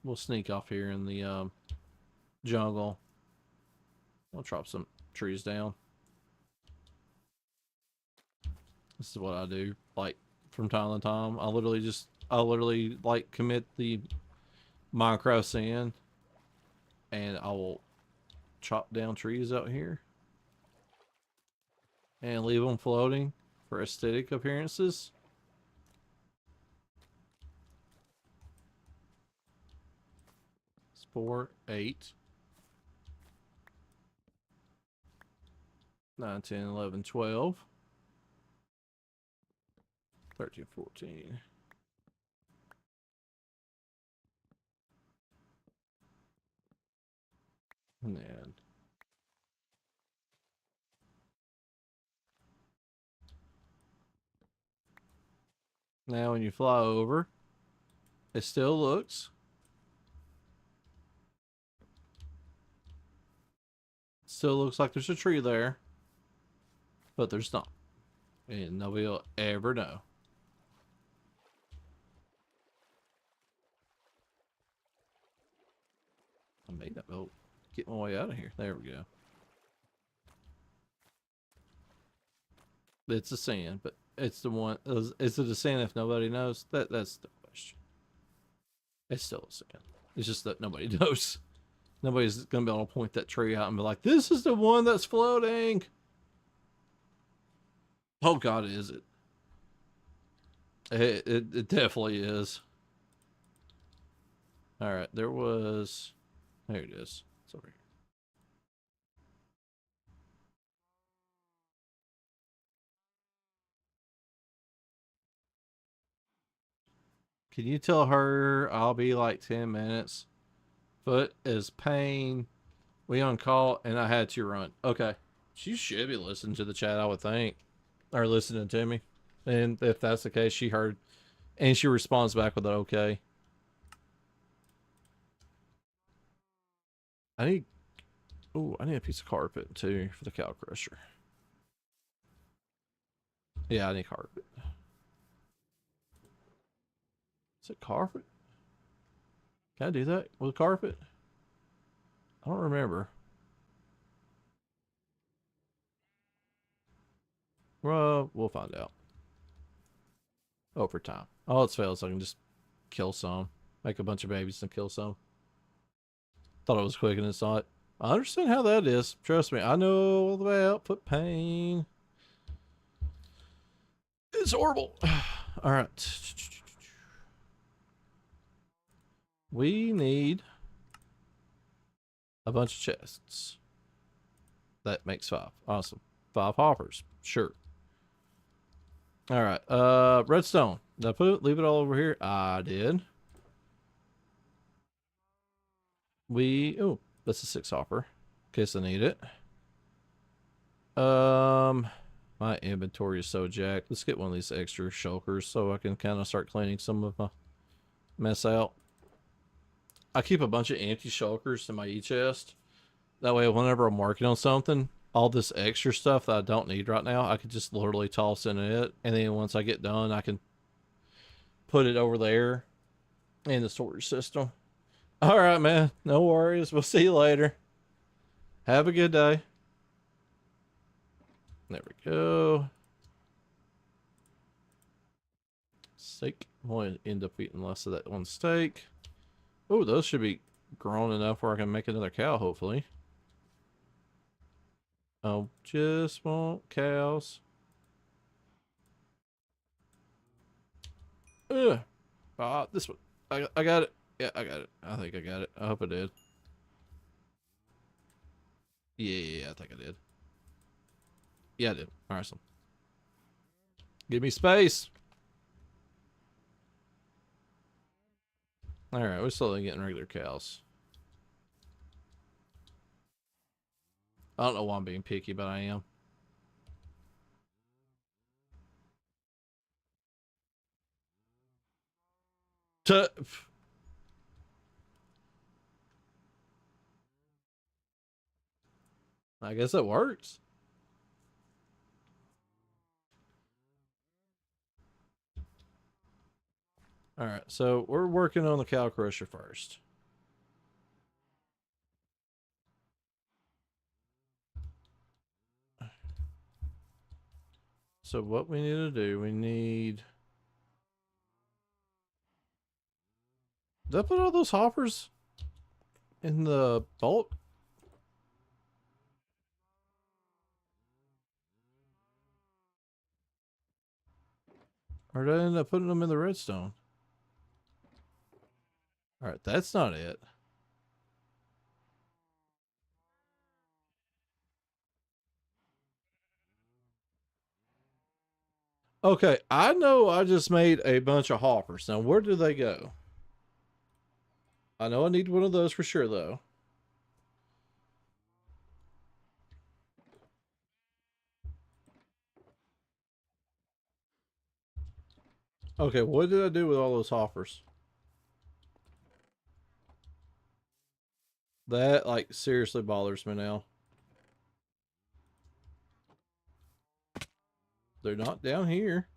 We'll sneak off here in the jungle. We'll chop some trees down. This is what I do. Like from time to time, I literally like commit the Minecraft sin, and I will chop down trees out here and leave them floating for aesthetic appearances. It's 4, 8, 9, 10, 11, 12, 13, 14. And then now when you fly over, it still looks like there's a tree there, but there's not. And nobody will ever know. I made that vote. get my way out of here. There we go. It's a sin, but it's the one. Is it a sin if nobody knows? That's the question. It's still a sin. It's just that nobody knows. Nobody's gonna be able to point that tree out and be like, "This is the one that's floating." Oh God, is it? It definitely is. All right, there was. There it is. It's over here. Can you tell her I'll be like 10 minutes? Foot is pain. We on call and I had to run. Okay. She should be listening to the chat, I would think. Or listening to me. And if that's the case, she heard and she responds back with it okay. I need I need a piece of carpet too for the cow crusher. Yeah, I need carpet. Is it carpet? Can I do that with carpet? I don't remember. Well, we'll find out. Over time. All else fails, I can just kill some. Make a bunch of babies and kill some. Thought it was quick and it's not. I understand how that is. Trust me, I know all about foot pain. It's horrible. All right. We need a bunch of chests. That makes 5. Awesome. 5 hoppers. Sure. All right. Redstone. Did I put it? Leave it all over here? I did. Oh, that's a 6 hopper. In case I need it. My inventory is so jacked. Let's get one of these extra shulkers so I can kind of start cleaning some of my mess out. I keep a bunch of empty shulkers in my e-chest. That way, whenever I'm working on something, all this extra stuff that I don't need right now, I could just literally toss in it. And then once I get done, I can put it over there in the storage system. All right, man. No worries. We'll see you later. Have a good day. There we go. Steak. I'm going to end up eating less of that one steak. Oh, those should be grown enough where I can make another cow, hopefully. Oh, just want cows. Ugh. This one. I got it. Yeah, I got it. I think I got it. I hope I did. Yeah, I think I did. Yeah, I did. Awesome. Give me space. Alright, we're slowly getting regular cows. I don't know why I'm being picky, but I am. I guess it works. Alright, so we're working on the cow crusher first. So what we need to do, we need... Did I put all those hoppers in the bulk? Or did I end up putting them in the redstone? Alright, that's not it. Okay, I know I just made a bunch of hoppers. Now, where do they go? I know I need one of those for sure, though. Okay, what did I do with all those hoppers? That, like, seriously bothers me now. They're not down here.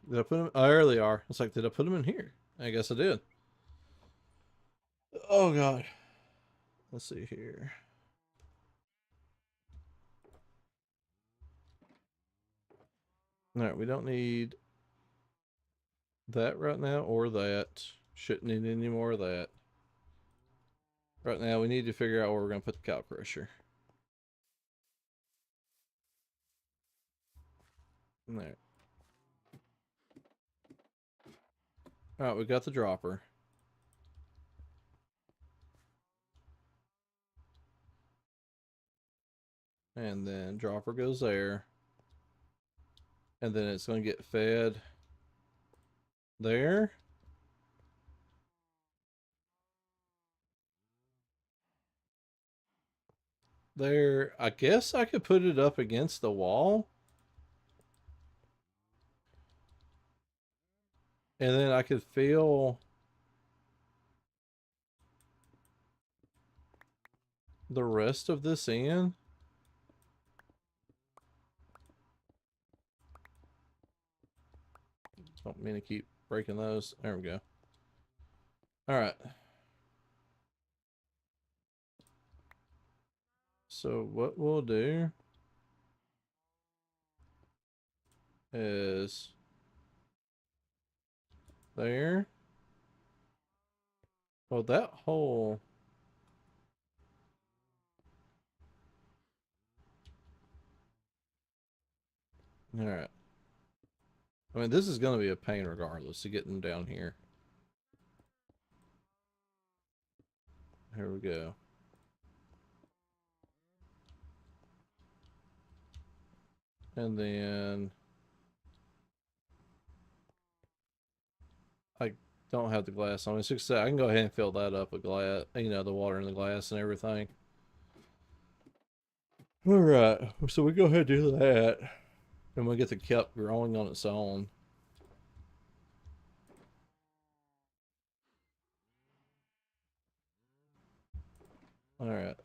Did I put them? Oh, there they are. It's like, did I put them in here? I guess I did. Oh god. Let's see here. All right, we don't need that right now or that. Shouldn't need any more of that. Right now, we need to figure out where we're going to put the cow crusher. There. All right, we got the dropper. And then dropper goes there. And then it's going to get fed there. There. I guess I could put it up against the wall. And then I could fill the rest of this in. Don't mean to keep breaking those. There we go. All right. So what we'll do is there. Well, that hole. All right. I mean, this is going to be a pain regardless to get them down here. Here we go. And then I don't have the glass on. It's just I can go ahead and fill that up with glass, you know, the water in the glass and everything. All right. So we go ahead and do that. And we'll get the kelp growing on its own. All right.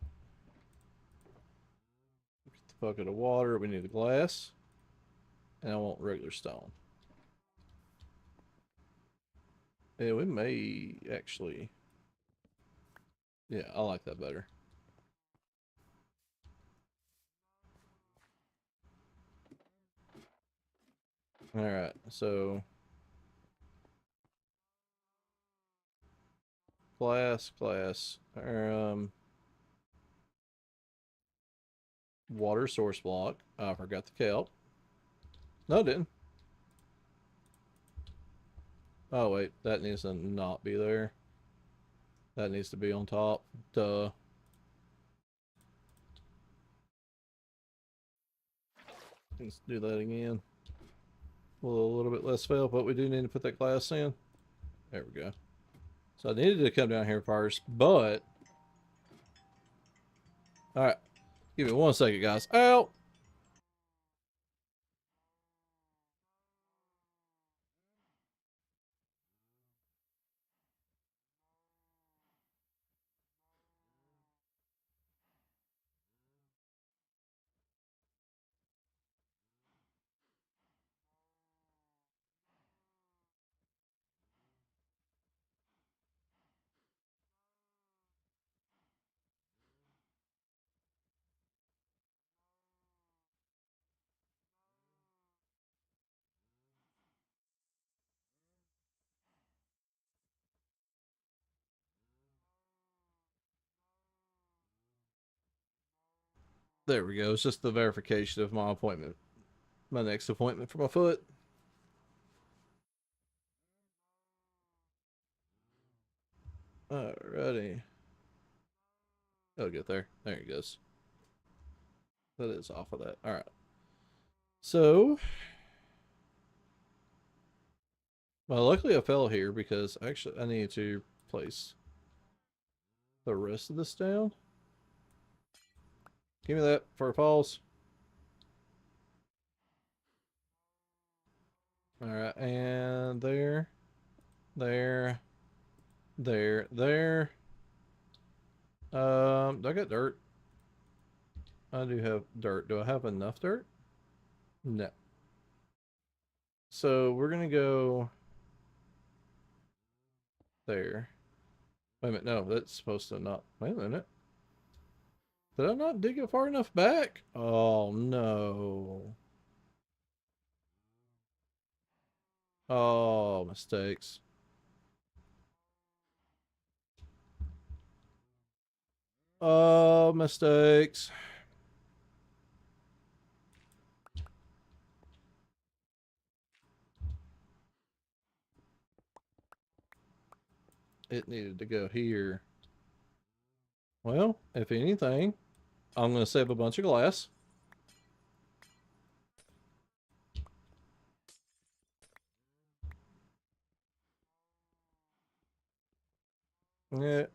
Get the bucket of water. We need the glass. And I want regular stone. Yeah, we may actually. Yeah, I like that better. All right, so glass, water source block. I forgot the kelp. No, it didn't. Oh wait, that needs to not be there. That needs to be on top. Duh. Let's do that again. A little bit less fail, but we do need to put that glass in. There we go. So I needed to come down here first, but all right. Give me 1 second, guys. Out. There we go. It's just the verification of my appointment. My next appointment for my foot. Alrighty. I'll get there. There he goes. That is off of that. Alright. So, well, luckily I fell here because actually I need to place the rest of this down. Give me that for a pause. Alright, and there, there, there. Do I got dirt? I do have dirt. Do I have enough dirt? No. So we're gonna go there. Wait a minute, no, that's supposed to not. Wait a minute. Did I not dig it far enough back? Oh no. Oh, mistakes. Oh, mistakes. It needed to go here. Well, if anything, I'm going to save a bunch of glass. Yeah,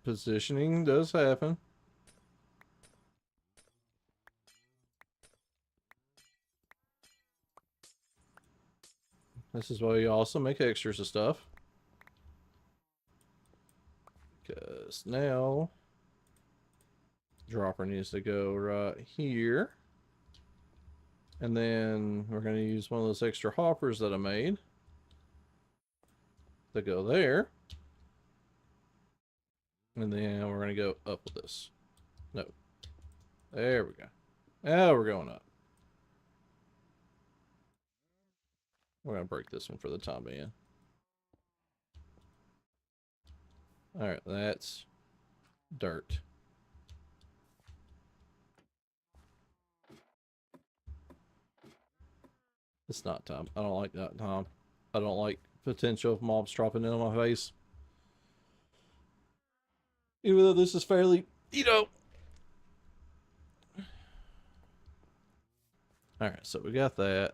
positioning does happen. This is why you also make extras of stuff. Because now, dropper needs to go right here. And then we're going to use one of those extra hoppers that I made to go there. And then we're going to go up with this. No. There we go. Now we're going up. We're going to break this one for the time being. Alright, that's dirt. It's not time. I don't like that time. I don't like potential of mobs dropping in on my face. Even though this is fairly, you know. Alright, so we got that.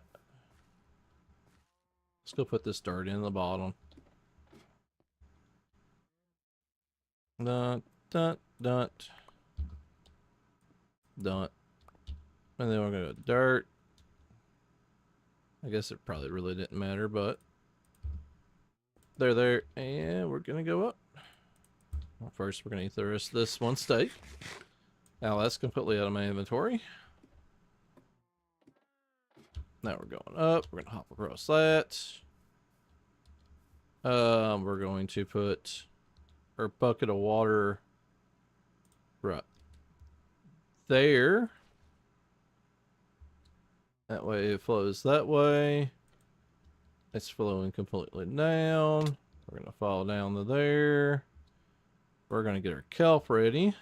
Let's go put this dirt in the bottom. Dun, dun, dun. Dun. And then we're going to go dirt. I guess it probably really didn't matter, but there. And we're going to go up. Well, first, we're going to eat the rest of this one steak. Now that's completely out of my inventory. Now we're going up. We're going to hop across that. We're going to put our bucket of water right there. That way it flows that way. It's flowing completely down. We're going to fall down to there. We're going to get our kelp ready.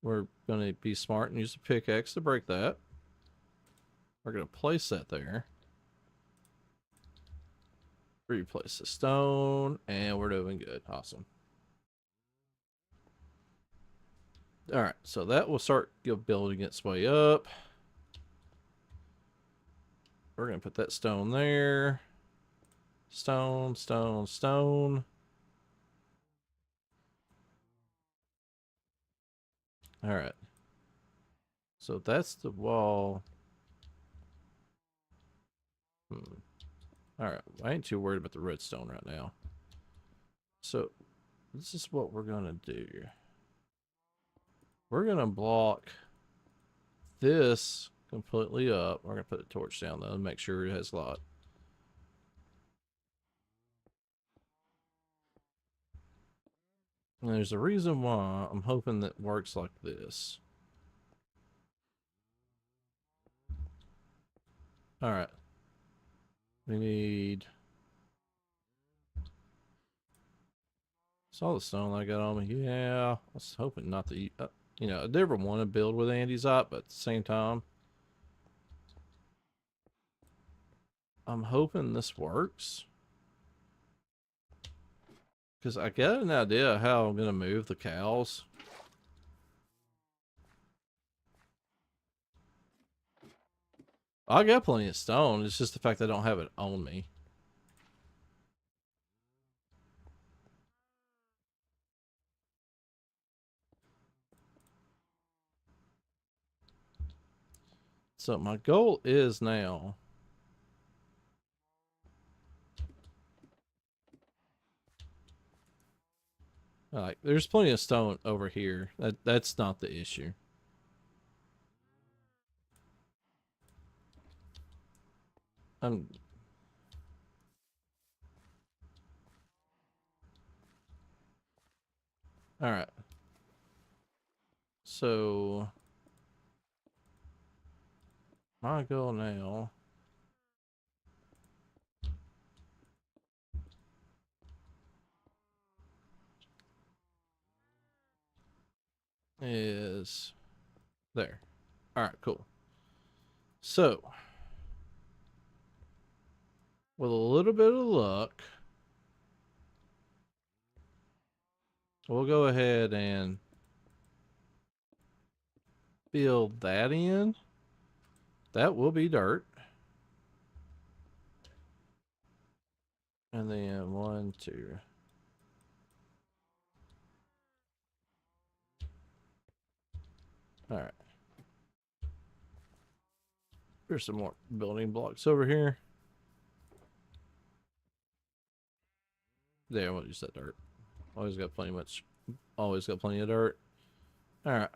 We're going to be smart and use a pickaxe to break that. We're going to place that there. Replace the stone, and we're doing good. Awesome. Alright, so that will start building its way up. We're going to put that stone there. Stone, stone, stone. Alright. So that's the wall. Alright, I ain't too worried about the redstone right now. So, this is what we're going to do. We're going to block this completely up. We're going to put a torch down though and make sure it has light. And there's a reason why I'm hoping that works like this. Alright. We need... Saw the stone I got on me. Yeah, I was hoping not to eat... you know, I never want to build with andesite, but at the same time, I'm hoping this works. Because I got an idea how I'm going to move the cows. I got plenty of stone. It's just the fact that I don't have it on me. So my goal is now... Like, there's plenty of stone over here. That's not the issue. I'm... Alright. So... my goal now... is... there. Alright, cool. So... with a little bit of luck... we'll go ahead and... fill that in. That will be dirt. And then 1, 2. Alright. There's some more building blocks over here. There, we'll use that dirt. Always got plenty of dirt. Alright.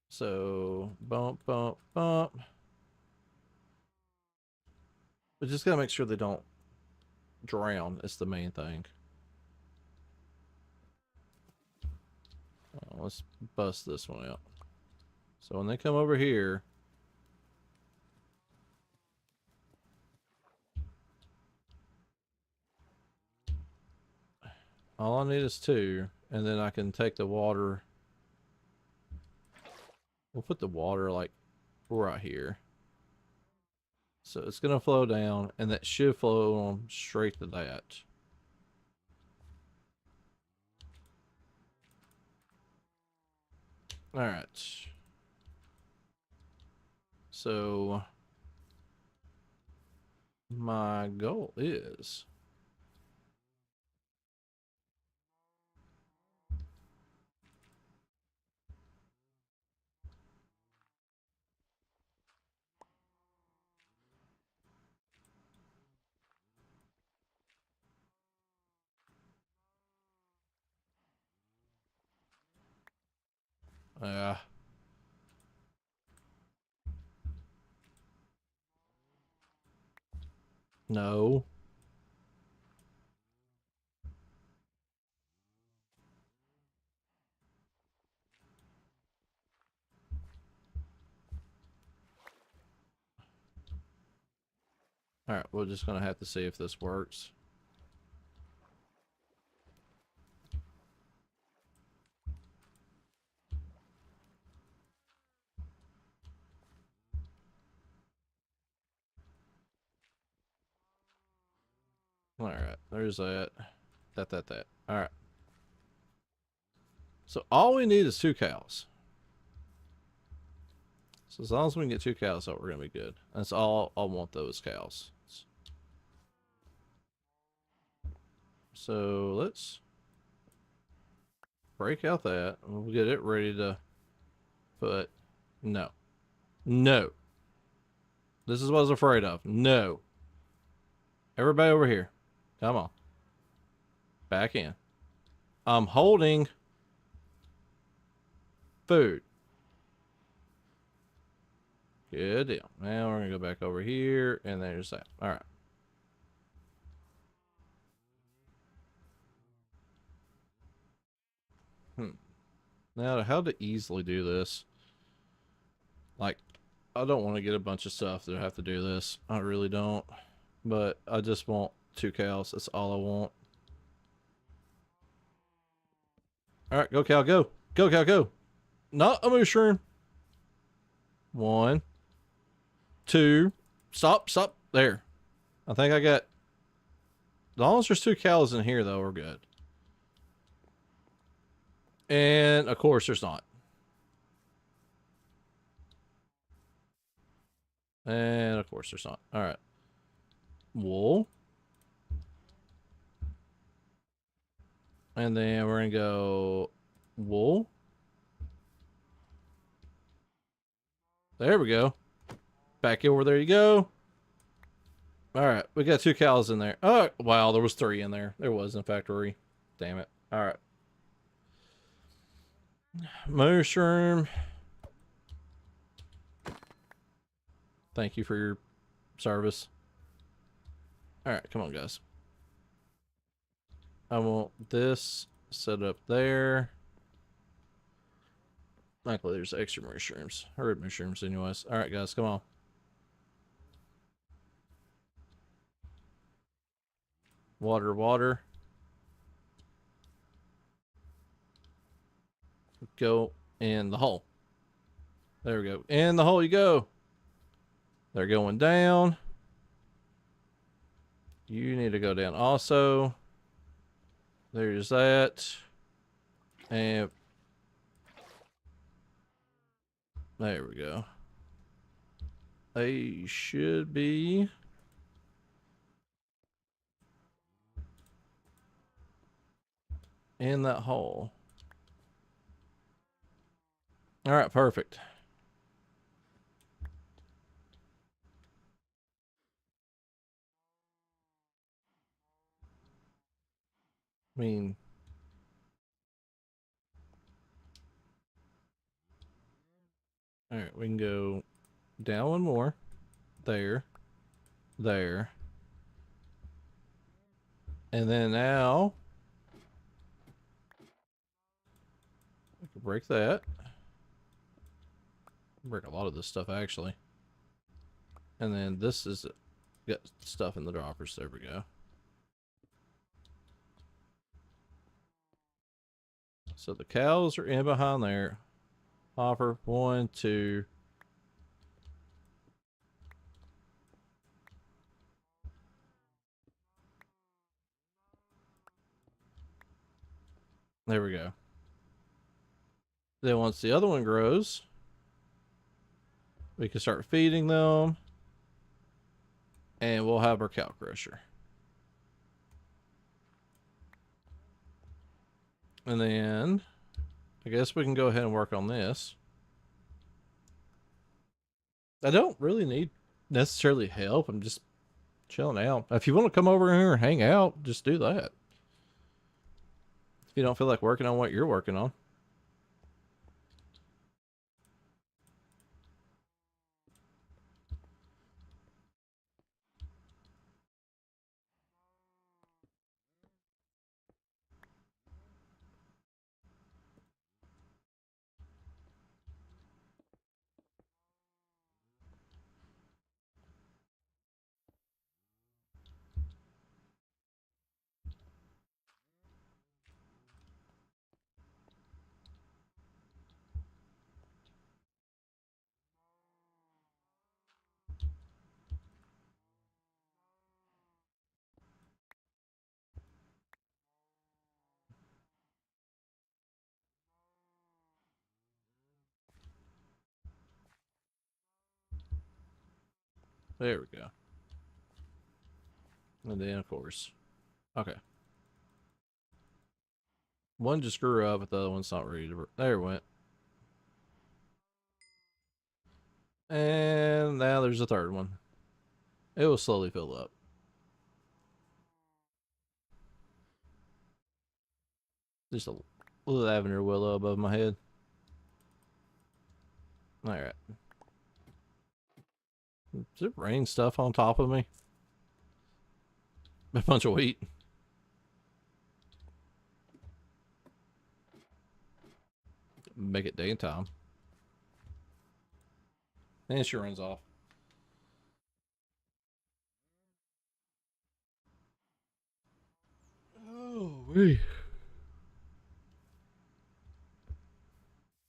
So bump, bump, bump. But just gotta make sure they don't drown. It's the main thing. Let's bust this one out. So when they come over here, all I need is 2, and then I can take the water. We'll put the water like right here. So it's gonna flow down, and that should flow on straight to that. Alright. So my goal is no. Alright, we're just gonna have to see if this works. Alright, there's that. That. Alright. So all we need is 2 cows. So as long as we can get 2 cows out, we're gonna be good. That's all I want, those cows. So let's break out that. We'll get it ready to put. No. No. This is what I was afraid of. No. Everybody over here. Come on. Back in. I'm holding food. Good deal. Now we're going to go back over here, and there's that. All right. Now, how to easily do this? Like, I don't want to get a bunch of stuff that I have to do this. I really don't. But I just want 2 cows. That's all I want. All right, go cow, go. Go cow, go. Not a mushroom. 1, 2. Stop. There. I think I got... as long as there's 2 cows in here, though, we're good. And, of course, there's not. And, of course, there's not. All right. Wool. And then we're going to go wool. There we go. Back over there you go. All right. We got 2 cows in there. Oh, wow. There was 3 in there. There was, in fact, 3. Damn it. All right. Mushroom. Thank you for your service. Alright, come on, guys. I want this set up there. Luckily, there's extra mushrooms. Herb mushrooms, anyways. Alright, guys, come on. Water, water. Go in the hole. There we go. In the hole you go. They're going down. You need to go down also. There's that. And there we go. They should be in that hole. All right, perfect. I mean, all right, we can go down one more. There. There. And then now we can break that. Break a lot of this stuff actually. And then this is got stuff in the droppers. There we go. So the cows are in behind there. Hopper, 1, 2. There we go. Then once the other one grows, we can start feeding them. And we'll have our cow crusher. And then I guess we can go ahead and work on this. I don't really need necessarily help. I'm just chilling out. If you want to come over here and hang out, just do that. If you don't feel like working on what you're working on. There we go. And then, of course. Okay. One just grew up, but the other one's not ready to... There it went. And now there's a third one. It will slowly fill up. Just a little lavender willow above my head. Alright. Is it raining stuff on top of me? A bunch of wheat. Make it daytime. And she runs off. Oh, wait.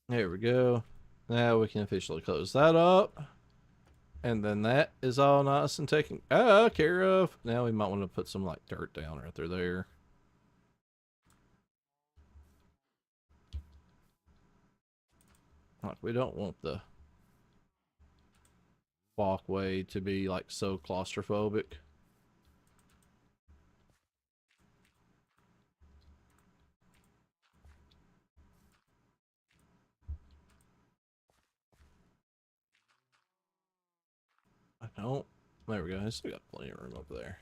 There we go. Now we can officially close that up. And then that is all nice and taken care of. Now we might want to put some like dirt down right through there. Like we don't want the walkway to be like so claustrophobic. I don't. There we go. I still got plenty of room over there.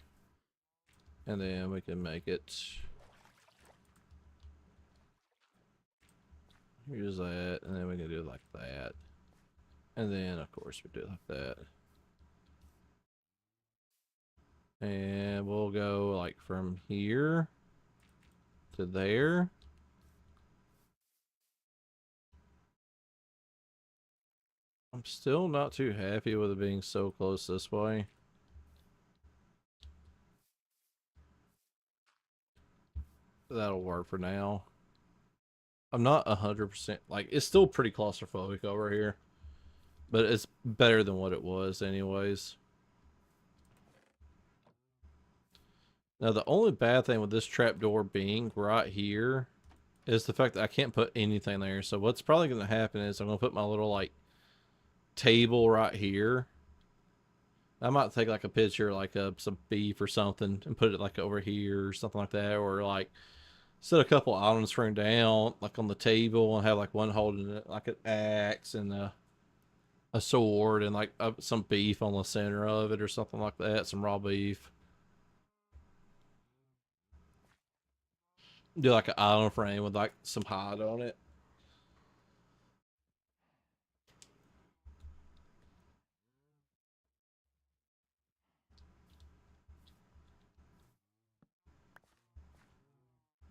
And then we can make it. Here's that. And then we can do it like that. And then, of course, we do it like that. And we'll go like from here to there. I'm still not too happy with it being so close this way. That'll work for now. I'm not 100%, like, it's still pretty claustrophobic over here, but it's better than what it was anyways. Now the only bad thing with this trapdoor being right here is the fact that I can't put anything there. So what's probably going to happen is I'm going to put my little like table right here. I might take like a picture like of some beef or something and put it like over here or something like that, or like set a couple items from down like on the table and have like one holding it like an axe and a sword and like some beef on the center of it or something like that, some raw beef. Do like an item frame with like some hide on it.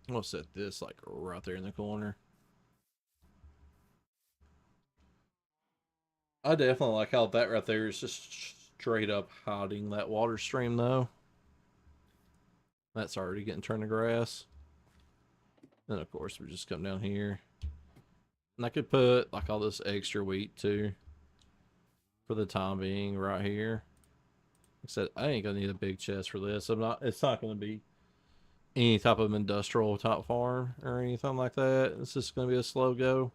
I'm gonna set this like right there in the corner. I definitely like how that right there is just straight up hiding that water stream though. That's already getting turned to grass. Then of course we just come down here. And I could put like all this extra wheat too. For the time being right here. Like I said, I ain't gonna need a big chest for this. It's not gonna be any type of industrial type farm or anything like that. It's just gonna be a slow go.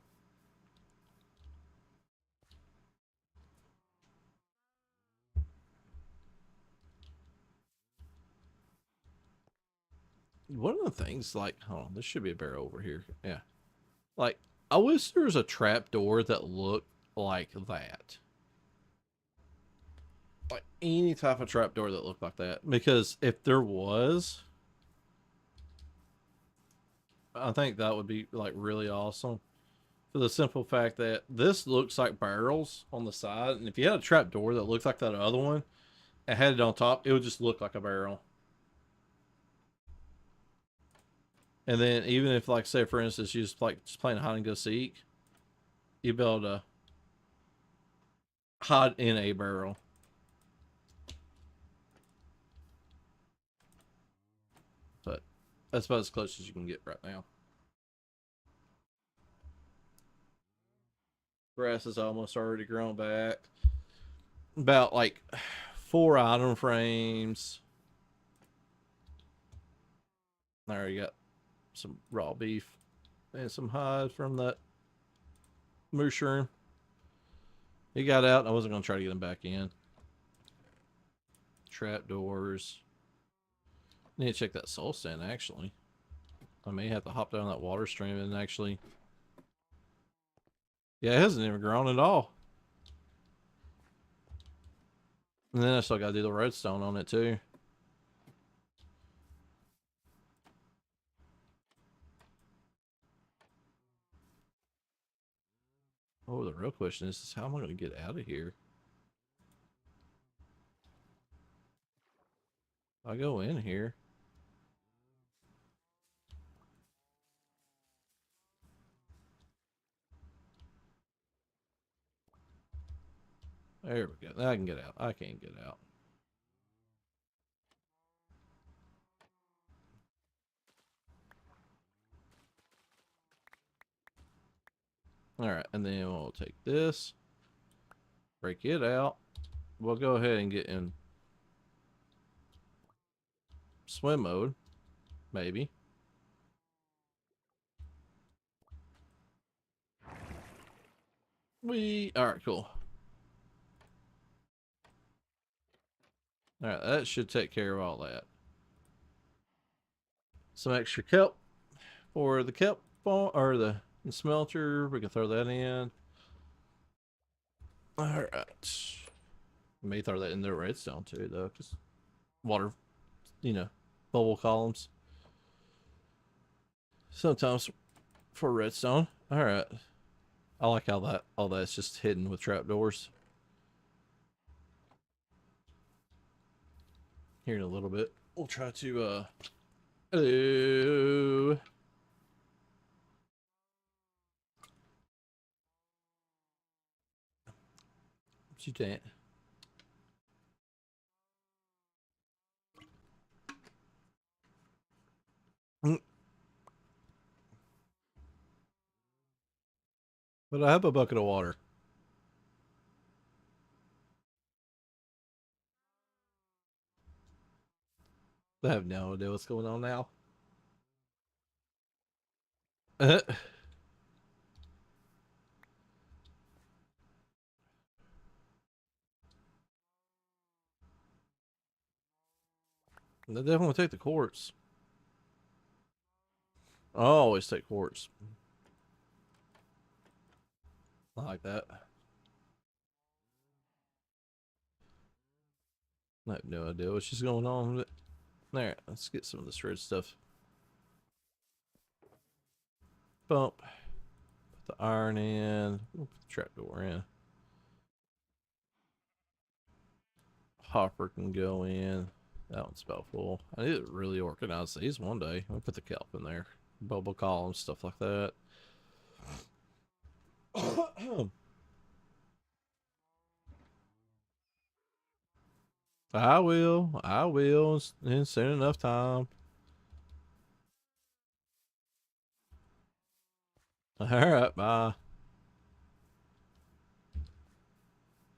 One of the things, like, hold on, this should be a barrel over here. Yeah. Like, I wish there was a trap door that looked like that. Like, any type of trap door that looked like that. Because if there was, I think that would be, like, really awesome. For the simple fact that this looks like barrels on the side. And if you had a trap door that looked like that other one and had it on top, it would just look like a barrel. And then even if, like, say for instance, you just playing hide and go seek, you'd be able to hide in a barrel. But that's about as close as you can get right now. Grass is almost already grown back. About like 4 item frames. I already got some raw beef and some hide from that mushroom. He got out. I wasn't going to try to get him back in. Trap doors. Need to check that soul sand actually. I may have to hop down that water stream and actually. Yeah, it hasn't even grown at all. And then I still got to do the redstone on it too. Oh, the real question is how am I going to get out of here? I go in here. There we go. I can get out. I can't get out. All right, and then we'll take this, break it out. We'll go ahead and get in swim mode, maybe. All right, cool. All right, that should take care of all that. Some extra kelp for the kelp farm, or the smelter. We can throw that in. All right. May throw that in the redstone too, though, because water, bubble columns. Sometimes for redstone. All right. I like how all that's just hidden with trapdoors. here in a little bit. We'll try to hello. What you think? But I have a bucket of water. I have no idea what's going on now. The definitely take the quartz. I always take quartz. I like that. I have no idea what's just going on with it. There, let's get some of this red stuff. Bump. Put the iron in. We'll put the trapdoor in. Hopper can go in. That one's about full. I need to really organize these one day. I'll put the kelp in there. Bubble columns, stuff like that. I will. I will. In soon enough time. Alright, bye.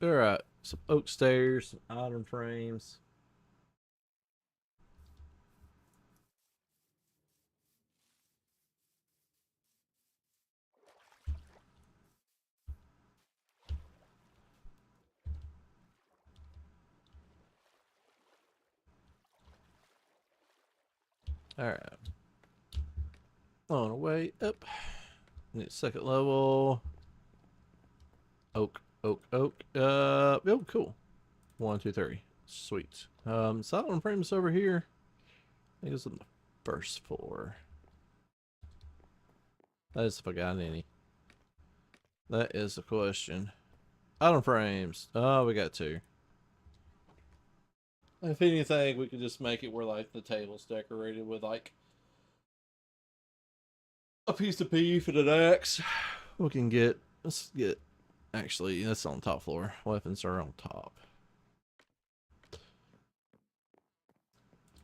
Alright. Some oak stairs, some iron frames. Alright. On our way up. Need second level. Oak, oak, oak. Oh, cool. 1, 2, 3. Sweet. Iron frames over here. I think it's on the first floor. That is if I got any. That is the question. Item frames. Oh, we got 2. If anything, we could just make it where like the table's decorated with like a piece of beef and an axe. We can get. Let's get. Actually, that's on the top floor. Weapons are on top.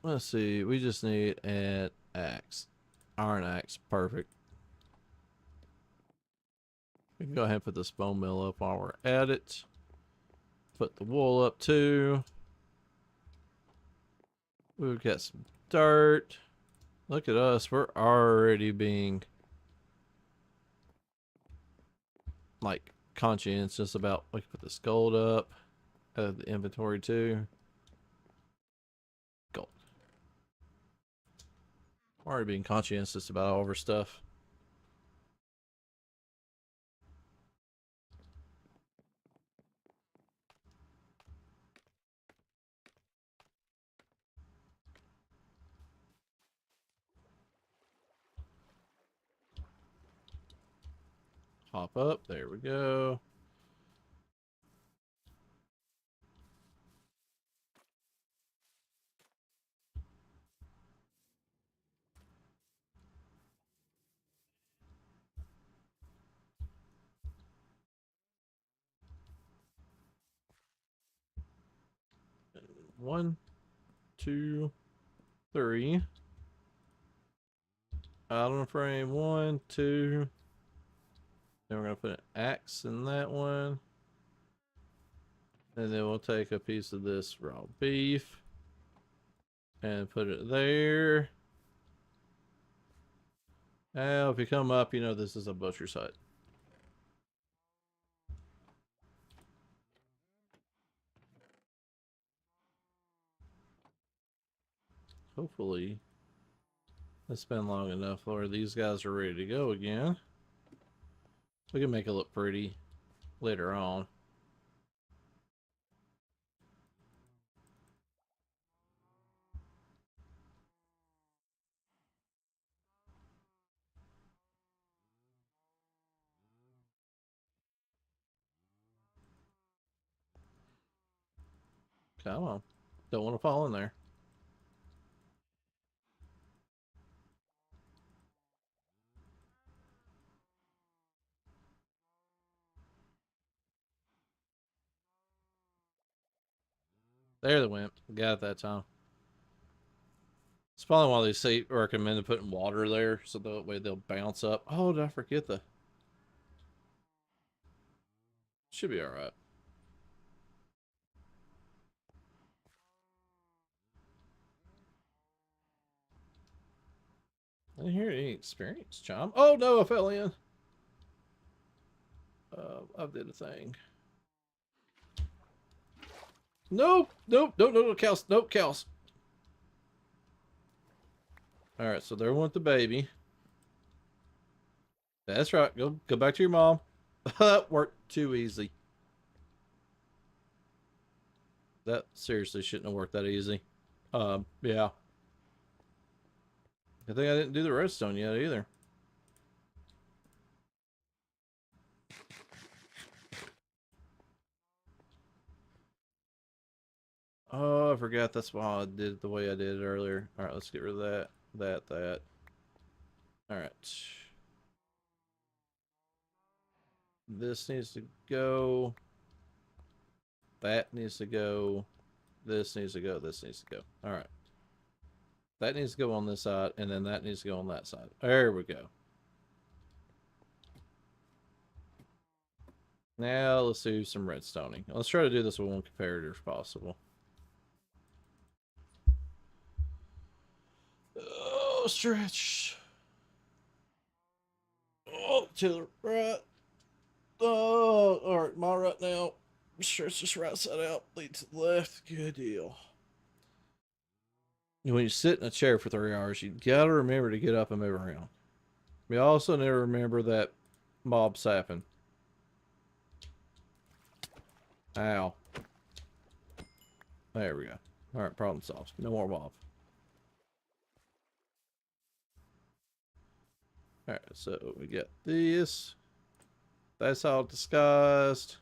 Let's see. We just need an axe. Iron axe. Perfect. We can go ahead and put this bone mill up while we're at it. Put the wool up too. We've got some dirt. Look at us. We're already being like conscientious about. We can put this gold up. Add the inventory too. Gold. We're already being conscientious about all of our stuff. Hop up. There we go. One, two, three. Out on the frame. 1, 2. Then we're gonna put an axe in that one. And then we'll take a piece of this raw beef and put it there. Now, if you come up, you know this is a butcher's hut. Hopefully, it's been long enough where these guys are ready to go again. We can make it look pretty later on. Come on. Don't want to fall in there. There they went. Got it that time. It's probably why they say recommend putting water there, so that way they'll bounce up. Oh, did I forget the? Should be all right. I didn't hear any experience, Chom. Oh no, I fell in. I did a thing. Nope, nope, nope, no, no, cows, nope, cows. All right, so there went the baby. That's right. Go back to your mom. That worked too easy. That seriously shouldn't have worked that easy. Yeah. I think I didn't do the redstone yet either. Oh, I forgot that's why I did it the way I did it earlier. All right, let's get rid of that, that. All right. This needs to go. That needs to go. This needs to go. This needs to go. All right. That needs to go on this side, and then that needs to go on that side. There we go. Now let's do some redstoning. Let's try to do this with one comparator if possible. Oh, stretch. Oh, to the right. Oh, all right, my right now. Stretch this right side out, lead to the left. Good deal. When you sit in a chair for 3 hours, you gotta remember to get up and move around. We also need to remember that mob sapping. Ow. There we go. All right, problem solved. No more mob. All right, so we got this. That's all disguised.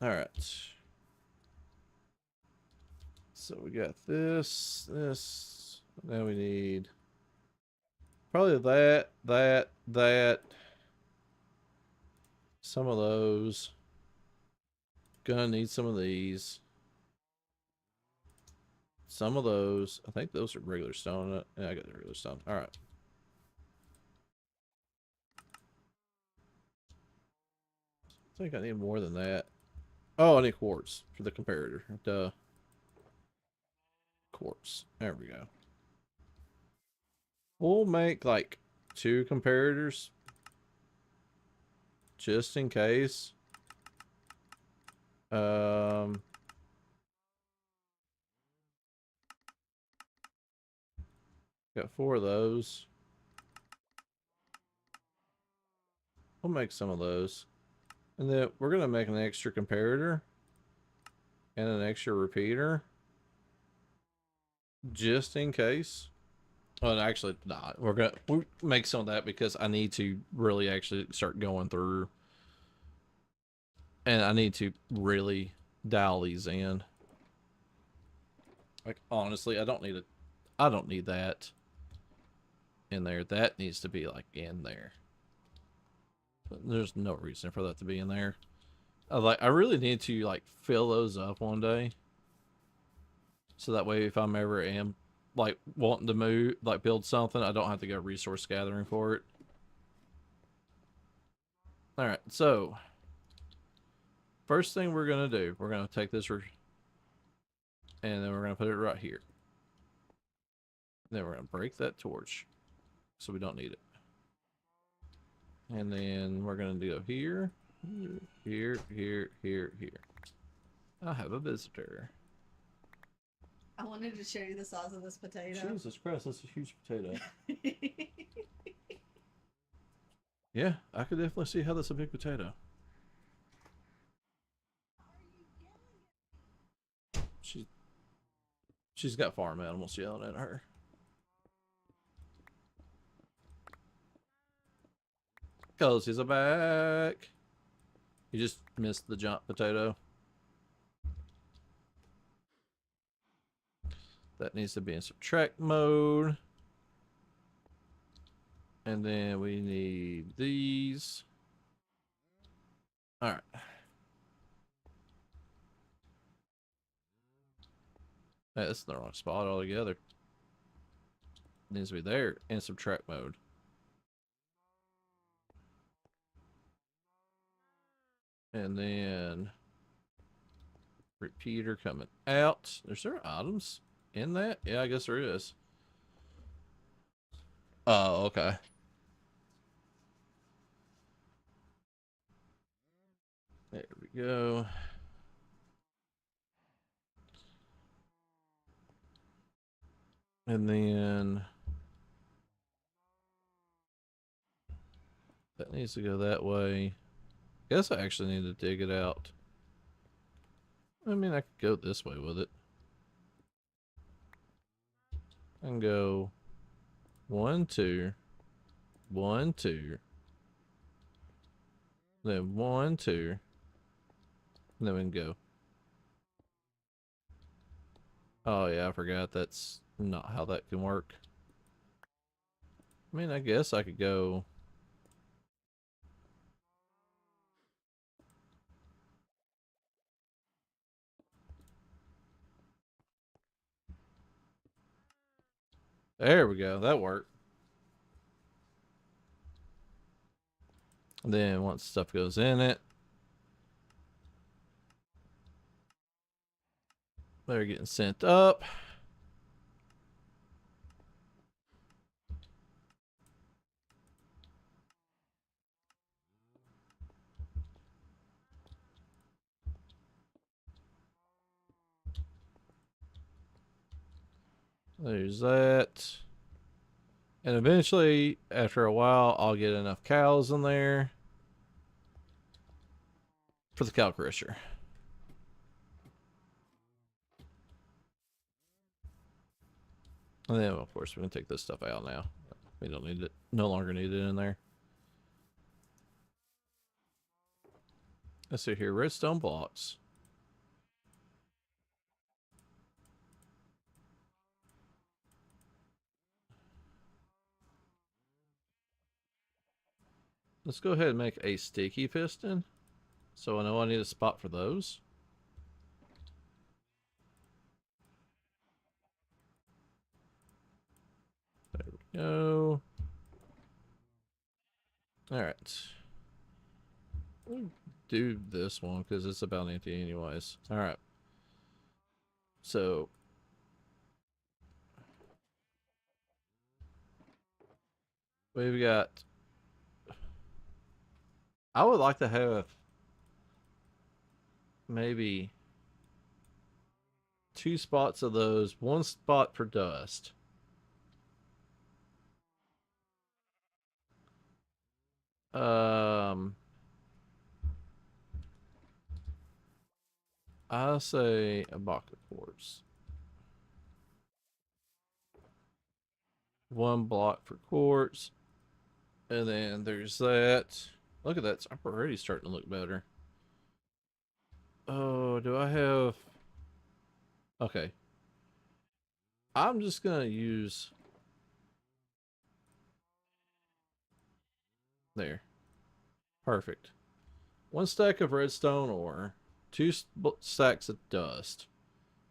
All right. So we got this. Now we need probably that. Some of those. Gonna need some of these. Some of those. I think those are regular stone. Yeah, I got the regular stone. All right. I think I need more than that. Oh, I need quartz for the comparator. Duh. Quartz. There we go. We'll make like 2 comparators just in case. Got 4 of those. We'll make some of those. And then we're going to make an extra comparator and an extra repeater just in case. Well, actually, not. We'll make some of that because I need to really actually start going through. And I need to really dial these in. Like, honestly, I don't need that in there. That needs to be, like, in there. But there's no reason for that to be in there. I really need to, like, fill those up one day. So that way, if I'm ever like, wanting to move, like, build something, I don't have to go resource gathering for it. Alright, so first thing we're going to do, we're going to take this and then we're going to put it right here. Then we're going to break that torch so we don't need it. And then we're going to go here, here. I have a visitor. I wanted to show you the size of this potato. Jesus Christ, that's a huge potato. Yeah, I could definitely see how that's a big potato. She's got farm animals yelling at her. Cozies are back. You just missed the jump potato. That needs to be in subtract mode. And then we need these. Alright. That's the wrong spot altogether. It needs to be there in subtract mode. And then repeater coming out. Is there items in that? Yeah, I guess there is. Oh, okay. There we go. And then that needs to go that way. Guess I actually need to dig it out. I mean, I could go this way with it. I can go 1, 2, 1, 2, then 1, 2, and then we can go. Oh yeah, I forgot that's not how that can work. I mean, I guess I could go. There we go. That worked. And then once stuff goes in it, they're getting sent up. There's that. And eventually, after a while, I'll get enough cows in there for the cow crusher. And then, of course, we can take this stuff out now. We don't need it. No longer need it in there. Let's see here. Redstone blocks. Let's go ahead and make a sticky piston. So I know I need a spot for those. There we go. Alright. We'll do this one because it's about empty anyways. Alright. So we've got. I would like to have maybe 2 spots of those, 1 spot for dust. I'll say a block of quartz. 1 block for quartz. And then there's that. Look at that. It's already starting to look better. Oh, do I have... Okay. I'm just going to use... There. Perfect. 1 stack of redstone ore. 2 stacks of dust.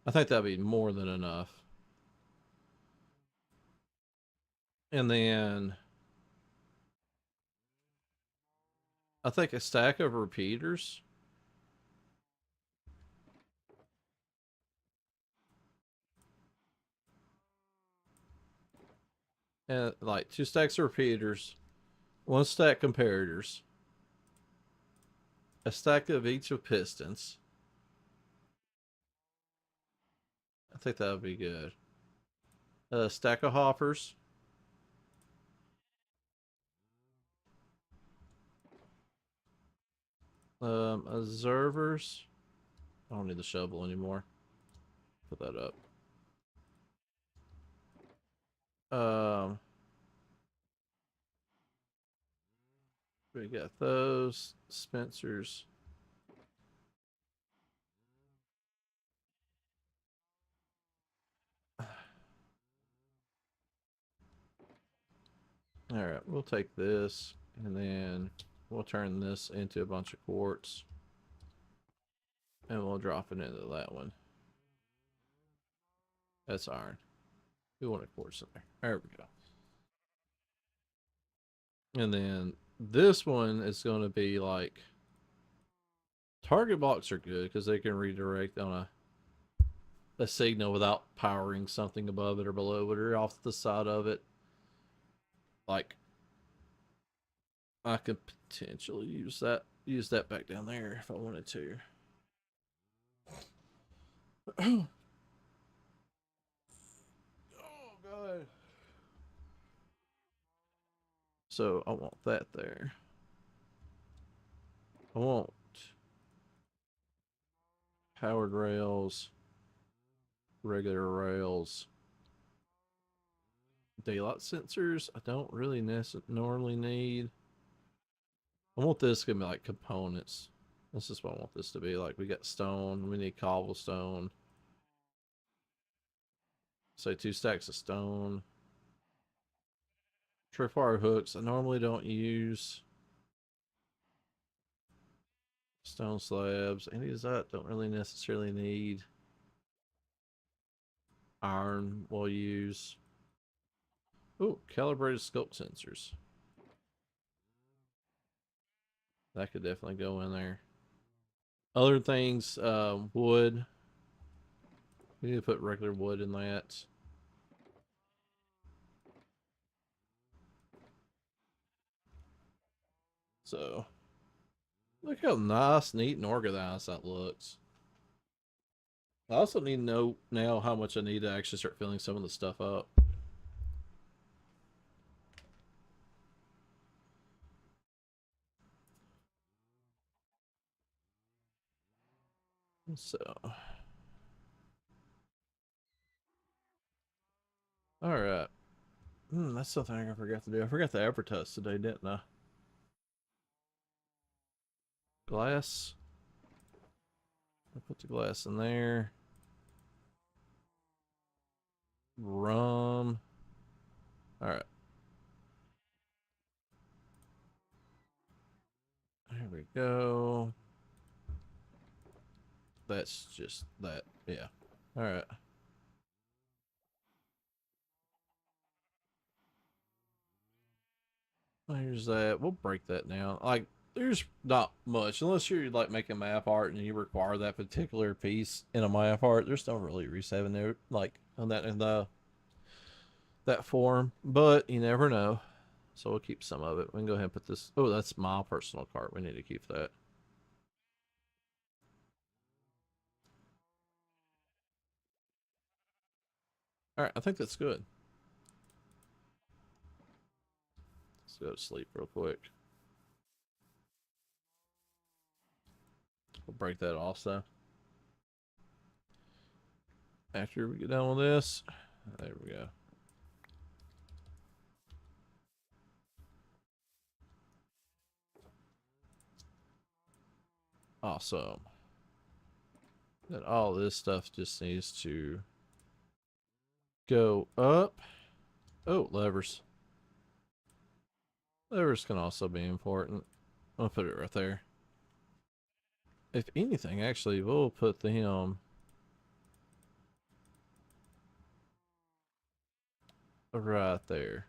I think that'd be more than enough. And then... I think a stack of repeaters. And like 2 stacks of repeaters. 1 stack comparators. A stack of each of pistons. I think that would be good. A stack of hoppers. Observers. I don't need the shovel anymore. Put that up. We got those. Spencer's. Alright, we'll take this. And then we'll turn this into a bunch of quartz. And we'll drop it into that one. That's iron. We want a quartz in there. There we go. And then this one is going to be like... Target blocks are good because they can redirect on a signal without powering something above it or below it or off the side of it. Like, I could potentially use that back down there if I wanted to. Oh god. So I want that there. I want powered rails, regular rails, daylight sensors. I don't really normally need. I want this to be like components. This is what I want this to be. Like, we got stone, we need cobblestone. Say 2 stacks of stone. Tripwire hooks. I normally don't use. Stone slabs. Any of that don't really necessarily need. Iron we'll use. Ooh, calibrated scope sensors. That could definitely go in there. Other things, wood. We need to put regular wood in that. So, look how nice, neat, and organized that looks. I also need to know now how much I need to actually start filling some of the stuff up. So, alright. That's something I forgot to do. I forgot to advertise today, didn't I? Glass. I put the glass in there. Rum. Alright. There we go. That's just that. Yeah. Alright. Here's that. We'll break that down. Like, there's not much. Unless you're, like, making map art and you require that particular piece in a map art, there's no really reason there, like, on that in that form. But you never know. So we'll keep some of it. We can go ahead and put this. Oh, that's my personal cart. We need to keep that. Alright, I think that's good. Let's go to sleep real quick. We'll break that also. After we get done with this, there we go. Awesome. Then all this stuff just needs to go up. Oh, levers. Levers can also be important. I'll put it right there. If anything, actually, we'll put them right there.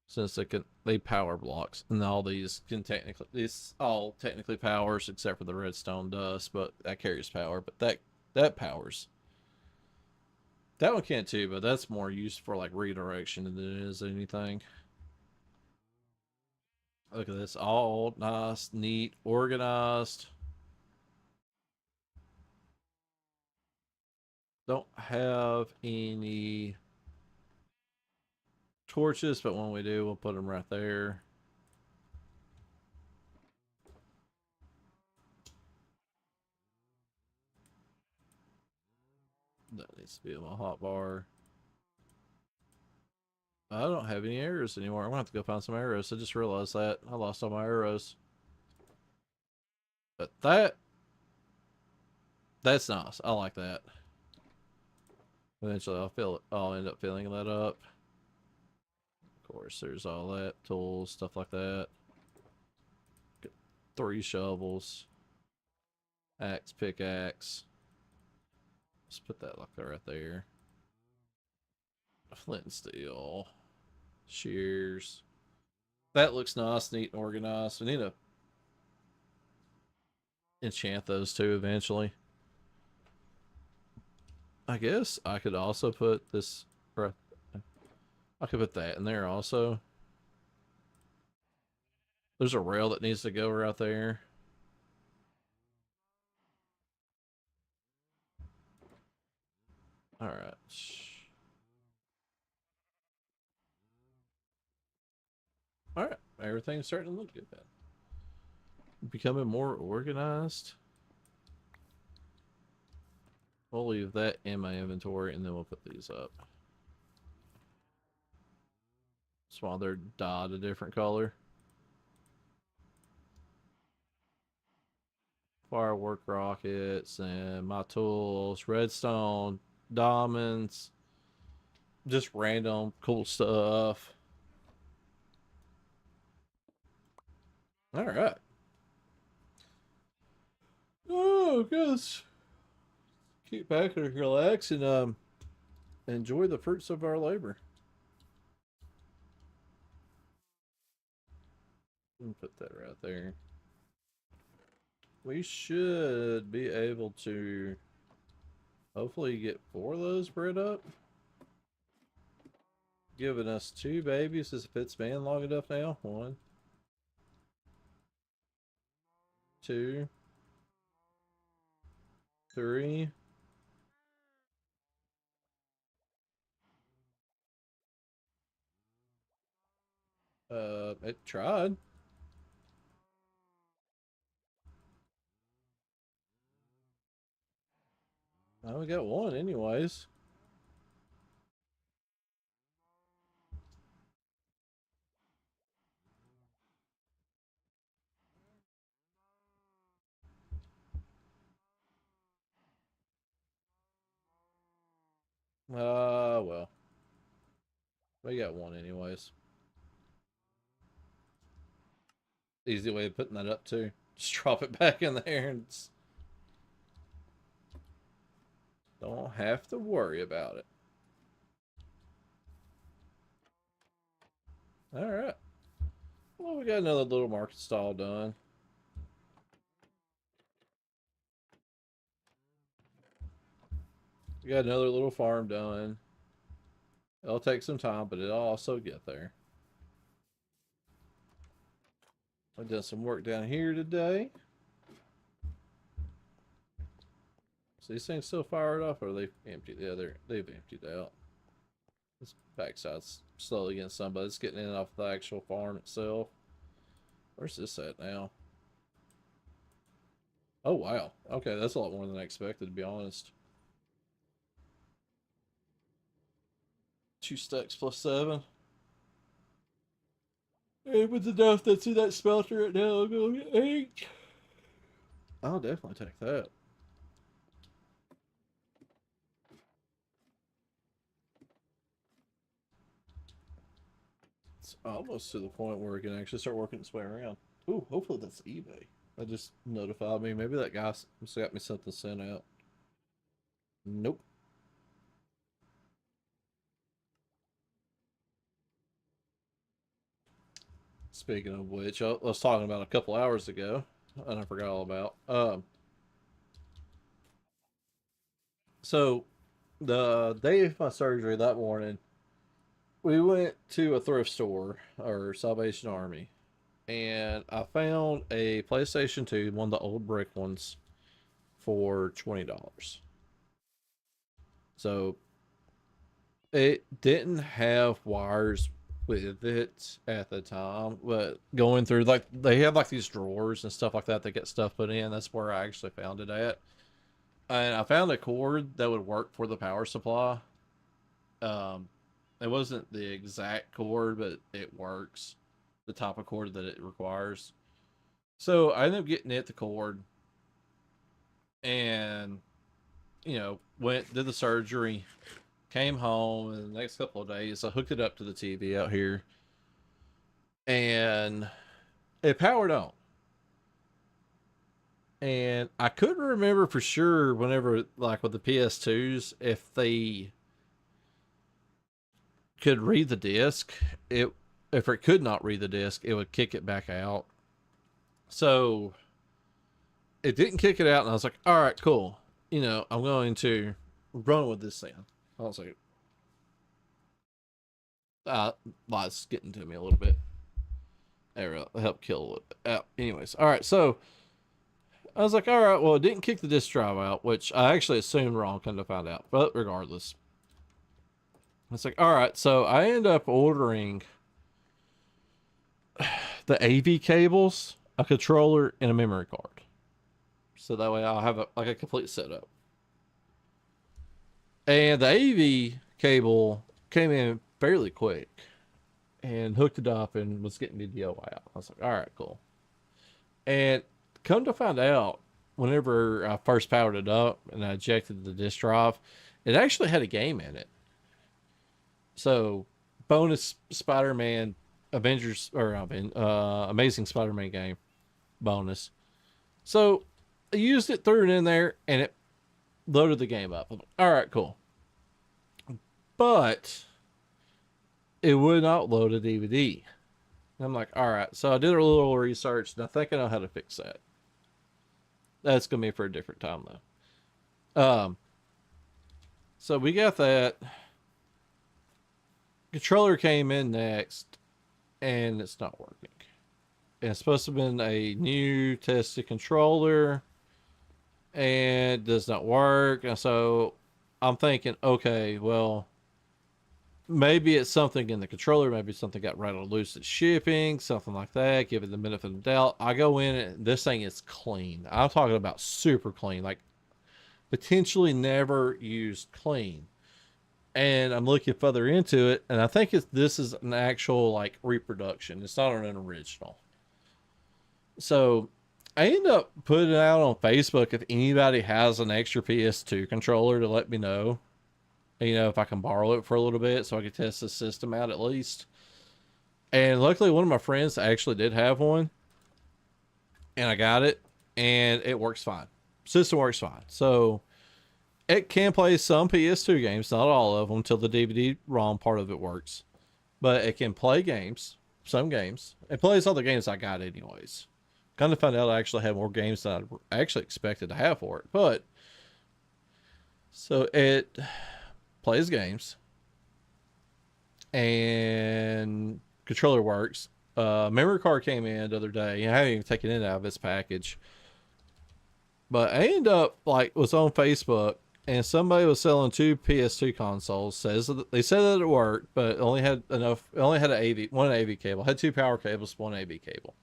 Since they power blocks, and all these can technically, this all technically powers except for the redstone dust, but that carries power. But that powers. That one can too, but that's more used for like redirection than it is anything. Look at this, all nice, neat, organized. Don't have any torches, but when we do, we'll put them right there. That needs to be in my hot bar. I don't have any arrows anymore. I'm gonna have to go find some arrows. I just realized that I lost all my arrows. But that's nice. I like that. Eventually I'll end up filling that up. Of course, there's all that, tools, stuff like that. 3 shovels, axe, pickaxe. Let's put that like that right there. Flint and steel, shears. That looks nice, neat, and organized. We need to enchant those two eventually. I guess I could also put this. I could put that in there also. There's a rail that needs to go right there. All right. All right. Everything's starting to look good then. Becoming more organized. We'll leave that in my inventory and then we'll put these up. That's why they're dyed a different color. Firework rockets and my tools, redstone, diamonds, just random cool stuff. All right. Oh, gosh. Keep back and relax and enjoy the fruits of our labor. Put that right there. We should be able to hopefully get 4 of those bred up. Giving us 2 babies as if it's been long enough now. 1, 2, 3. It tried. I only got 1 anyways. Well. We got 1 anyways. Easy way of putting that up too. Just drop it back in there and don't have to worry about it. Alright. Well, we got another little market stall done. We got another little farm done. It'll take some time, but it'll also get there. I've done some work down here today. So these things still fired up, or are they emptied? Yeah, they've emptied out. This backside's slowly getting some, but it's getting in off the actual farm itself. Where's this at now? Oh wow. Okay, that's a lot more than I expected, to be honest. 2 stacks plus 7. And with the enough that's in that smelter right now, I'll go get 8. I'll definitely take that. It's almost to the point where we can actually start working its way around. Ooh, hopefully that's eBay. That just notified me. Maybe that guy got me something sent out. Nope. Speaking of which, I was talking about a couple hours ago, and I forgot all about. So the day of my surgery that morning, we went to a thrift store or Salvation Army, and I found a PlayStation 2, one of the old brick ones, for $20. So it didn't have wires with it at the time, but going through like they have like these drawers and stuff like that that get stuff put in. That's where I actually found it at, and I found a cord that would work for the power supply. Um, it wasn't the exact cord, but it works. The type of cord that it requires. So I ended up getting it the cord, and went did the surgery, came home, and the next couple of days I hooked it up to the TV out here, and it powered on. And I couldn't remember for sure whenever, like with the PS2s, if they could read the disc. It If it could not read the disc, it would kick it back out. So it didn't kick it out, and I was like, all right, cool. I'm going to run with this thing. I was like, light's getting to me a little bit. There, help kill a little bit. Anyways, all right, so I was like, all right, well, it didn't kick the disk drive out, which I actually assumed wrong, come to find out. But regardless, it's like, all right, so I end up ordering the AV cables, a controller, and a memory card. So that way I'll have a complete setup. And the AV cable came in fairly quick and hooked it up and was getting me DIY out. I was like, all right, cool. And come to find out, whenever I first powered it up and I ejected the disk drive, it actually had a game in it. So, bonus Spider-Man Avengers or Amazing Spider-Man game bonus. So, I used it, threw it in there, and it loaded the game up. I'm like, all right, cool. But it would not load a DVD. And I'm like, all right. So I did a little research, and I think I know how to fix that. That's gonna be for a different time though. So we got that. Controller came in next, and it's not working. And it's supposed to have been a new tested controller, and it does not work. And so I'm thinking, okay, well, maybe it's something in the controller, maybe something got rattled loose at shipping, something like that. Give it the benefit of the doubt. I go in and this thing is clean. I'm talking about super clean, like potentially never used clean. And I'm looking further into it, and I think this is an actual like reproduction. It's not an original. So I end up putting it out on Facebook if anybody has an extra PS2 controller to let me know. If I can borrow it for a little bit so I can test the system out at least. And luckily, one of my friends actually did have one, and I got it, and it works fine. System works fine. So it can play some PS2 games, not all of them, until the DVD-ROM part of it works. But it can play games, some games. It plays all the games I got anyways. Kind of found out I actually had more games than I actually expected to have for it. But so it plays games, and controller works. Memory card came in the other day. I haven't even taken it out of its package, but I ended up was on Facebook, and somebody was selling two PS2 consoles. They said that it worked, but only had enough. It only had one AV cable. Had two power cables, one AV cable,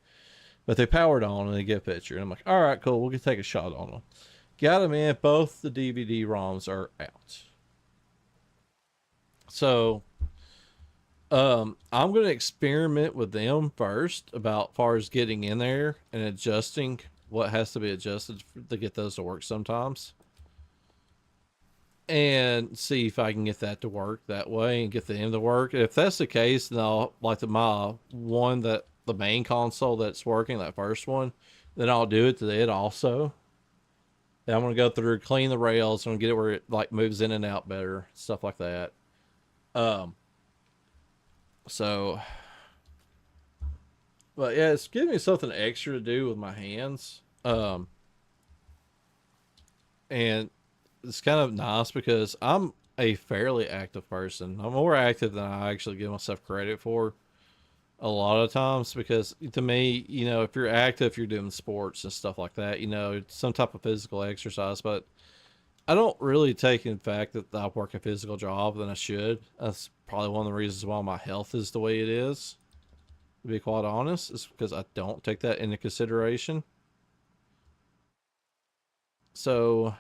but they powered on and they get a picture. And I'm like, all right, cool. We'll take a shot on them. Got them in. Both the DVD ROMs are out. So I'm going to experiment with them first about far as getting in there and adjusting what has to be adjusted to get those to work sometimes, and see if I can get that to work that way and get them to work. If that's the case, then I'll my one that the main console that's working, that first one, then I'll do it to it also. And I'm going to go through, clean the rails, and get it where it moves in and out better, stuff like that. Um, so, but yeah, it's giving me something extra to do with my hands. And it's kind of nice because I'm a fairly active person. I'm more active than I actually give myself credit for a lot of times, because to me, if you're active, you're doing sports and stuff like that, some type of physical exercise. But I don't really take in fact that I work a physical job than I should. That's probably one of the reasons why my health is the way it is, to be quite honest, is because I don't take that into consideration. So,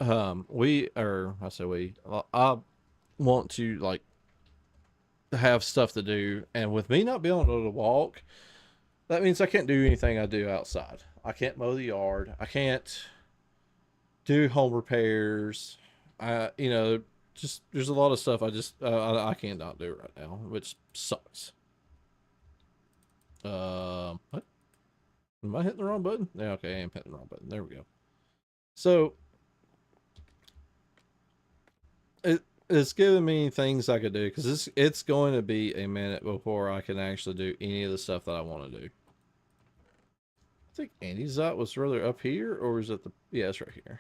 I say I want to have stuff to do, and with me not being able to walk, that means I can't do anything I do outside. I can't mow the yard. I can't do home repairs. Just there's a lot of stuff I cannot do right now, which sucks. What? Am I hitting the wrong button? Yeah, okay, I am hitting the wrong button. There we go. So it's giving me things I could do because it's going to be a minute before I can actually do any of the stuff that I want to do. I think Andy's Zot was rather up here, or is it the? Yeah, it's right here.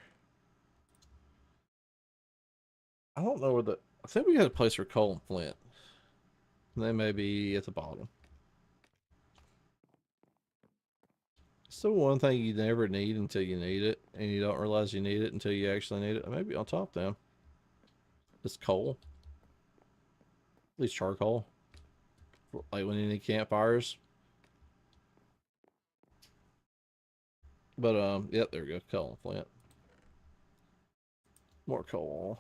I don't know where the. I think we had a place for coal and flint. They may be at the bottom. It's the one thing you never need until you need it, and you don't realize you need it until you actually need it. Maybe on top then. It's coal. At least charcoal. Like when you need campfires. But yep, there we go. Coal and flint. More coal.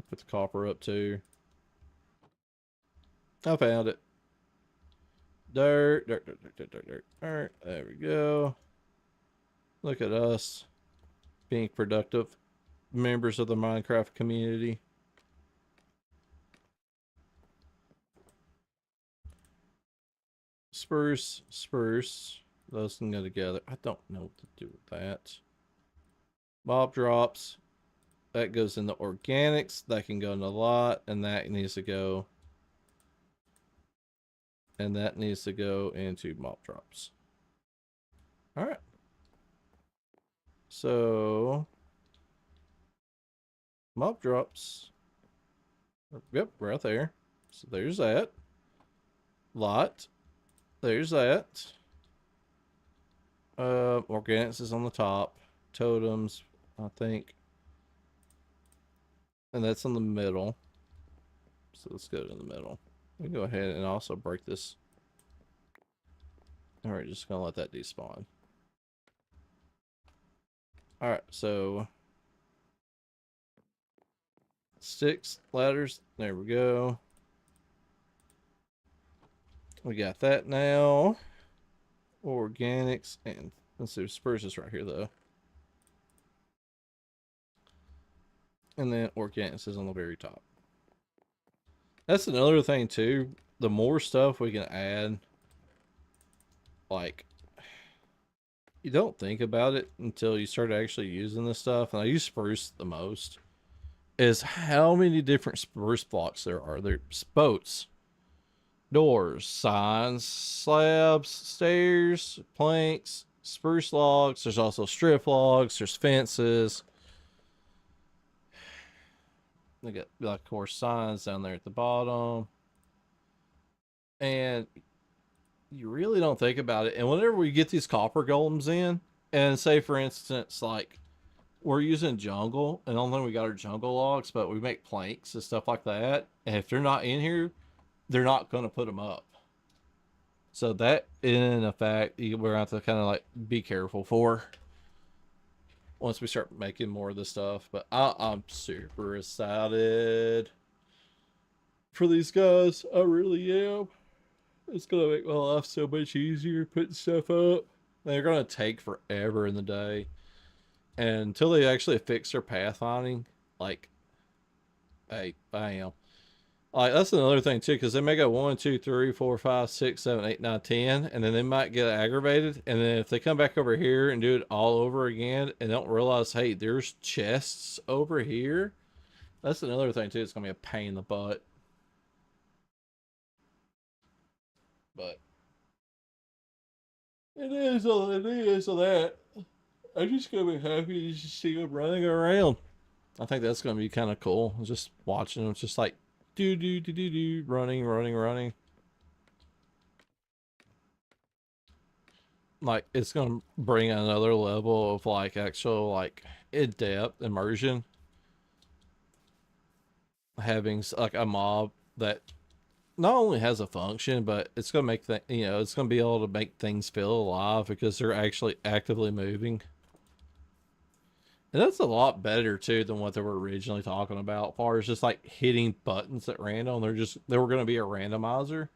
Put the copper up too. I found it. Dirt, dirt, dirt, dirt, dirt, dirt, dirt. All right, there we go. Look at us being productive members of the Minecraft community. Spruce, spruce. Those can go together. I don't know what to do with that. Mob drops. That goes into organics. That can go into a lot. And that needs to go. And that needs to go into mob drops. All right. So mob drops. Yep, right there. So there's that. Lot. There's that. Organics is on the top. Totems, I think. And that's in the middle. So let's go to the middle. We can go ahead and also break this. Alright, just gonna let that despawn. Alright, so sticks, ladders, there we go. We got that now. Organics, and let's do spruces right here though. And then organics is on the very top. That's another thing too. The more stuff we can add, like, you don't think about it until you start actually using this stuff. And I use spruce the most. Is how many different spruce blocks there are. There's boats, doors, signs, slabs, stairs, planks, spruce logs. There's also strip logs. There's fences. They got, like, of course, signs down there at the bottom. And you really don't think about it. And whenever we get these copper golems in, and say, for instance, like, we're using jungle, and only we got our jungle logs, but we make planks and stuff like that. And if they're not in here, they're not going to put them up. So that, in effect, we're going to have to kind of like be careful for once we start making more of this stuff. But I'm super excited for these guys. I really am. It's going to make my life so much easier putting stuff up. They're going to take forever in the day. And until they actually fix their pathfinding, like, hey, bam. Like, that's another thing too, because they may go 1, 2, 3, 4, 5, 6, 7, 8, 9, 10, and then they might get aggravated. And then if they come back over here and do it all over again and don't realize, hey, there's chests over here, that's another thing too. It's gonna be a pain in the butt. But it is that. I'm just gonna be happy to just see them running around. I think that's gonna be kind of cool. Just watching them, just like do do do do do, running, running, running. Like, it's gonna bring another level of like actual like in-depth immersion. Having like a mob that not only has a function, but it's gonna make it's gonna be able to make things feel alive because they're actually actively moving. And that's a lot better too than what they were originally talking about, as far as just like hitting buttons at random. They were gonna be a randomizer.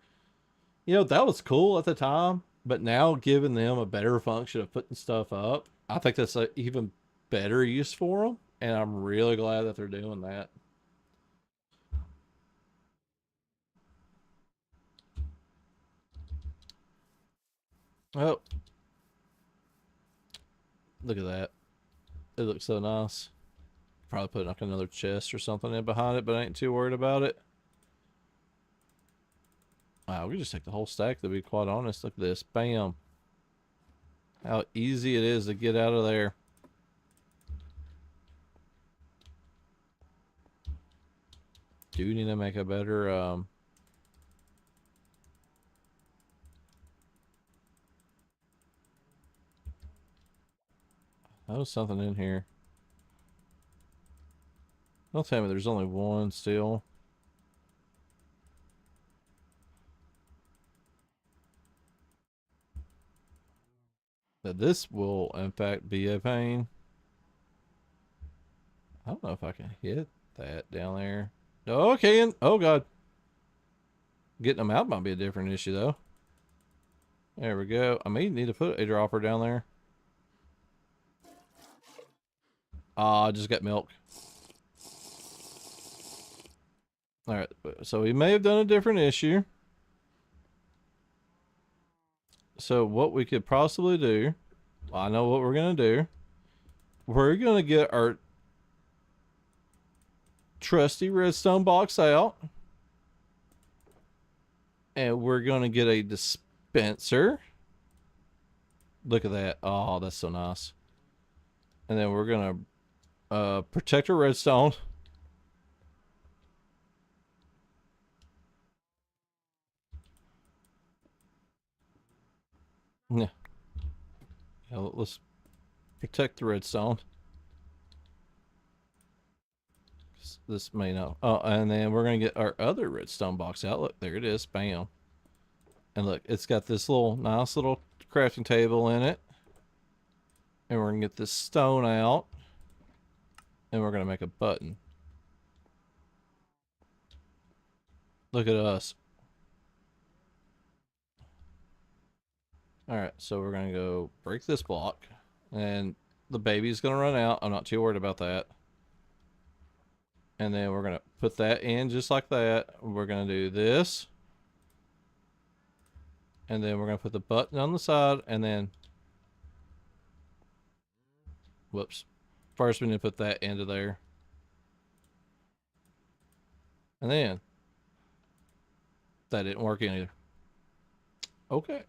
That was cool at the time, but now giving them a better function of putting stuff up, I think that's an even better use for them. And I'm really glad that they're doing that. Oh, Look at that. It looks so nice. Probably put like another chest or something in behind it, but I ain't too worried about it. Wow, we can just take the whole stack, to be quite honest. Look at this. Bam. How easy it is to get out of there. Do need to make a better oh, something in here. Don't tell me there's only one still. That this will in fact be a pain. I don't know if I can hit that down there. Oh, I can. Oh god. Getting them out might be a different issue though. There we go. I may need to put a dropper down there. Ah, I just got milk. Alright, so we may have done a different issue. So what we could possibly do, I know what we're going to do. We're going to get our trusty redstone box out. And we're going to get a dispenser. Look at that. Oh, that's so nice. And then we're going to protect our redstone. Yeah. Let's protect the redstone. This may not. Oh, and then we're going to get our other redstone box out. Look, there it is. Bam. And look, it's got this nice little crafting table in it. And we're going to get this stone out. And we're going to make a button. Look at us. Alright, so we're going to go break this block. And the baby's going to run out. I'm not too worried about that. And then we're going to put that in just like that. We're going to do this. And then we're going to put the button on the side. And then... Whoops. First we need to put that into there. And then... That didn't work either. Okay.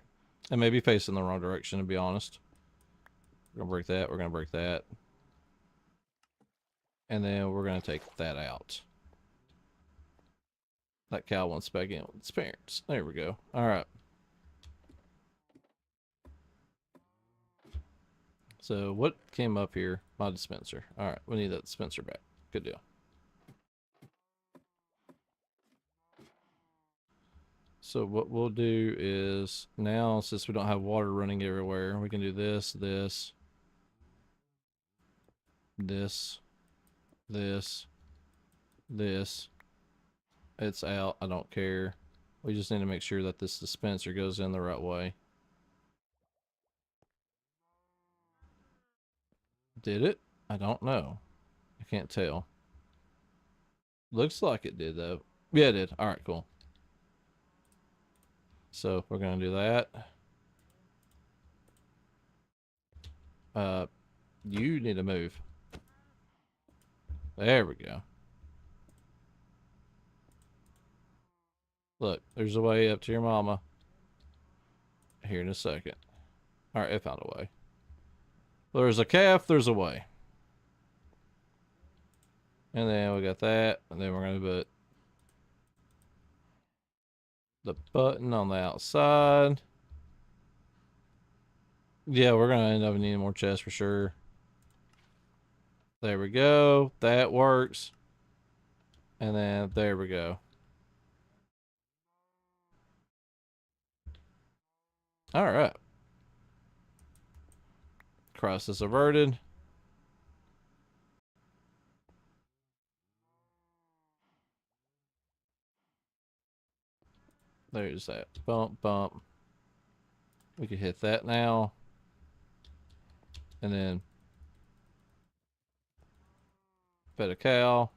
And maybe facing the wrong direction, to be honest. We're going to break that. We're going to break that. And then we're going to take that out. That cow wants back in with its parents. There we go. Alright. So what came up here? My dispenser. Alright, we need that dispenser back. Good deal. So what we'll do is now, since we don't have water running everywhere, we can do this, this, this, this, this. It's out. I don't care. We just need to make sure that this dispenser goes in the right way. Did it? I don't know. I can't tell. Looks like it did though. Yeah, it did. All right, cool. So we're gonna do that. You need to move. There we go. Look, there's a way up to your mama. Here in a second. All right, I found a way. There's a calf, there's a way. And then we got that, and then we're gonna put the button on the outside. Yeah, we're gonna end up needing more chests for sure. There we go. That works. And then there we go. All right. Crisis averted. There's that. Bump, bump. We can hit that now. And then fed a cow.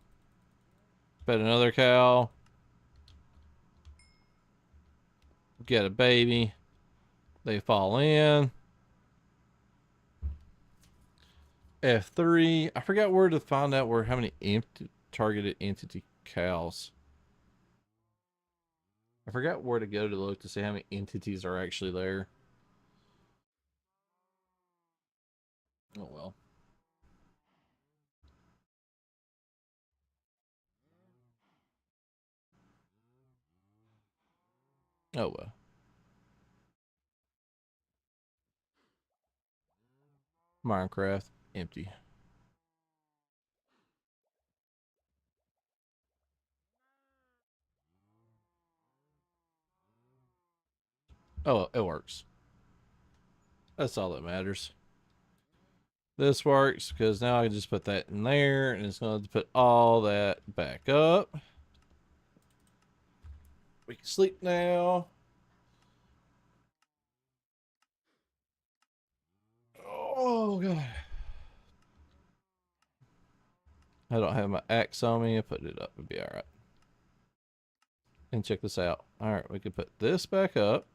Fed another cow. Get a baby. They fall in. F3. I forgot where to find out where how many empty targeted entity cows. I forgot where to go to look to see how many entities are actually there. Oh well. Oh well. Minecraft empty. Oh, it works. That's all that matters. This works because now I can just put that in there and it's going to put all that back up. We can sleep now. Oh, God. I don't have my axe on me. I put it up. It'll be all right. And check this out. All right, we can put this back up.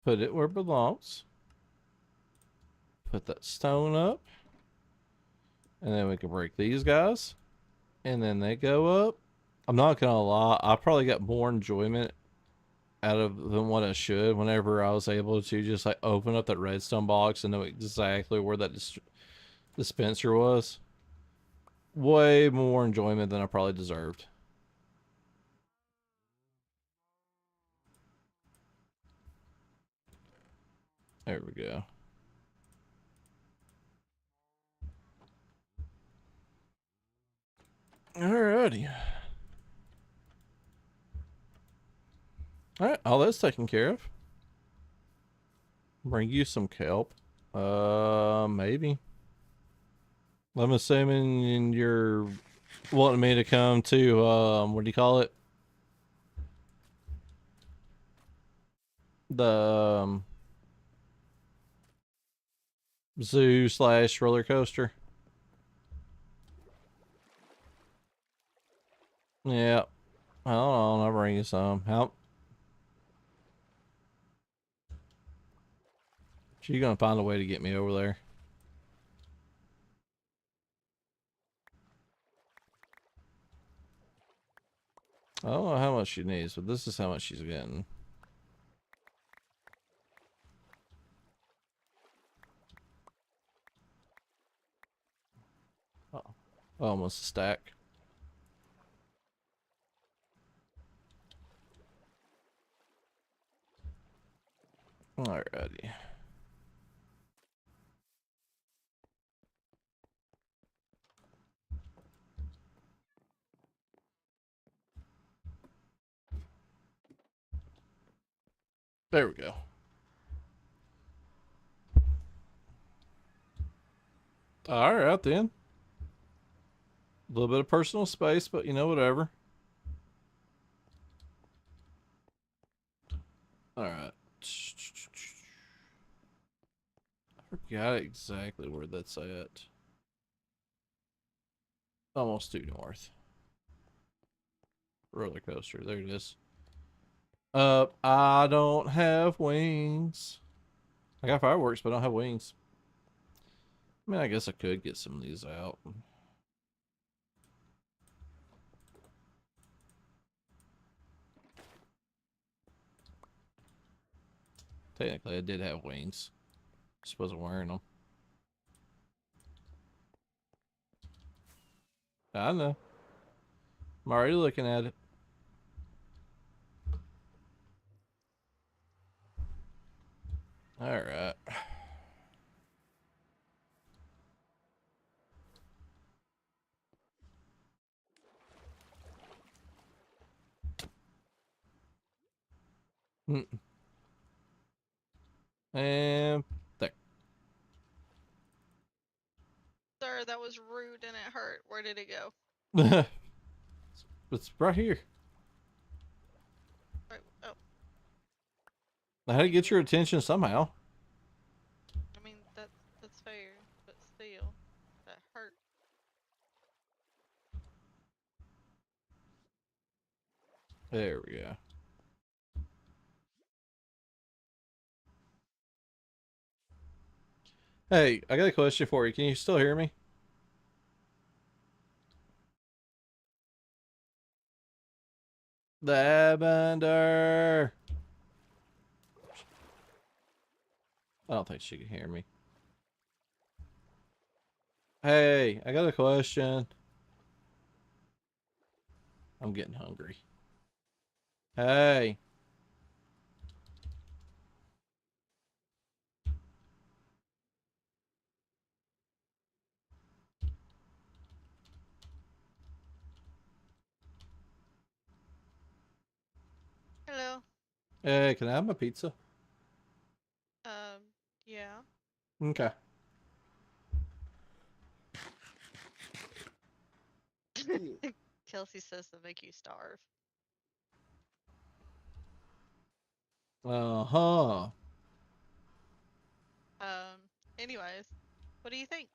Put it where it belongs. Put that stone up. And then we can break these guys. And then they go up. I'm not going to lie. I probably got more enjoyment out of than what I should whenever I was able to just like open up that redstone box and know exactly where that dispenser was. Way more enjoyment than I probably deserved. There we go. Alrighty. Alright, all that's taken care of. Bring you some kelp. Maybe. I'm assuming you're wanting me to come to, what do you call it? The, zoo slash roller coaster. Yeah. Hold on, I'll bring you some. How? She's gonna find a way to get me over there. I don't know how much she needs, but this is how much she's getting. Oh, almost a stack. Alrighty. There we go. Alright then. A little bit of personal space, but you know, whatever. Alright. I forgot exactly where that's at. Almost due north. Roller coaster. There it is. I don't have wings. I got fireworks, but I don't have wings. I mean, I guess I could get some of these out. Technically, I did have wings. Just wasn't wearing them. I know. I'm already looking at it. Alright. And there. Sir, that was rude and it hurt. Where did it go? It's right here. Right, oh, I had to get your attention somehow. I mean, that's fair, but still, that hurt. There we go. Hey, I got a question for you. Can you still hear me? Lavender. I don't think she can hear me. Hey, I got a question. I'm getting hungry. Hey. Hello. Hey, can I have my pizza? Um, yeah. Okay. Kelsey says to make you starve. Uh-huh. Um, anyways, what do you think?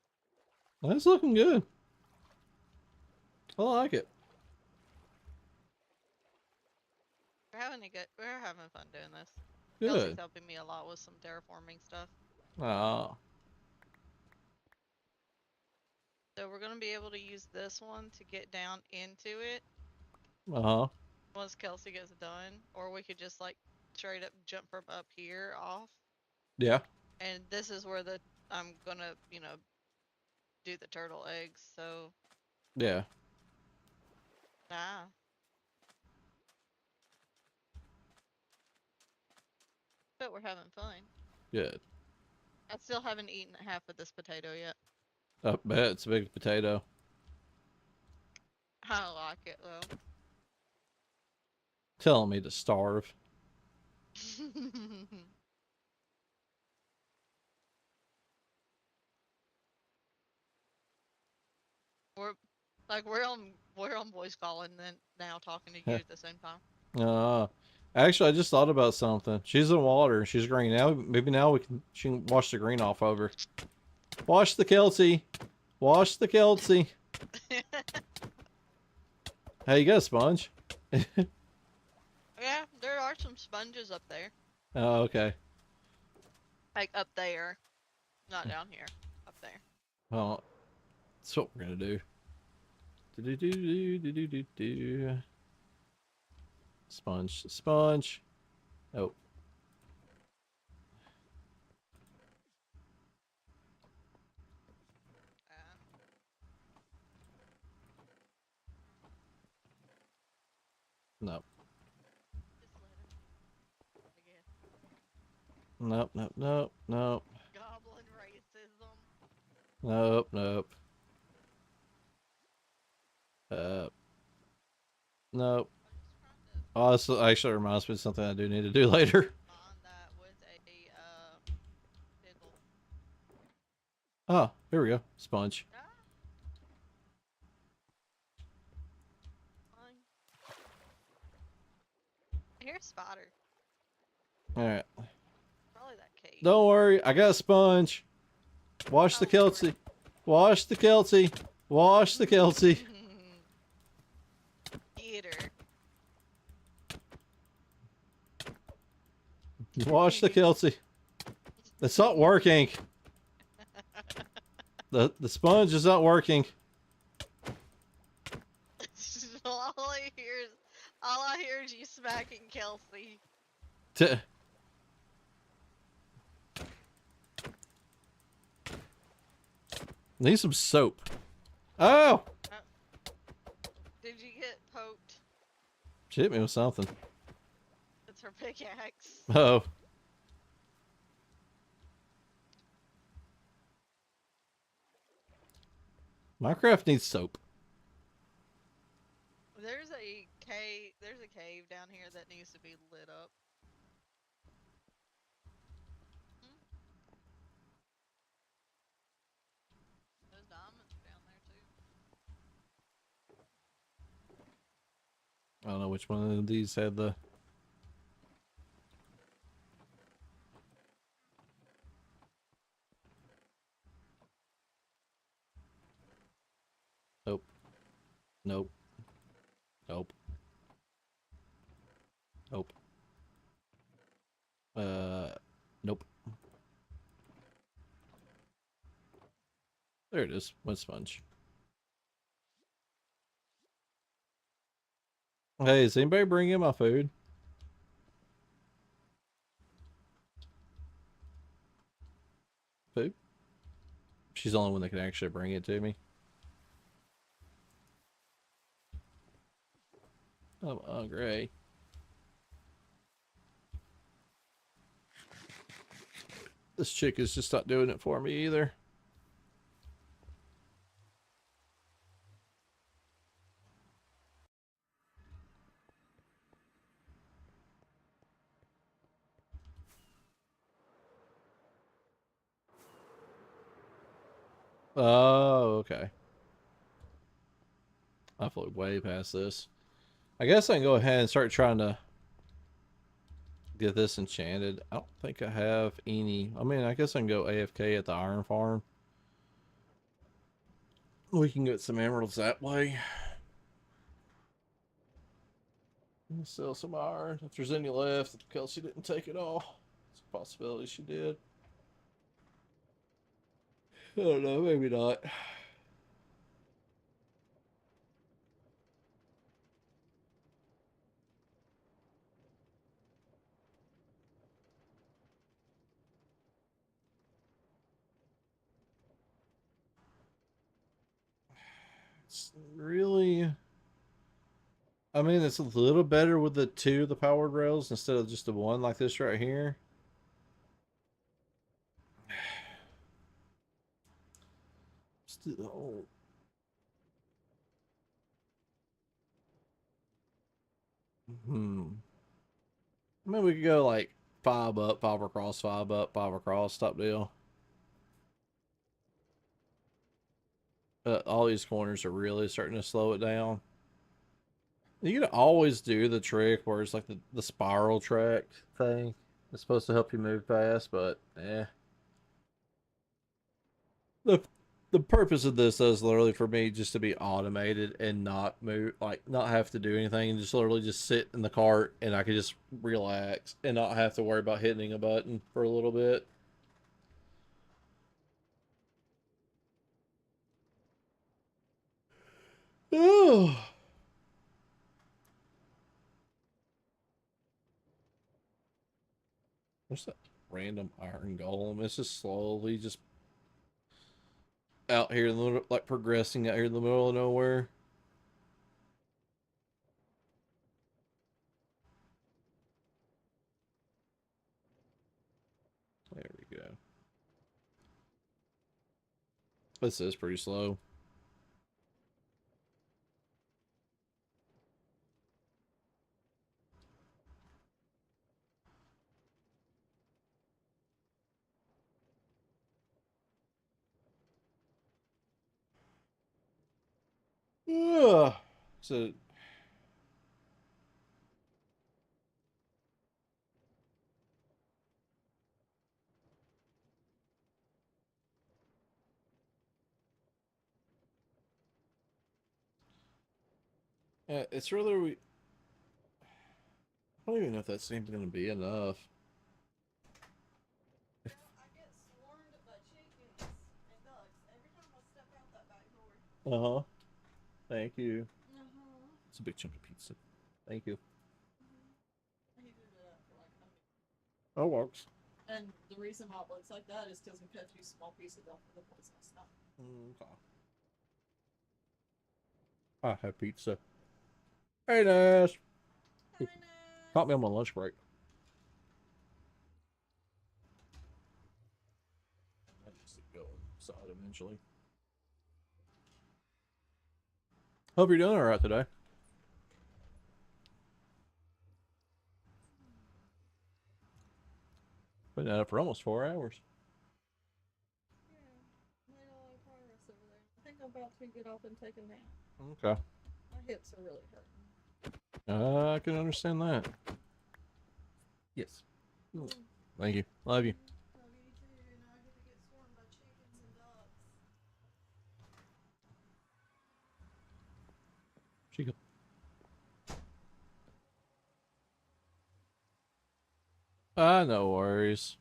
That's looking good. I like it. We're having fun doing this. Kelsey's Good. helping me a lot with some terraforming stuff. Ah. So we're gonna be able to use this one to get down into it Uh-huh. once Kelsey gets done, or we could just like straight up jump from up here off. Yeah. And this is where I'm gonna, do the turtle eggs. So Yeah. ah, but we're having fun. Good. I still haven't eaten half of this potato yet. I bet it's a big potato. I don't like it though. Telling me to starve. we're we're on voice calling then now talking to you at the same time. Uh, actually, I just thought about something. She's in water. She's green. Maybe now she can wash the green off of her. Wash the Kelsey. Wash the Kelsey. Hey, you got a sponge? Yeah, there are some sponges up there. Oh, okay. Like up there. Not down here. Up there. Well, that's what we're gonna do. Do do do do do do do. Sponge, sponge. Oh, Uh, no, just let her be, I guess. nope, nope, nope, nope, Goblin racism. nope, nope. Uh, nope. I'm just trying to Oh, this actually reminds me of something I do need to do later. find that with a pickle. Oh, here we go. Sponge. Ah, fine. I hear a spider. All right. Probably that cave. Don't worry. I got a sponge. Wash the Oh Lord. Kelsey. Wash the Kelsey. Wash the Kelsey. Get her. Wash the Kelsey. It's not working. The sponge is not working. All I hear is you smacking Kelsey. T- Need some soap. Oh! Did you get poked? She hit me with something. It's her pickaxe. Oh. Minecraft needs soap. There's a cave. There's a cave down here that needs to be lit up. Hmm? Those diamonds are down there too. I don't know which one of these had the... Nope. Nope. Nope. Nope. Nope. There it is. One sponge. Hey, is anybody bringing in my food? Food? She's the only one that can actually bring it to me. I'm hungry. This chick is just not doing it for me either. Oh, okay. I flew way past this. I guess I can go ahead and start trying to get this enchanted. I don't think I have any. I mean, I guess I can go AFK at the iron farm. We can get some emeralds that way. Sell some iron. If there's any left, if Kelsey didn't take it all. It's a possibility she did. I don't know, maybe not. It's really... I mean, it's a little better with the two of the powered rails instead of just the one like this right here. Still... I mean, we could go like 5 up, 5 across, 5 up, 5 across type deal. All these corners are really starting to slow it down. You can always do the trick where it's like the spiral track thing. It's supposed to help you move fast, but the the purpose of this is literally for me just to be automated and not move, like not have to do anything, and just literally just sit in the cart and I can just relax and not have to worry about hitting a button for a little bit. Oh, what's that random iron golem? It's just slowly just out here in the middle, like progressing out here in the middle of nowhere. There we go. This is pretty slow. Ugh. So it's really, I don't even know if that's even going to be enough. I get swarmed by chickens and ducks every time I step out that back door. Uh huh. Thank you. Uh-huh. It's a big chunk of pizza. Thank you. He did that for like a minute. Oh, works. And the reason why it looks like that is because we cut you small pieces off of the poisonous stuff. Okay. I have pizza. Hey, Nash. Caught me on my lunch break. I just go inside eventually. Hope you're doing all right today. Been at it for almost 4 hours. Yeah, made a lot of progress over there. I think I'm about to get off and take a nap. Okay. My hips are really hurting. I can understand that. Yes. Thank you. Love you. Love you too. Now I get to get swarmed by chickens and ducks. Chica. No worries.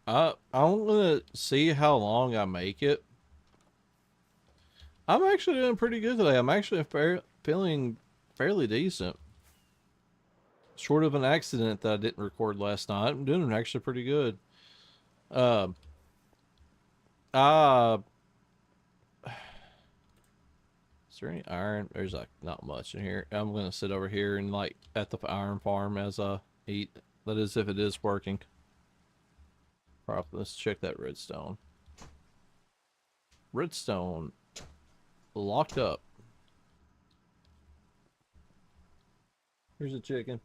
I'm gonna see how long I make it. I'm actually doing pretty good today. I'm actually feeling fairly decent. Short of an accident that I didn't record last night, I'm doing actually pretty good. Um, uh, is there any iron? There's like not much in here. I'm gonna sit over here and like at the iron farm as I eat. That is if it is working. Probably. Let's check that redstone. Redstone locked up. Here's a chicken.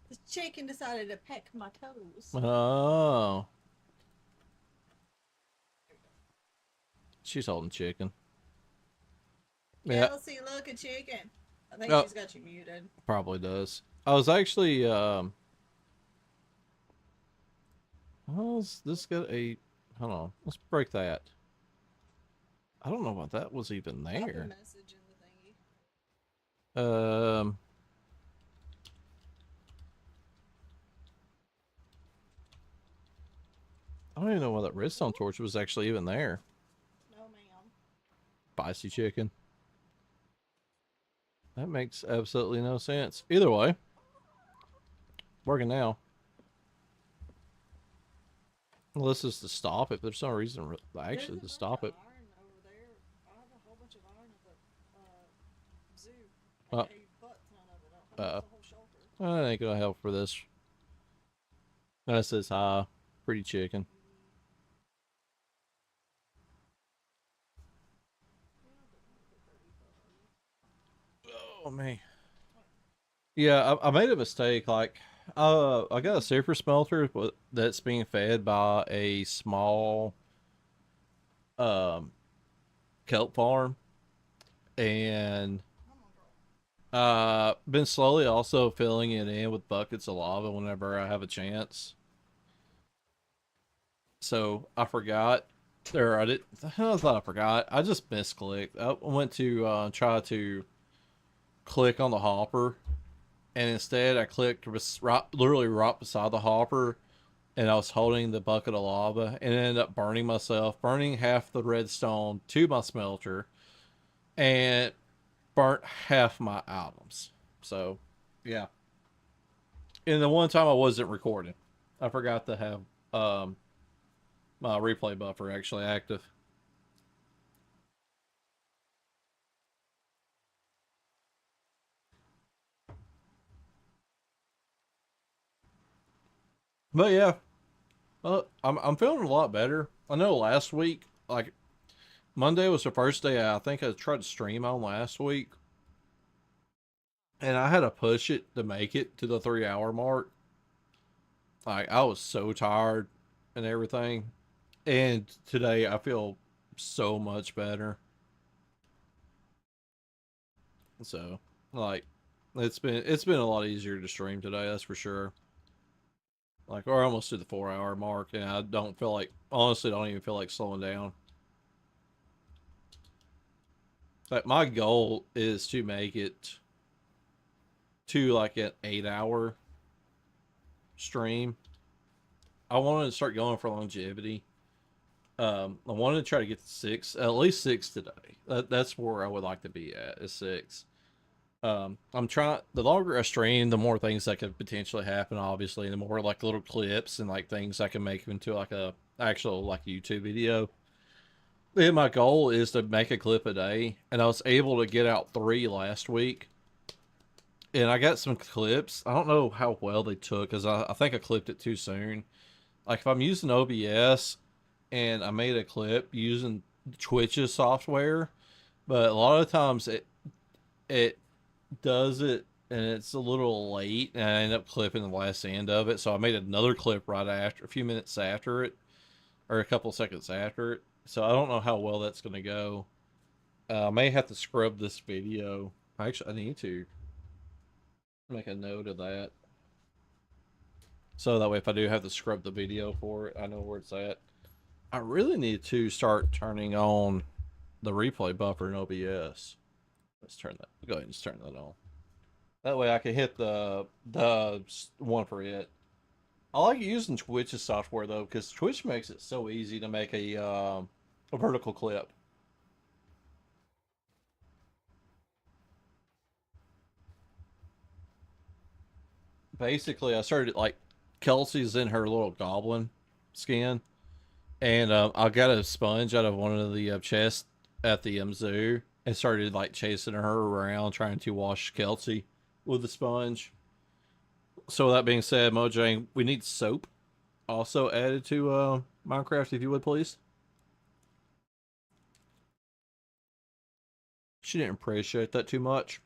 The chicken decided to peck my toes. Oh, she's holding chicken. Yeah. Kelsey, look, a chicken. I think Oh, she's got you muted. probably does. I was actually oh, this got a hold on. Let's break that. I don't know why that was even Pop a there. message in the thingy. Um I don't even know why that redstone torch was actually even there. No, ma'am. Spicy chicken. That makes absolutely no sense. Either way, working now. Unless it's to stop it. There's no reason actually to stop it. Iron over there. I have a whole bunch of iron at the zoo. Uh, Like a butt ton of it. I have the whole shelter. I ain't gonna help for this. That says hi. Pretty chicken. Oh man. Yeah, I made a mistake. Like, I got a super smelter that's being fed by a small um kelp farm, and been slowly also filling it in with buckets of lava whenever I have a chance. So I forgot, or I didn't. I thought I forgot. I just misclicked. I went to try to click on the hopper, and instead I clicked literally right beside the hopper, and I was holding the bucket of lava, and ended up burning myself, burning half the redstone to my smelter, and burnt half my items. So, yeah. And the one time I wasn't recording, I forgot to have um, my replay buffer actually active. But yeah, I'm feeling a lot better. I know last week, like Monday was the first day I think I tried to stream on last week, and I had to push it to make it to the 3 hour mark. Like I was so tired and everything, and today I feel so much better. So like it's been a lot easier to stream today, that's for sure. Like we're almost to the 4 hour mark, and I don't feel like honestly don't even feel like slowing down. Like my goal is to make it to like an 8 hour stream. I wanted to start going for longevity. I wanted to try to get to six, at least six today. That's where I would like to be at, is six. I'm trying. The longer I stream, the more things that could potentially happen. Obviously, the more like little clips and like things I can make into like a actual like YouTube video. And my goal is to make a clip a day, and I was able to get out 3 last week. And I got some clips. I don't know how well they took because I think I clipped it too soon. Like if I'm using OBS and I made a clip using Twitch's software, but a lot of times it does it and it's a little late, and I end up clipping the last end of it. So I made another clip right after, a few minutes after it, or a couple seconds after it. So I don't know how well that's going to go. I may have to scrub this video. Actually, I need to make a note of that. So that way, if I do have to scrub the video for it, I know where it's at. I really need to start turning on the replay buffer in OBS. Let's turn that. Go ahead and just turn that on. That way I can hit the one for it. I like using Twitch's software though, because Twitch makes it so easy to make a vertical clip. basically I started like Kelsey's in her little goblin skin, and I got a sponge out of one of the chests at the zoo and started like chasing her around trying to wash Kelsey with the sponge. So that being said, Mojang, we need soap also added to Minecraft, if you would please. She didn't appreciate that too much.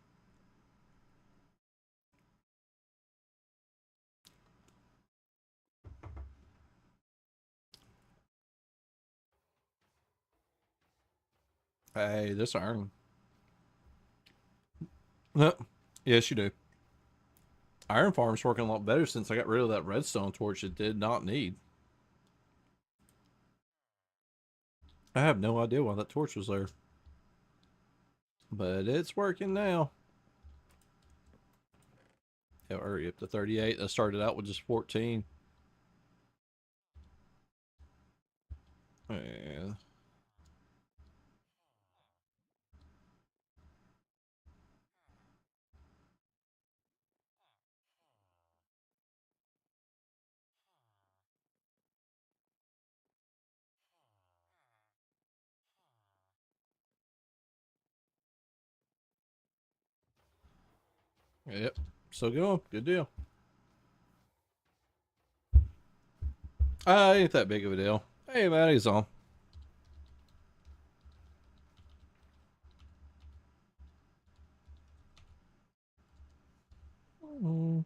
Hey, this iron. Yes, you do. Iron Farm's working a lot better since I got rid of that redstone torch it did not need. I have no idea why that torch was there. But it's working now. Yeah, hurry up to 38. I started out with just 14. And yep, so go. Good deal. Ain't that big of a deal. Hey, Maddie's on. Mm.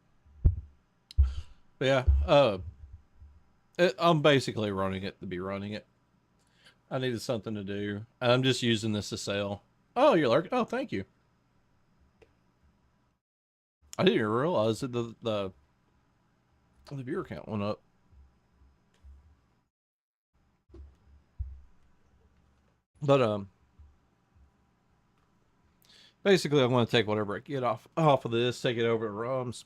But yeah, I'm basically running it to be running it. I needed something to do. I'm just using this to sell. Oh, you're lurking. Oh, thank you. I didn't even realize that the viewer count went up. But basically, I'm going to take whatever I get off of this, take it over to Rums,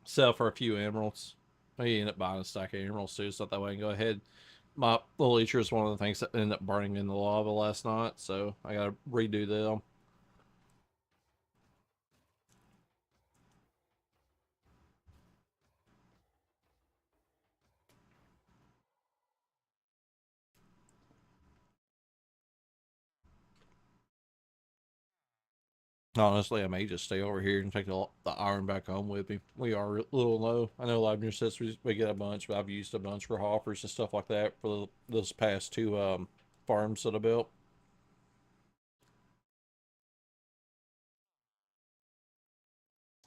sell for a few emeralds. I end up buying a stack of emeralds too, so that way I can go ahead. My little leecher is one of the things that ended up burning in the lava last night, so I got to redo them. Honestly, I may just stay over here and take the iron back home with me. We are a little low. I know a lot of your sisters we get a bunch, but I've used a bunch for hoppers and stuff like that for those past two farms that I built.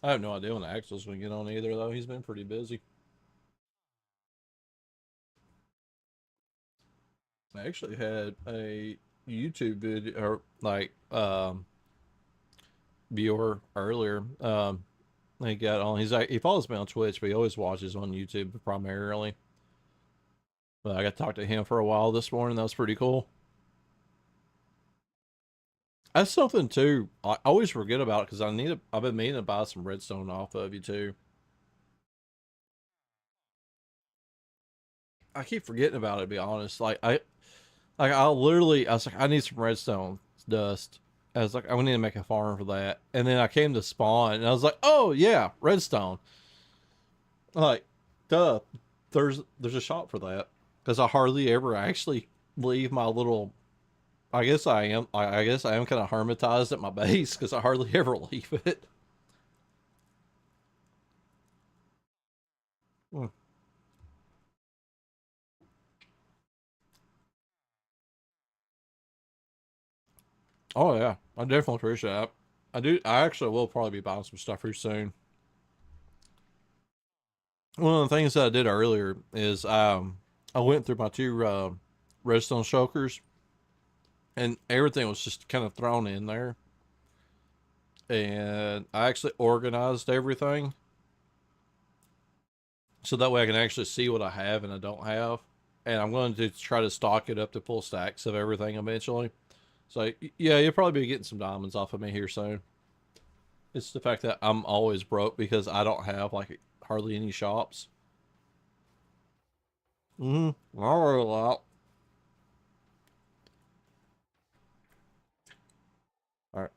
I have no idea when Axel's going to get on either, though. He's been pretty busy. I actually had a YouTube video, or like, viewer earlier. He got on. He follows me on Twitch, but he always watches on YouTube primarily. But I got to talk to him for a while this morning. That was pretty cool. That's something too. I always forget about it because I've been meaning to buy some redstone off of you too. I keep forgetting about it. To be honest, I was like, I need some redstone dust. I was like, I need to make a farm for that. And then I came to spawn, and I was like, oh yeah, redstone. Like, duh. There's a shop for that because I hardly ever actually leave my little. I guess I am. I guess I am kind of hermetized at my base because I hardly ever leave it. Hmm. Oh yeah, I definitely appreciate that. I do. I actually will probably be buying some stuff here soon. One of the things that I did earlier is I went through my two redstone shulkers, and everything was just kind of thrown in there, and I actually organized everything so that way I can actually see what I have and I don't have, and I'm going to try to stock it up to full stacks of everything eventually. So yeah, you'll probably be getting some diamonds off of me here soon. It's the fact that I'm always broke because I don't have like hardly any shops. Mm-hmm. I worry a lot. All right.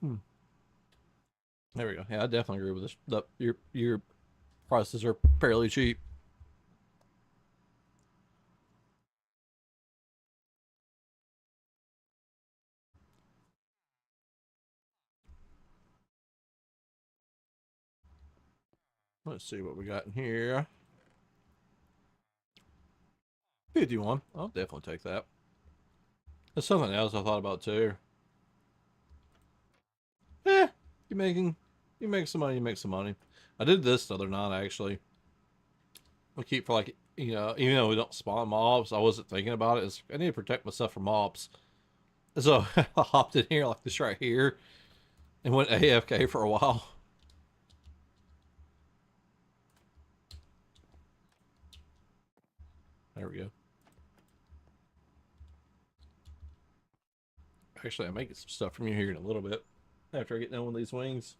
Hmm. There we go. Yeah, I definitely agree with this. You're prices are fairly cheap. Let's see what we got in here. 51. I'll definitely take that. There's something else I thought about too. Eh, you making you make some money, you make some money. I did this the other night actually. We keep for like even though we don't spawn mobs, I wasn't thinking about it. I need to protect myself from mobs. So I hopped in here like this right here and went AFK for a while. There we go. Actually, I may get some stuff from you here in a little bit after I get done with these wings.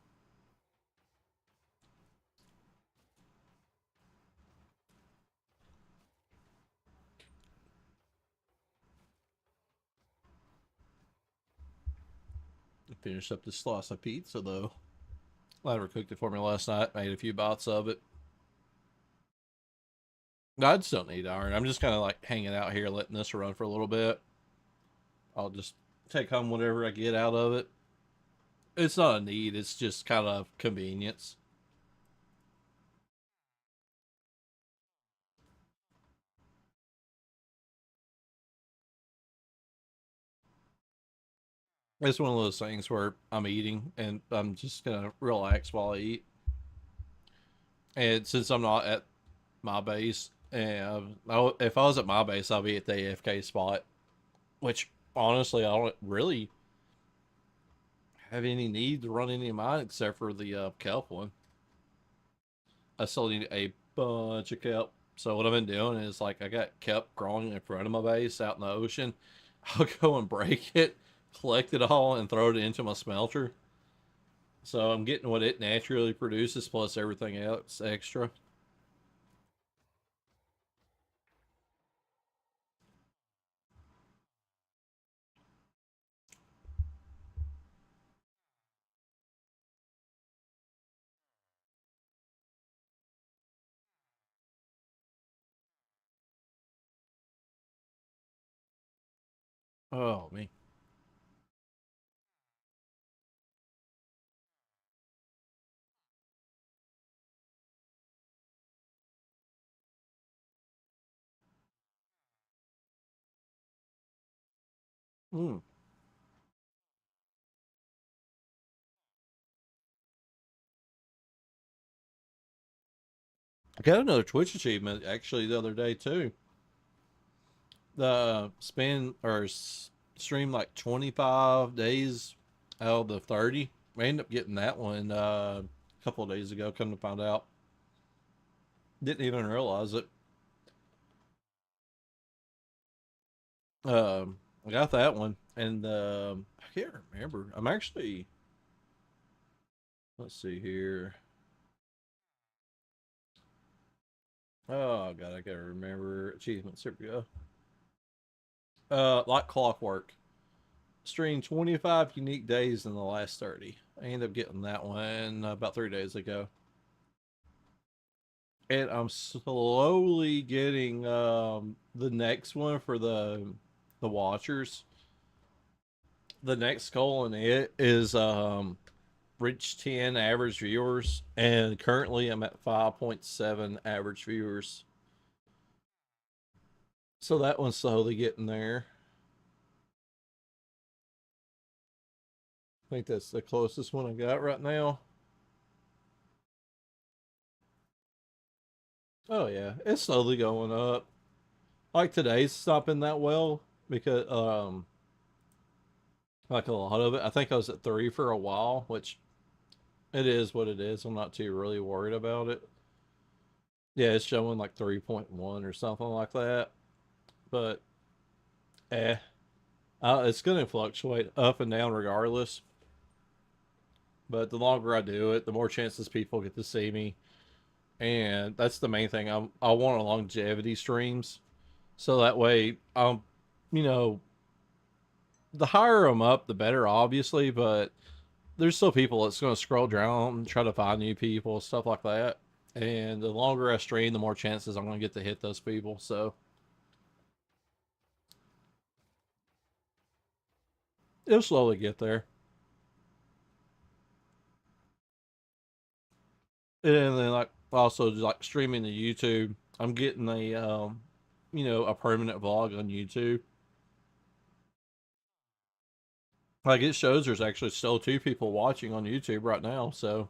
Finished up this slice of pizza though. Ladder cooked it for me last night. Made a few bites of it. I just don't need iron. I'm just kind of like hanging out here, letting this run for a little bit. I'll just take home whatever I get out of it. It's not a need. It's just kind of convenience. It's one of those things where I'm eating and I'm just gonna relax while I eat. And since I'm not at my base, and if I was at my base, I'll be at the AFK spot, which honestly I don't really have any need to run any of mine except for the kelp one. I still need a bunch of kelp. So what I've been doing is like I got kelp growing in front of my base out in the ocean. I'll go and break it, collect it all, and throw it into my smelter. So I'm getting what it naturally produces plus everything else extra. Oh me. Mm. I got another Twitch achievement actually the other day too. The spend or stream like 25 days out of the 30. I ended up getting that one a couple of days ago. Come to find out, didn't even realize it. I got that one, and I can't remember. I'm actually, let's see here. Oh god, I gotta remember achievements. Here we go. Like clockwork. Streamed 25 unique days in the last 30. I ended up getting that one about 3 days ago. And I'm slowly getting the next one for the watchers. The next goal in it is reach 10 average viewers, and currently I'm at 5.7 average viewers. So that one's slowly getting there. I think that's the closest one I got right now. Oh yeah, it's slowly going up. Like today's not been that well because like a lot of it. I think I was at 3 for a while, which it is what it is. I'm not too really worried about it. Yeah, it's showing like 3.1 or something like that. But eh, it's gonna fluctuate up and down regardless. But the longer I do it, the more chances people get to see me, and that's the main thing. I want a longevity streams, so that way you know, the higher them up, the better, obviously. But there's still people that's going to scroll down and try to find new people, stuff like that. And the longer I stream, the more chances I'm going to get to hit those people. So it'll slowly get there. And then like also just like streaming to YouTube, I'm getting a a permanent vlog on YouTube. Like it shows there's actually still 2 people watching on YouTube right now. So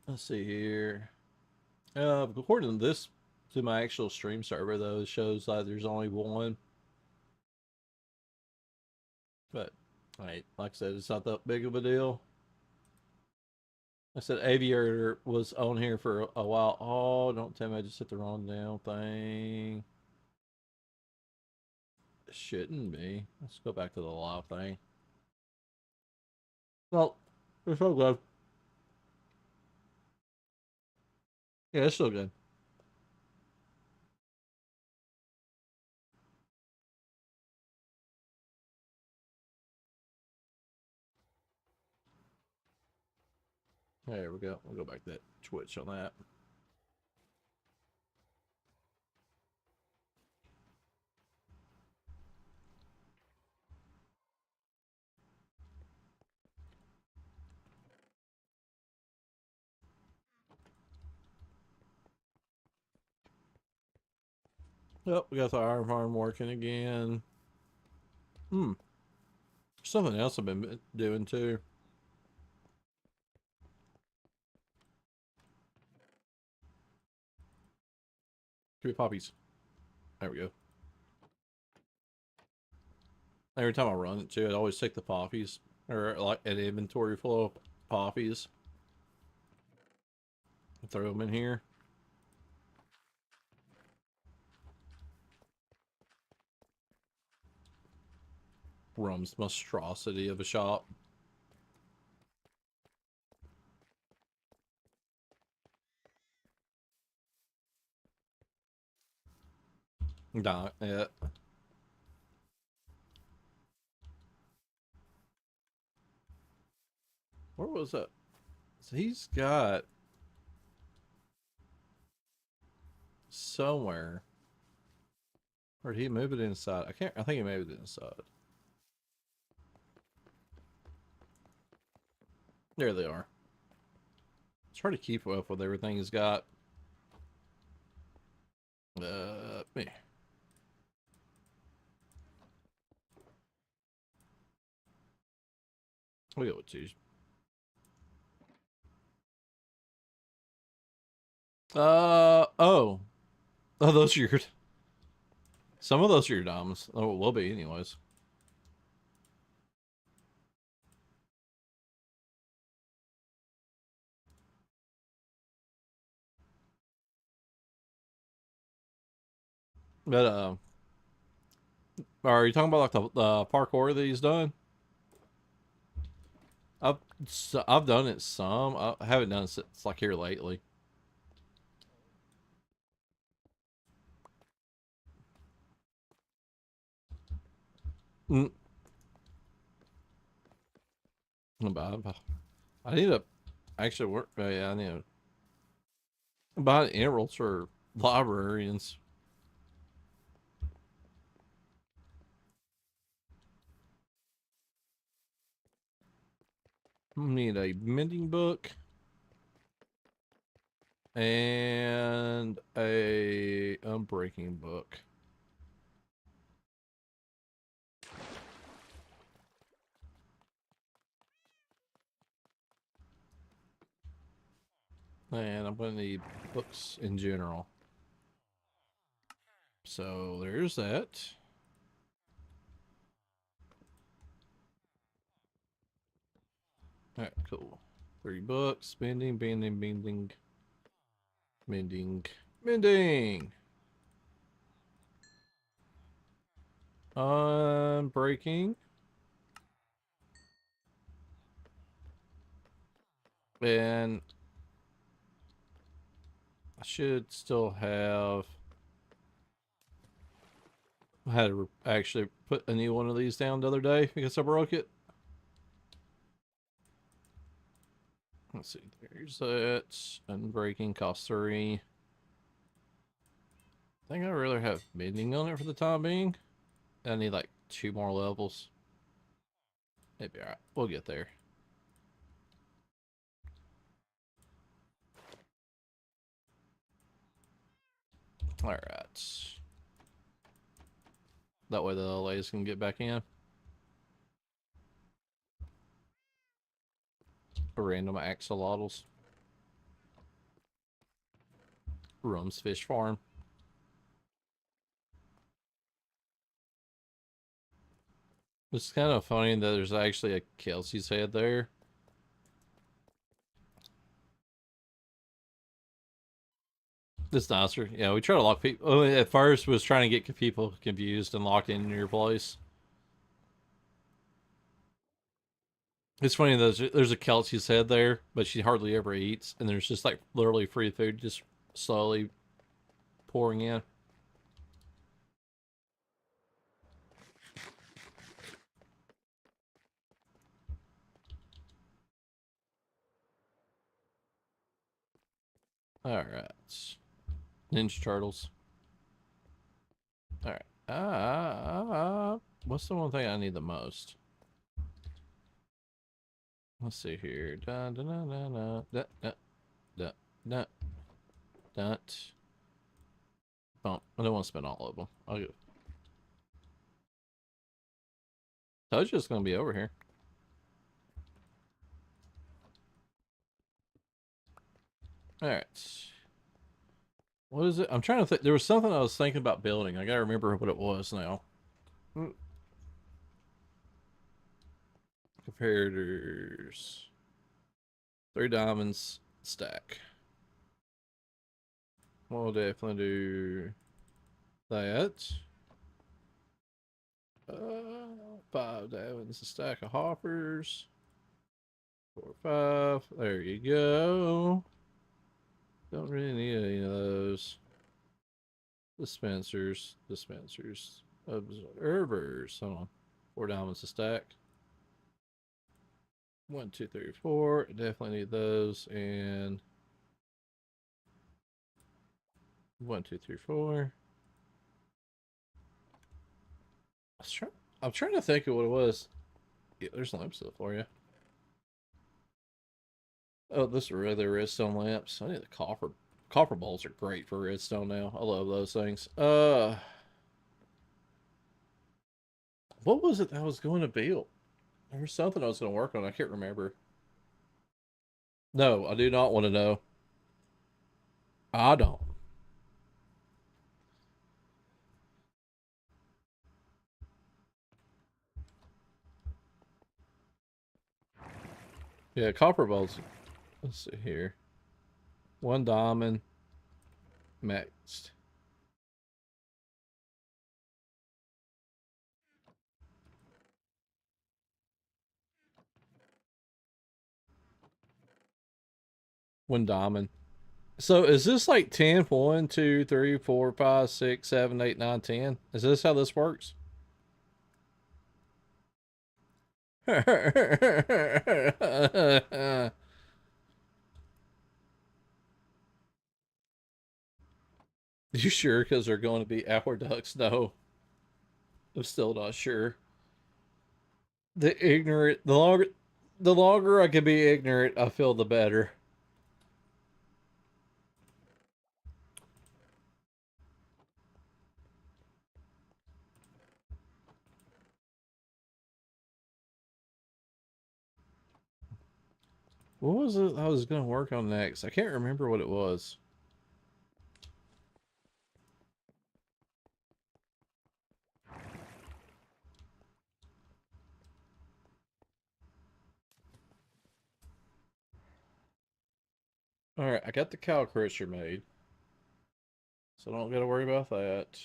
let's see here. According to this, to my actual stream server though, it shows like there's only one. But like I said, it's not that big of a deal. I said Aviator was on here for a while. Oh, don't tell me I just hit the wrong damn thing. It shouldn't be. Let's go back to the live thing. Well, it's so good. Yeah, it's still good. There we go. We'll go back to that Twitch on that. Yep, we got the iron farm working again. Hmm. Something else I've been doing too. 3 poppies. There we go. Every time I run it too, I always take the poppies. Or like an inventory full of poppies. Throw them in here. Rum's monstrosity of a shop. Not yet. Where was that? So he's got somewhere. Or did he move it inside? I can't. I think he moved it inside. There they are. Try to keep up with everything he's got. Me. We'll go with 2. Oh. Oh, those are your. Some of those are your diamonds. Oh, it will be, anyways. But, are you talking about like the parkour that he's done? I've I've done it some. I haven't done it since like here lately. Mm. But I need to actually work. Yeah, I need to buy emeralds for librarians. Need a mending book and a unbreaking book. And I'm going to need books in general. So there's that. Alright, cool. 3 books. Bending, bending, bending. Mending. Mending! Unbreaking. And I should still have. I had to actually put a new one of these down the other day because I broke it. Let's see. There's that. Unbreaking costs 3. I think I'd rather have mending on it for the time being. I need like 2 more levels. Maybe alright. We'll get there. Alright. That way the LAs can get back in. Random axolotls. Rum's fish farm. It's kind of funny that there's actually a Kelsey's head there. It's nicer. Yeah, we try to lock people. Oh, at first was trying to get people confused and locked in your place. It's funny there's a Kelsey's head there, but she hardly ever eats, and there's just like literally free food just slowly pouring in. All right, Ninja Turtles. All right. What's the one thing I need the most? Let's see here. Da da da da da da da da da. That. Oh, I don't want to spend all of them. I'll go. Told you it's gonna be over here. All right. What is it? I'm trying to think. There was something I was thinking about building. I gotta remember what it was now. Comparators. 3 diamonds stack. We'll definitely do that. 5 diamonds a stack of hoppers. 4, 5. There you go. Don't really need any of those. Dispensers. Observers. Hold on. 4 diamonds a stack. 1, 2, 3, 4. Definitely need those. And 1, 2, 3, 4. I'm trying to think of what it was. Yeah, there's lamps for you. Oh, this are regular redstone lamps. I need the copper balls are great for redstone now. I love those things. What was it that I was going to build? There was something I was going to work on. I can't remember. No, I do not want to know. I don't. Yeah, copper balls. Let's see here. 1 diamond maxed. One diamond. So is this like 10? 1, 2, 3, 4, 5, 6, 7, 8, 9, 10? Is this how this works? You sure? Because they're going to be aqueducts? No, I'm still not sure. The ignorant, the longer I can be ignorant, I feel the better. What was it I was going to work on next? I can't remember what it was. All right, I got the cow crusher made, so I don't got to worry about that.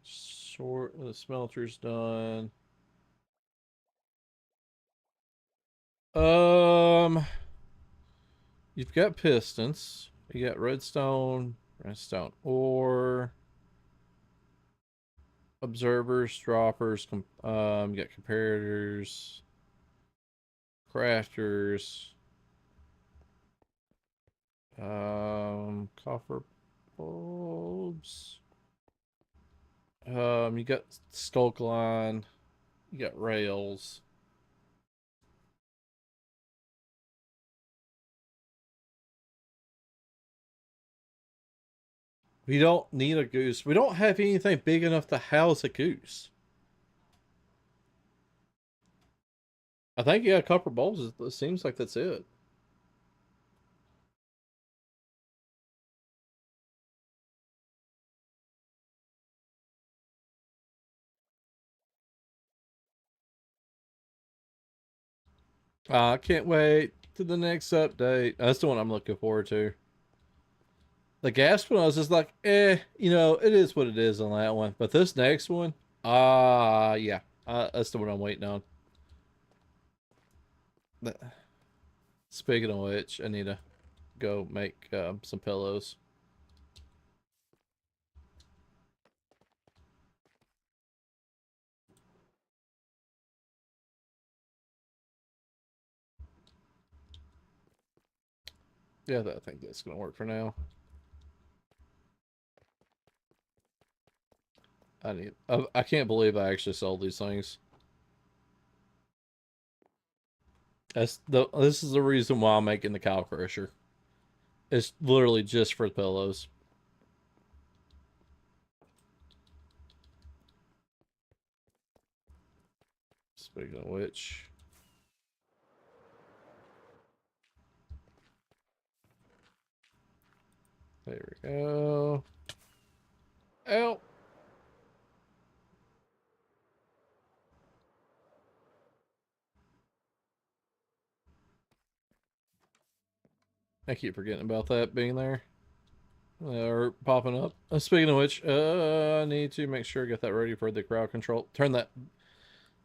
Sort the smelter's done. Um, you've got pistons. You got redstone ore, observers, droppers. You got comparators, crafters. Copper bulbs. You got skulk line. You got rails. We don't need a goose. We don't have anything big enough to house a goose. I think yeah, copper bulbs. It seems like that's it. I can't wait to the next update. That's the one I'm looking forward to. The gas one, I was just like, it is what it is on that one. But this next one, yeah, that's the one I'm waiting on. Speaking of which, I need to go make some pillows. Yeah, I think that's gonna work for now. I can't believe I actually sold these things. This is the reason why I'm making the cow crusher. It's literally just for pillows. Speaking of which, there we go. Oh, I keep forgetting about that being there. Or popping up. Speaking of which, I need to make sure I get that ready for the crowd control. Turn that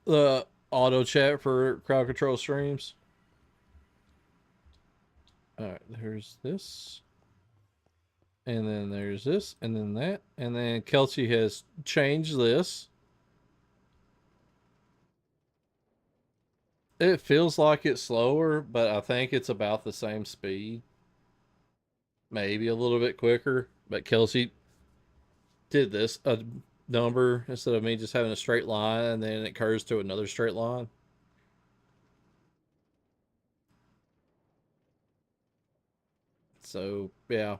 the auto chat for crowd control streams. All right, there's this, and then there's this, and then that, and then Kelsey has changed this. It feels like it's slower, but I think it's about the same speed, maybe a little bit quicker. But Kelsey did this a number instead of me just having a straight line, and then it curves to another straight line. So yeah,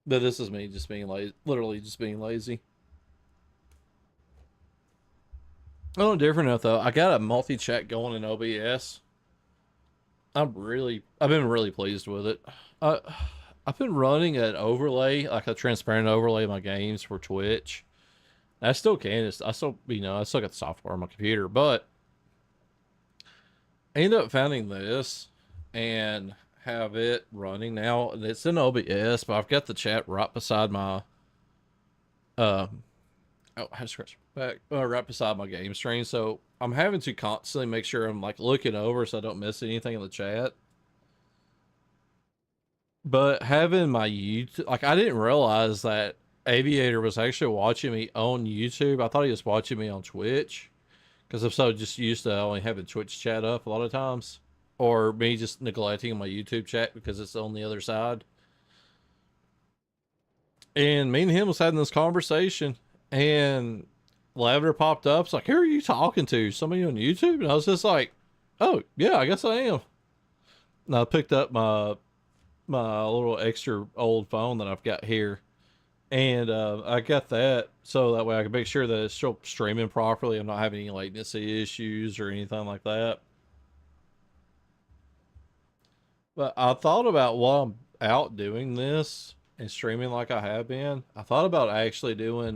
but this is me just being lazy, literally just being lazy. Oh, different enough though. I got a multi-chat going in OBS. I've been really pleased with it. I, I've been running an overlay, like a transparent overlay of my games for Twitch. I still can. I still got the software on my computer, but I ended up finding this and have it running now. It's in OBS, but I've got the chat right beside my um oh, I had to scratch back right beside my game stream. So I'm having to constantly make sure I'm like looking over so I don't miss anything in the chat. But having my YouTube, like I didn't realize that Aviator was actually watching me on YouTube. I thought he was watching me on Twitch because I'm so just used to only having Twitch chat up a lot of times, or me just neglecting my YouTube chat because it's on the other side. And me and him was having this conversation, and Lavender popped up. It's like, who are you talking to? Somebody on YouTube? And I was just like, oh yeah, I guess I am. And I picked up my little extra old phone that I've got here, and I got that so that way I can make sure that it's still streaming properly. I'm not having any latency issues or anything like that. But I thought about while I'm out doing this and streaming like I have been, I thought about actually doing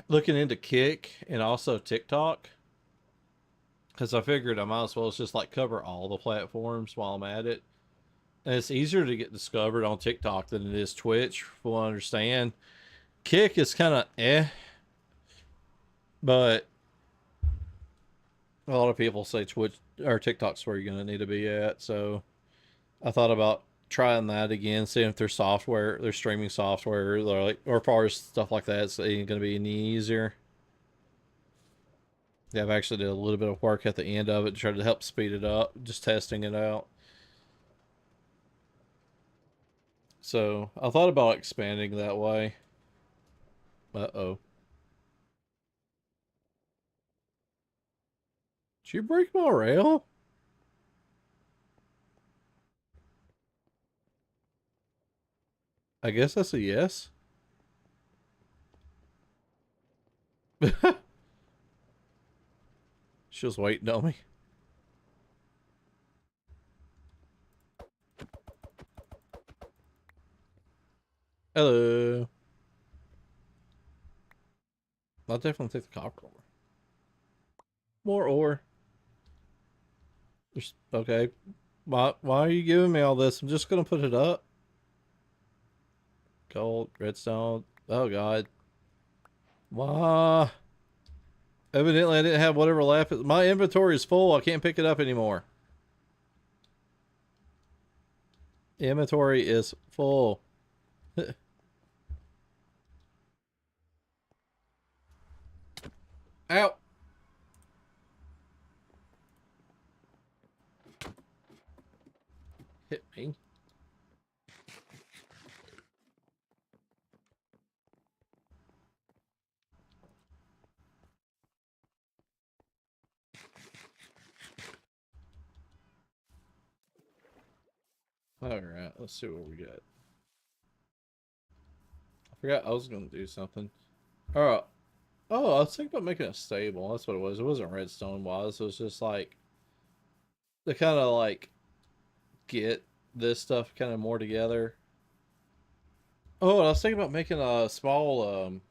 looking into Kick and also TikTok because I figured I might as well just like cover all the platforms while I'm at it. And it's easier to get discovered on TikTok than it is Twitch, from what I understand. Kick is kind of but a lot of people say Twitch or TikTok's where you're gonna need to be at. So I thought about trying that again, seeing if their streaming software, or like, or far as stuff like that, it's gonna be any easier. Yeah, I've actually did a little bit of work at the end of it to try to help speed it up, just testing it out. So I thought about expanding that way. Uh-oh. Did you break my rail? I guess that's a yes. She was waiting on me. Hello. I'll definitely take the copper ore. More ore. Okay. Why are you giving me all this? I'm just gonna put it up. Gold, redstone. Oh god. Why? Evidently I didn't have whatever left. My inventory is full. I can't pick it up anymore. Inventory is full. Ow. Hit me. Alright, let's see what we got. I forgot I was gonna do something. Alright. Oh, I was thinking about making it stable. That's what it was. It wasn't redstone wise. It was just like to kind of like get this stuff kind of more together. Oh, I was thinking about making a small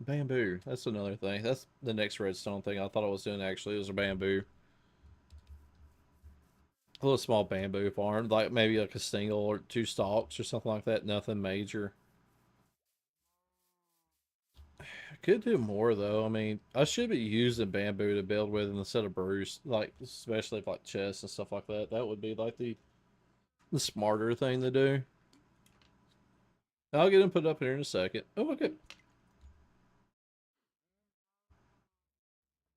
bamboo. That's another thing. That's the next redstone thing I thought I was doing actually. It was a bamboo. A little small bamboo farm. Like maybe like a single or two stalks or something like that. Nothing major. I could do more though. I mean, I should be using bamboo to build with instead of Bruce. Like especially if like chests and stuff like that. That would be like the smarter thing to do. I'll get them put up here in a second. Oh, okay.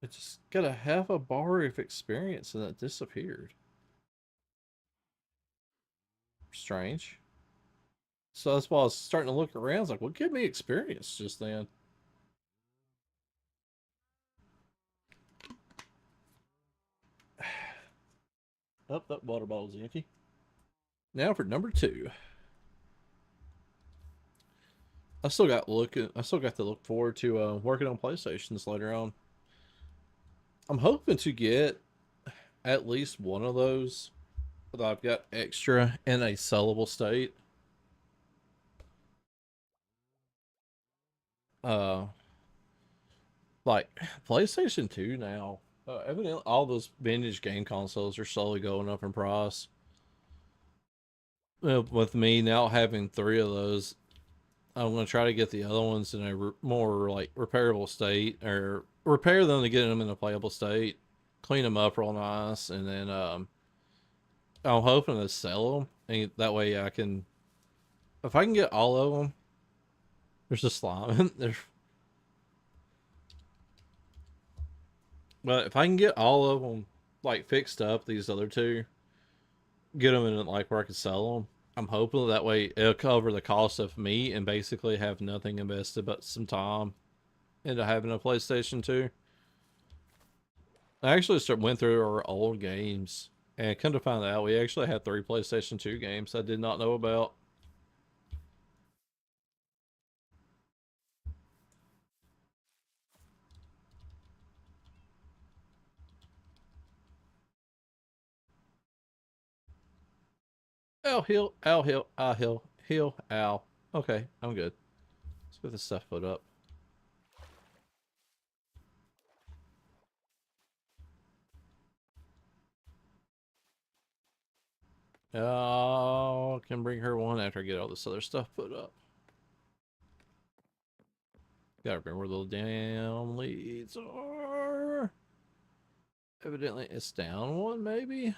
I just got a half a bar of experience and it disappeared. Strange. So that's why I was starting to look around. I was like, what gave me experience just then? Oh, that water bottle's empty. Now for number two. I still got to look forward to working on PlayStations later on. I'm hoping to get at least one of those that I've got extra in a sellable state. Uh, like PlayStation 2 now. Evidently, all those vintage game consoles are slowly going up in price. With me now having three of those, I'm going to try to get the other ones in a more like repairable state or repair them to get them in a playable state, clean them up real nice, and then I'm hoping to sell them. And that way I can, if I can get all of them, there's a slime in there. But if I can get all of them like fixed up, these other two, get them in like where I can sell them. I'm hoping that way it'll cover the cost of me and basically have nothing invested but some time into having a PlayStation 2. I actually went through our old games and come to find out we actually had three PlayStation 2 games I did not know about. Ow, heal, ow, heal, ow, heal, heal, ow. Okay, I'm good. Let's get this stuff put up. Oh, can bring her one after I get all this other stuff put up. Gotta remember where the damn leads are. Evidently, it's down one, maybe?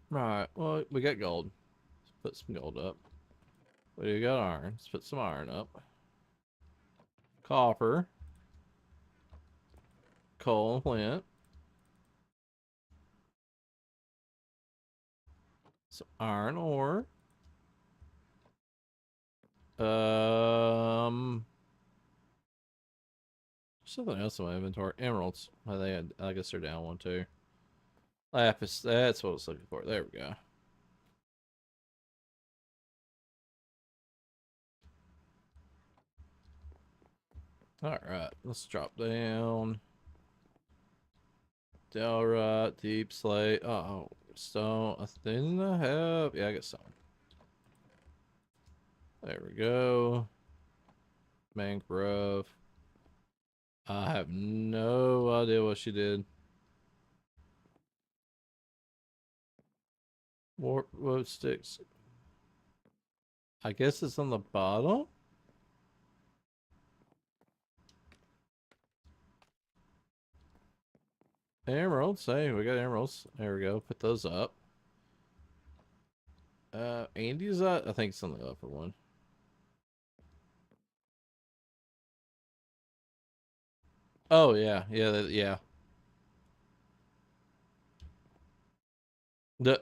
Right, well, we got gold. Let's put some gold up. We got iron. Let's put some iron up. copper, coal, and flint. Some iron ore. Something else in my inventory. Emeralds. I guess they're down one too. Lapis. That's what I was looking for. There we go. Alright, let's drop down. Delrite, deep slate. Oh, stone. I think I have. Yeah, I got some. There we go. Mangrove. I have no idea what she did. Warp wood sticks. I guess it's on the bottom. Emeralds. Hey, we got emeralds. There we go. Put those up. Andy's I think it's on the upper one. Oh yeah, yeah. The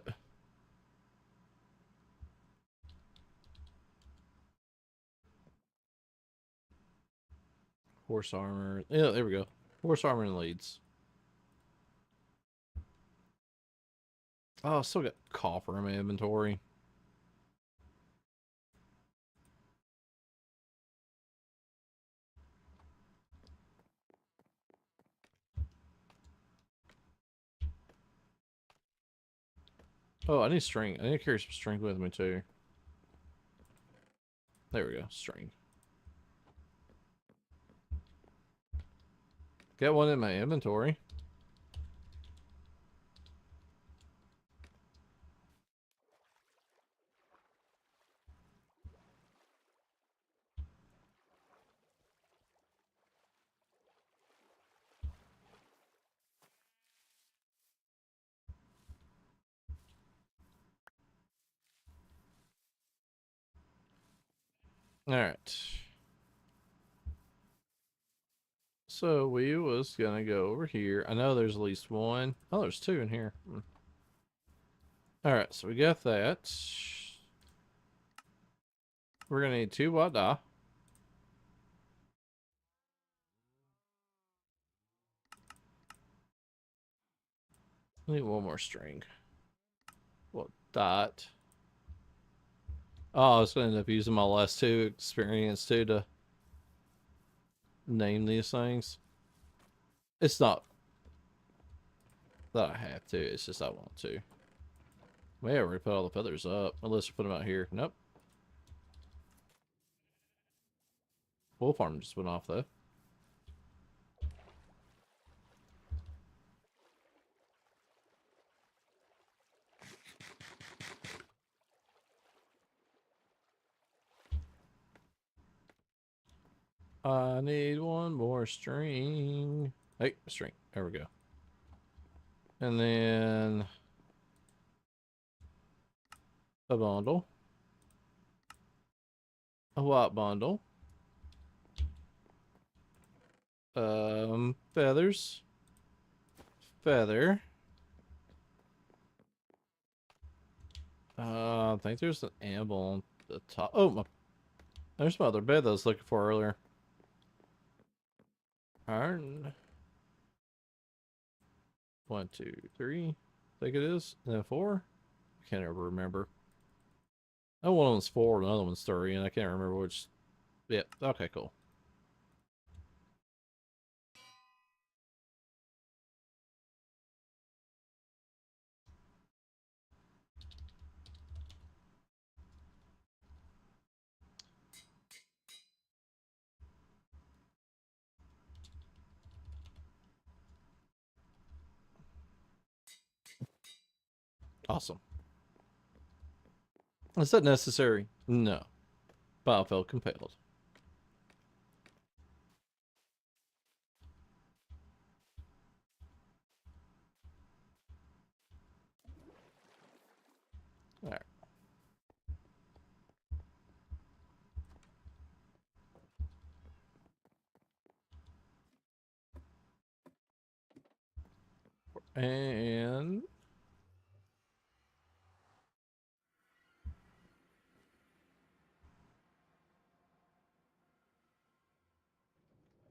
horse armor. Yeah, there we go. Horse armor and leads. Oh, I still got copper in my inventory. Oh, I need string. I need to carry some string with me too. There we go. String. Got one in my inventory. Alright. So we was gonna go over here. I know there's at least one. Oh, there's two in here. Alright, so we got that. We're gonna need 2 wada. Need one more string. Well, dot. Oh, I was gonna end up using my last 2 experience too to name these things. It's not that I have to, it's just I want to. Well, yeah, we put all the feathers up. Unless we put them out here. Nope. Wool farm just went off though. I need one more string. Hey, string. There we go. And then a bundle. A white bundle. Feathers. Feather. I think there's an amble on the top. Oh, there's my other bed that I was looking for earlier. Iron. 1, 2, 3. I think it is. And then 4. I can't ever remember. Oh, one of them's 4, another one's 3, and I can't remember which. Yep. Yeah, okay, cool. Awesome. Is that necessary? No. But I felt compelled. Alright. And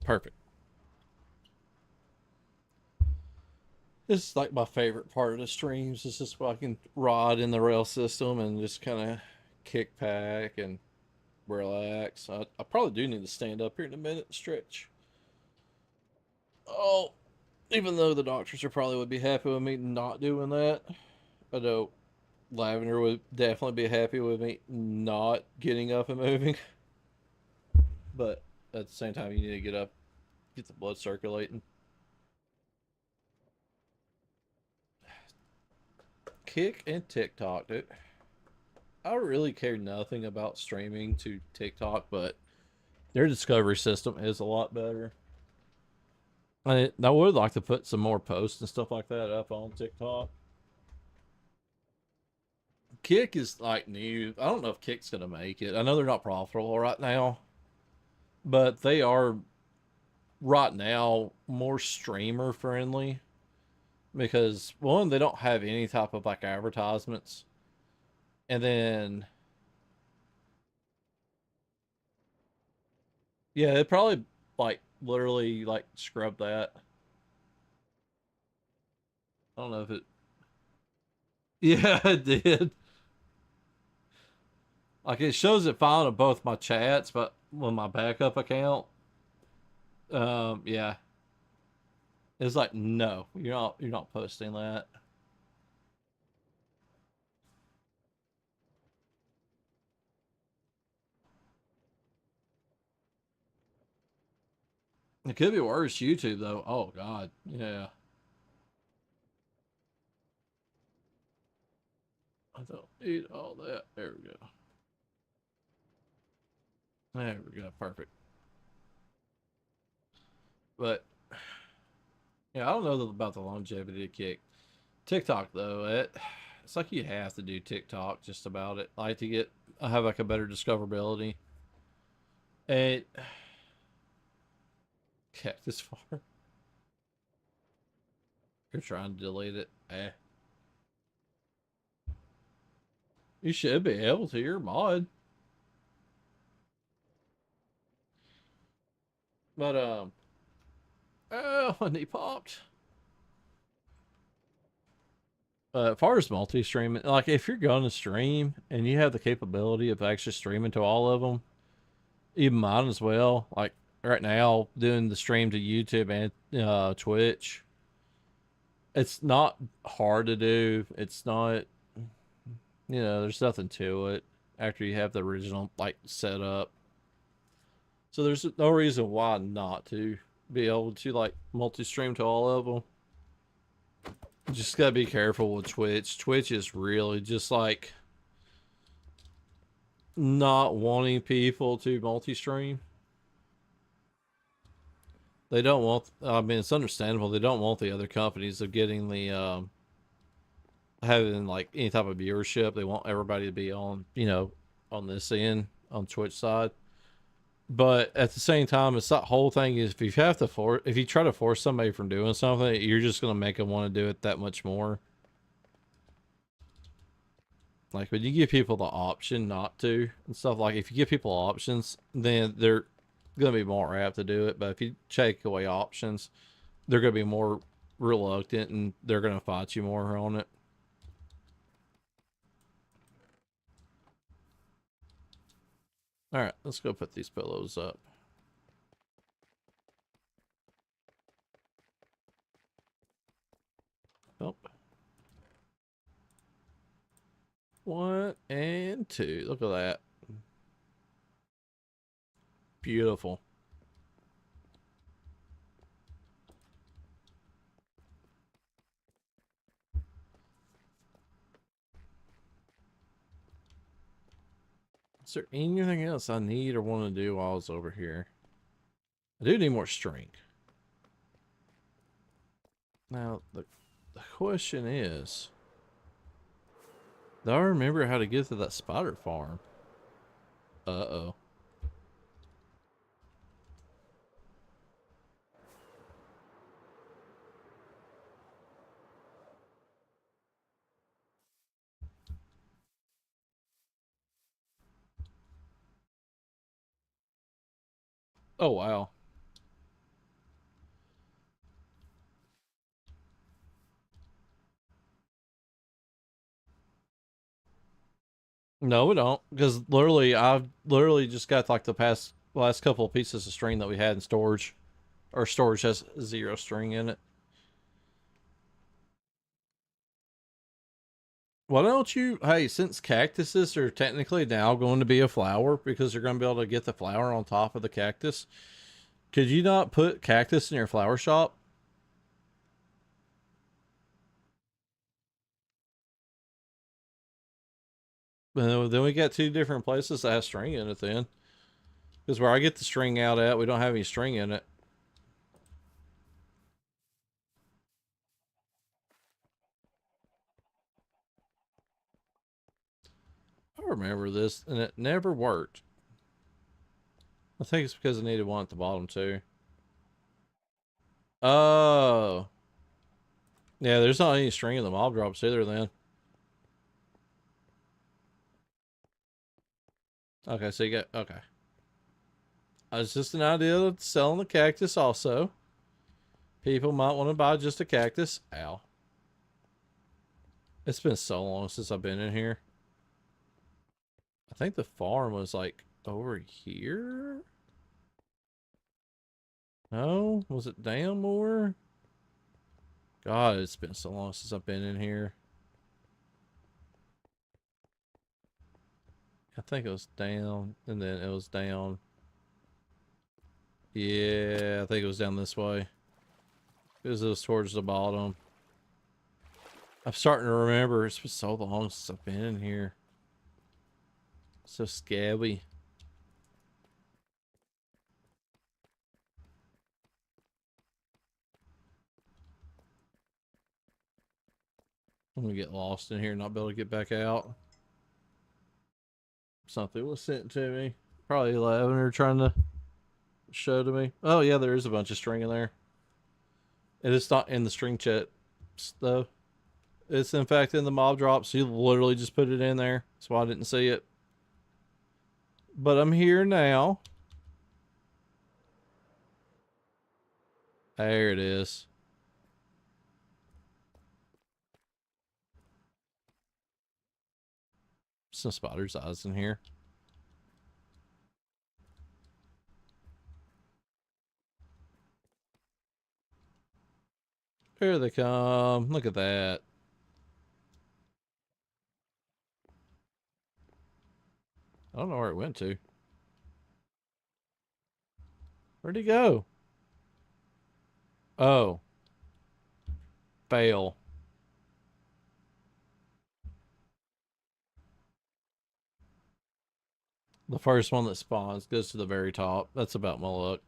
perfect. This is like my favorite part of the streams. Is just where I can ride in the rail system and just kind of kick back and relax. I probably do need to stand up here in a minute and stretch. Oh, even though the doctors are probably would be happy with me not doing that. I know Lavender would definitely be happy with me not getting up and moving. But at the same time, you need to get up, get the blood circulating. Kick and TikTok, dude. I really care nothing about streaming to TikTok, but their discovery system is a lot better. I would like to put some more posts and stuff like that up on TikTok. Kick is like new. I don't know if Kick's gonna make it. I know they're not profitable right now, but they are right now more streamer friendly because one, they don't have any type of like advertisements, and then yeah, it probably like literally like scrub that. I don't know if it. Yeah, it did. Like it shows it fine on both my chats, but on my backup account, yeah, it's like no, you're not posting that. It could be worse. YouTube though. Oh God, yeah. I don't need all that. There we go. There we go. Perfect. But yeah, I don't know about the longevity of Kick. TikTok though, it's like you have to do TikTok just about it. Like to get have like a better discoverability. And this far. You're trying to delete it. You should be able to. You're mod. But oh, when he popped. As far as multi-streaming, like if you're going to stream and you have the capability of actually streaming to all of them, you might as well. Like right now, doing the stream to YouTube and Twitch, it's not hard to do. It's not, there's nothing to it after you have the original like set up. So there's no reason why not to be able to like multi-stream to all of them. Just gotta be careful with Twitch. Twitch is really just like not wanting people to multi-stream. They don't want. I mean, it's understandable. They don't want the other companies of getting the having like any type of viewership. They want everybody to be on, on this end on Twitch side. But at the same time, it's that whole thing is if you try to force somebody from doing something, you're just gonna make them want to do it that much more. Like when you give people the option not to and stuff, like if you give people options, then they're gonna be more apt to do it. But if you take away options, they're gonna be more reluctant and they're gonna fight you more on it. All right, let's go put these pillows up. Oh, 1 and 2. Look at that. Beautiful. Is there anything else I need or want to do while I was over here? I do need more strength. Now, the question is, do I remember how to get to that spider farm? Uh-oh. Oh, wow. No, we don't. Because literally, I've literally just got like the last couple of pieces of string that we had in storage. Our storage has zero string in it. Why don't you? Hey, since cactuses are technically now going to be a flower because you're going to be able to get the flower on top of the cactus, could you not put cactus in your flower shop? Then we got two different places that have string in it. Then, because where I get the string out at, we don't have any string in it. I remember this, and it never worked. I think it's because I needed one at the bottom too. Oh, yeah. There's not any string in the mob drops either. Then, okay. So you got okay. It's just an idea of selling the cactus. Also, people might want to buy just a cactus. Ow. It's been so long since I've been in here. I think the farm was like over here. No, was it down more? God, it's been so long since I've been in here. I think it was down, and then it was down. Yeah, I think it was down this way. It was towards the bottom. I'm starting to remember. It's been so long since I've been in here. So scabby. I'm gonna get lost in here and not be able to get back out. Something was sent to me. Probably Lavender trying to show to me. Oh yeah, there is a bunch of string in there. It is not in the string chat though. It's in fact in the mob drops. You literally just put it in there. That's why I didn't see it. But I'm here now. There it is. Some spider's eyes in here. Here they come. Look at that. I don't know where it went to. Where'd he go? Oh. Fail. The first one that spawns goes to the very top. That's about my luck.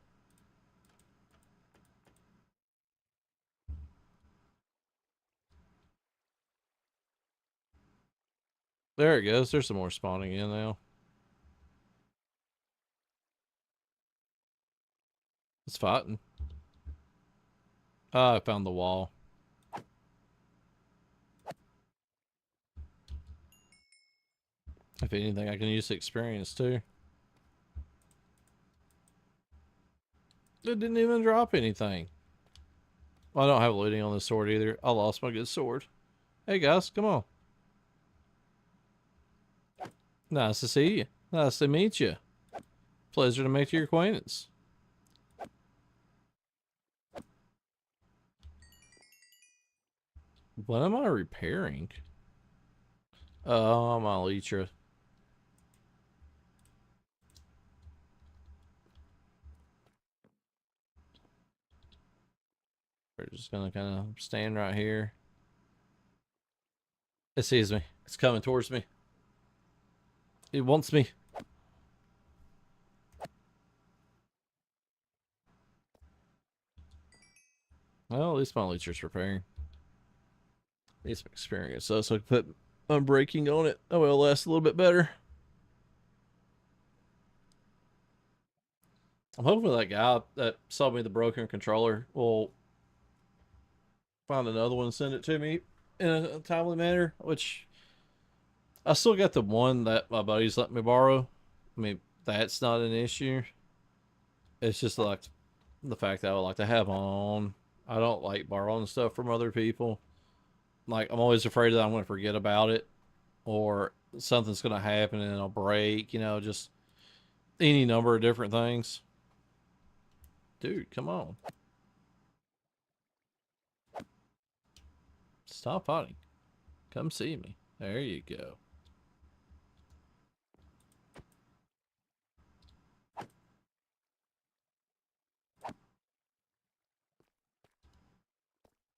There it goes. There's some more spawning in now. It's fighting. Ah, I found the wall. If anything, I can use experience too. It didn't even drop anything. Well, I don't have looting on this sword either. I lost my good sword. Hey guys, come on. Nice to see you. Nice to meet you. Pleasure to make your acquaintance. What am I repairing? Oh, my elytra. We're just gonna kind of stand right here. It sees me. It's coming towards me. It wants me. Well, at least my elytra's repairing. Need some experience, so I can put unbreaking on it. Oh, it'll last a little bit better. I'm hoping that guy that sold me the broken controller will find another one and send it to me in a timely manner, which I still got the one that my buddies let me borrow. I mean, that's not an issue. It's just like the fact that I would like to have on. I don't like borrowing stuff from other people. Like I'm always afraid that I'm going to forget about it or something's going to happen and it'll break. You know, just any number of different things. Dude, come on. Stop fighting. Come see me. There you go.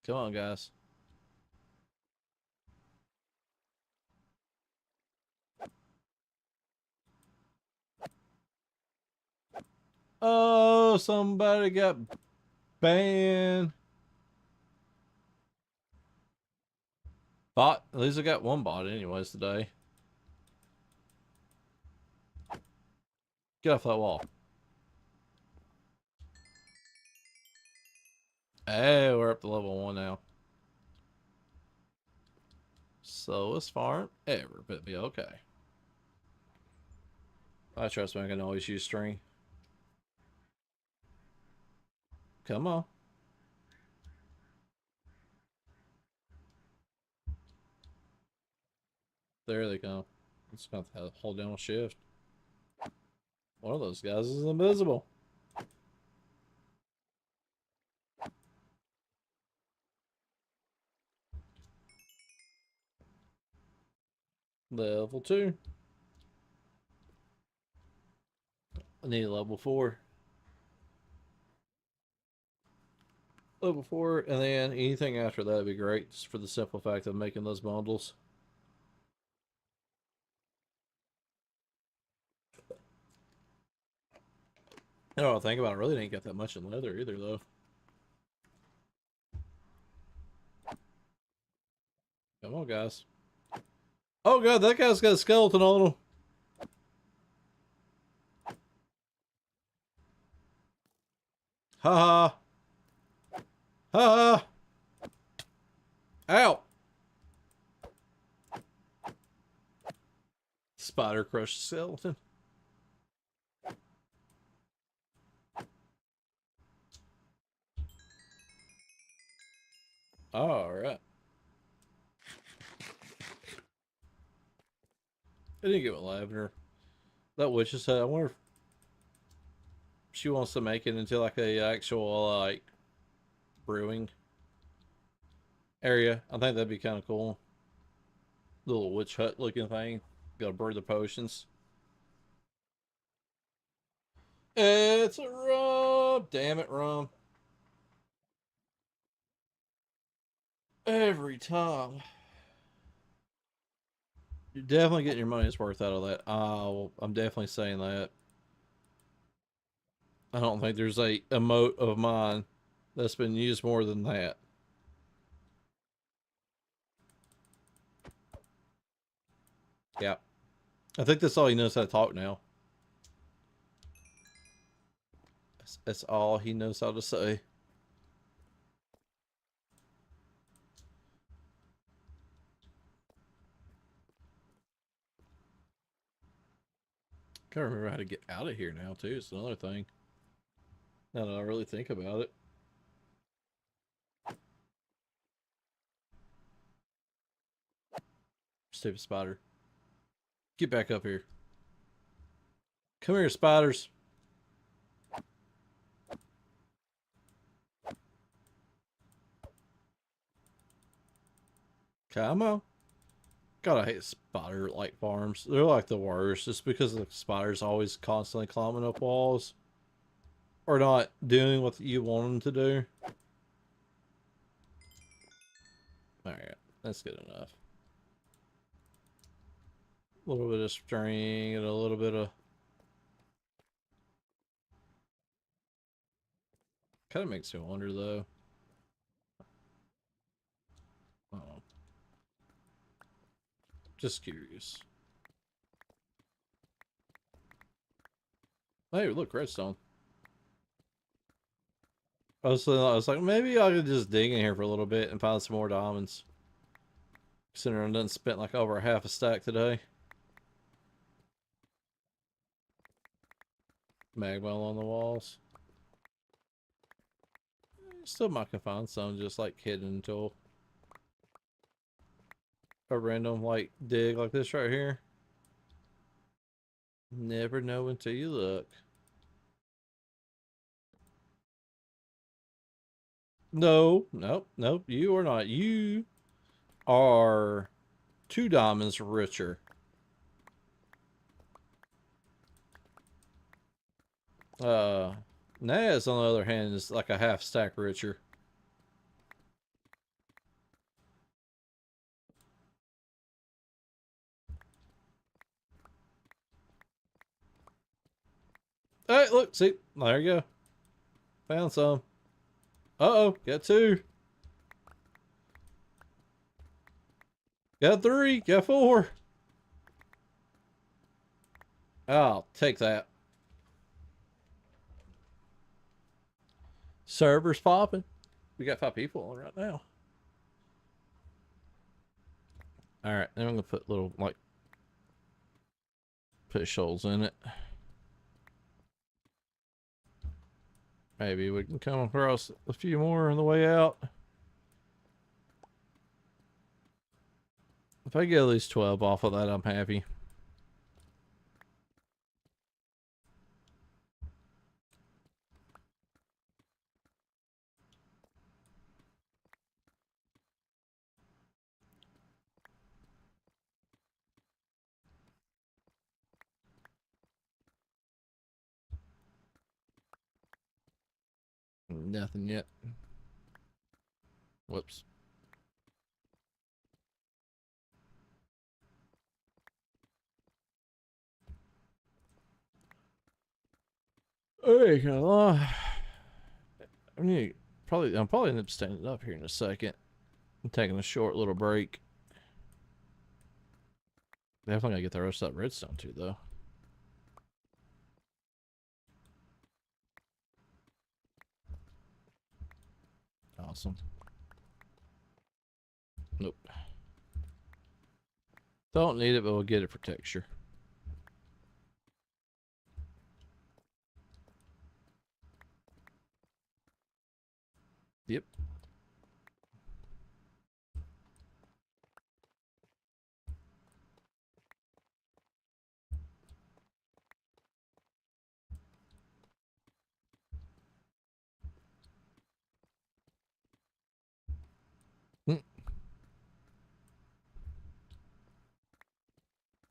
Come on, guys. Oh, somebody got banned. Bot. At least I got one bot anyways today. Get off that wall. Hey, we're up to level 1 now. So this farm, every bit be okay. I trust me, I can always use string. Come on. There they come. It's going to have to hold down a shift. One of those guys is invisible. Level 2. I need a level 4. Level 4, and then anything after that would be great, just for the simple fact of making those bundles. I don't think about it, I really didn't get that much in leather either, though. Come on, guys. Oh, God, that guy's got a skeleton on him. Ha ha. Ha ha. Ow. Spider crushed skeleton. Alright. I didn't get with Lavender. That witch just said, I wonder if she wants to make it into like a actual like brewing area. I think that'd be kind of cool. Little witch hut looking thing. Gotta brew the potions. It's a rum. Damn it, rum. Every time. You're definitely getting your money's worth out of that. I'm definitely saying that. I don't think there's a emote of mine that's been used more than that. Yeah. I think that's all he knows how to talk now. That's all he knows how to say. Can't remember how to get out of here now, too. It's another thing. Now that I really think about it. Stupid spider. Get back up here. Come here, spiders. Come on. God, I hate spider-like farms. They're like the worst, just because the spiders always constantly climbing up walls. Or not doing what you want them to do. Alright, that's good enough. A little bit of string and a little bit of... Kind of makes me wonder, though. Oh. Just curious. Hey, look, redstone. I was like, maybe I could just dig in here for a little bit and find some more diamonds. Considering I done spent like over half a stack today. Magma on the walls. Still might can find some just like hidden until a random like dig like this right here. Never know until you look. No, nope, nope. You are not. You are 2 diamonds richer. Naz, on the other hand, is like a half stack richer. Hey, look, see, there you go. Found some. Uh-oh, got 2. Got 3, got 4. I'll take that. Server's popping. We got 5 people on right now. Alright, then I'm gonna put little like push holes in it. Maybe we can come across a few more on the way out. If I get at least 12 off of that, I'm happy. Nothing yet. Whoops. Hey, gonna lie. I'm probably end up standing up here in a second. I'm taking a short little break. Definitely gotta get the rest of that redstone too, though. Awesome. Nope. Don't need it, but we'll get it for texture. Yep.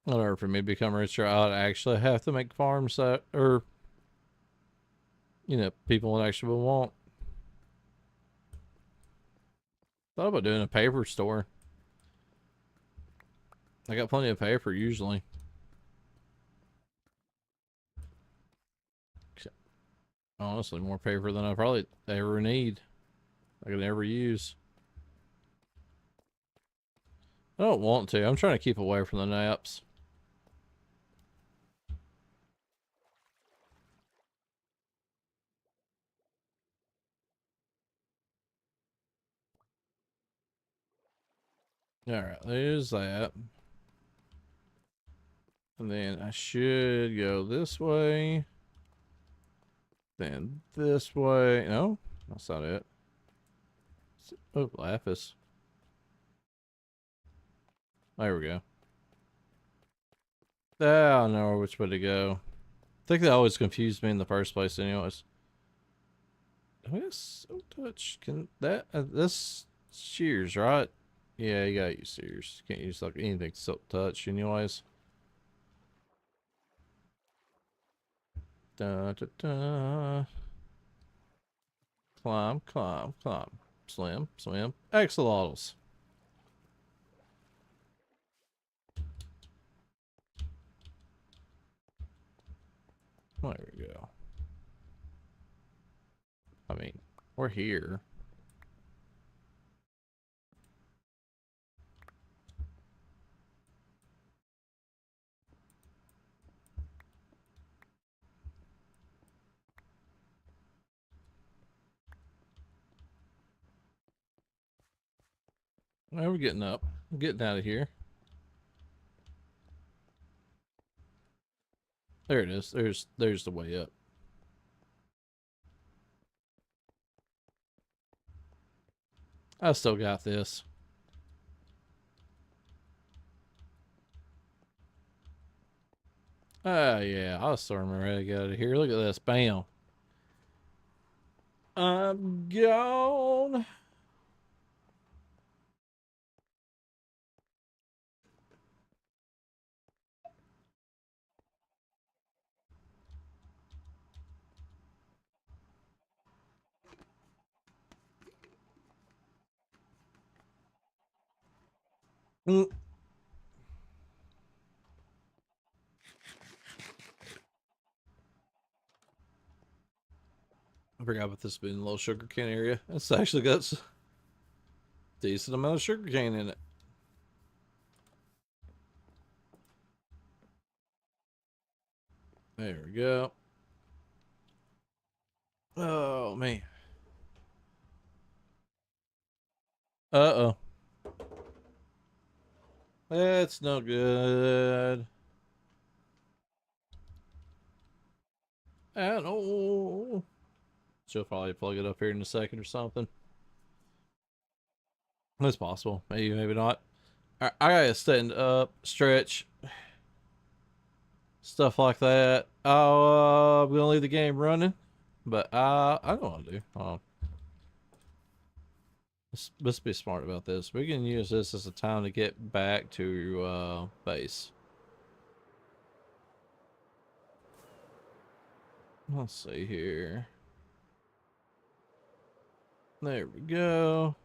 In order for me to become richer, I'd actually have to make farms that, or, people would actually want. Thought about doing a paper store. I got plenty of paper usually. Honestly, more paper than I probably ever need. I could ever use. I don't want to. I'm trying to keep away from the naps. Alright, there's that. And then I should go this way. Then this way. No, that's not it. Oh, lapis. There we go. I don't know which way to go. I think that always confused me in the first place anyways. I guess so touch. Can that this shears, right? Yeah, you gotta use shears. Can't use like anything silk touch anyways. Da, da, da. Climb, climb, climb. Slim, swim. Axolotls. There we go. I mean, we're here. Now we're getting up. We're getting out of here. There it is. There's the way up. I still got this. Oh, yeah. I still remember how to get out of here. Look at this. Bam. I'm gone. Mm. I forgot about this being a little sugarcane area. It's actually got a decent amount of sugarcane in it. There we go. Oh, man. Uh-oh. That's no good. And oh, she'll probably plug it up here in a second or something. That's possible. Maybe, maybe not. I gotta stand up, stretch, stuff like that. I'm gonna leave the game running, but I don't want to do. Let's be smart about this. We can use this as a time to get back to base. Let's see here. There we go.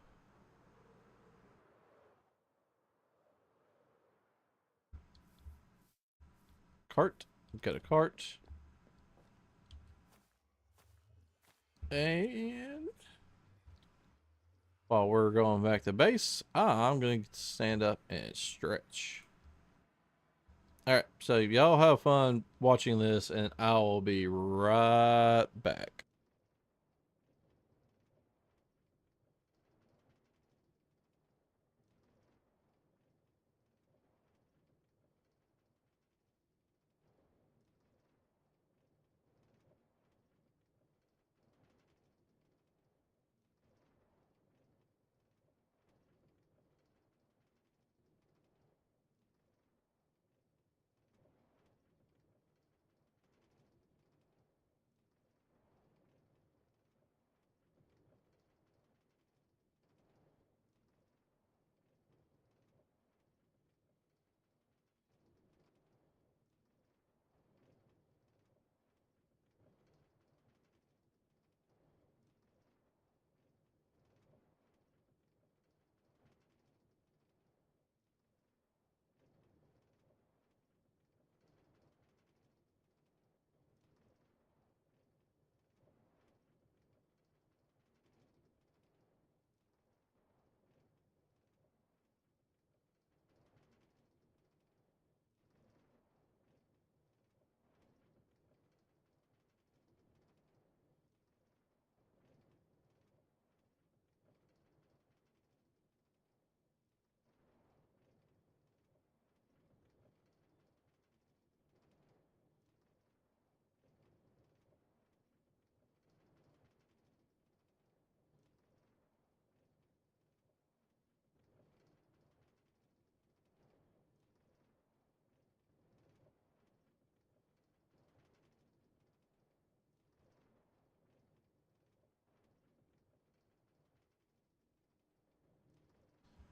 Cart. Got a cart. And while we're going back to base, I'm going to stand up and stretch. All right, so y'all have fun watching this, and I will be right back.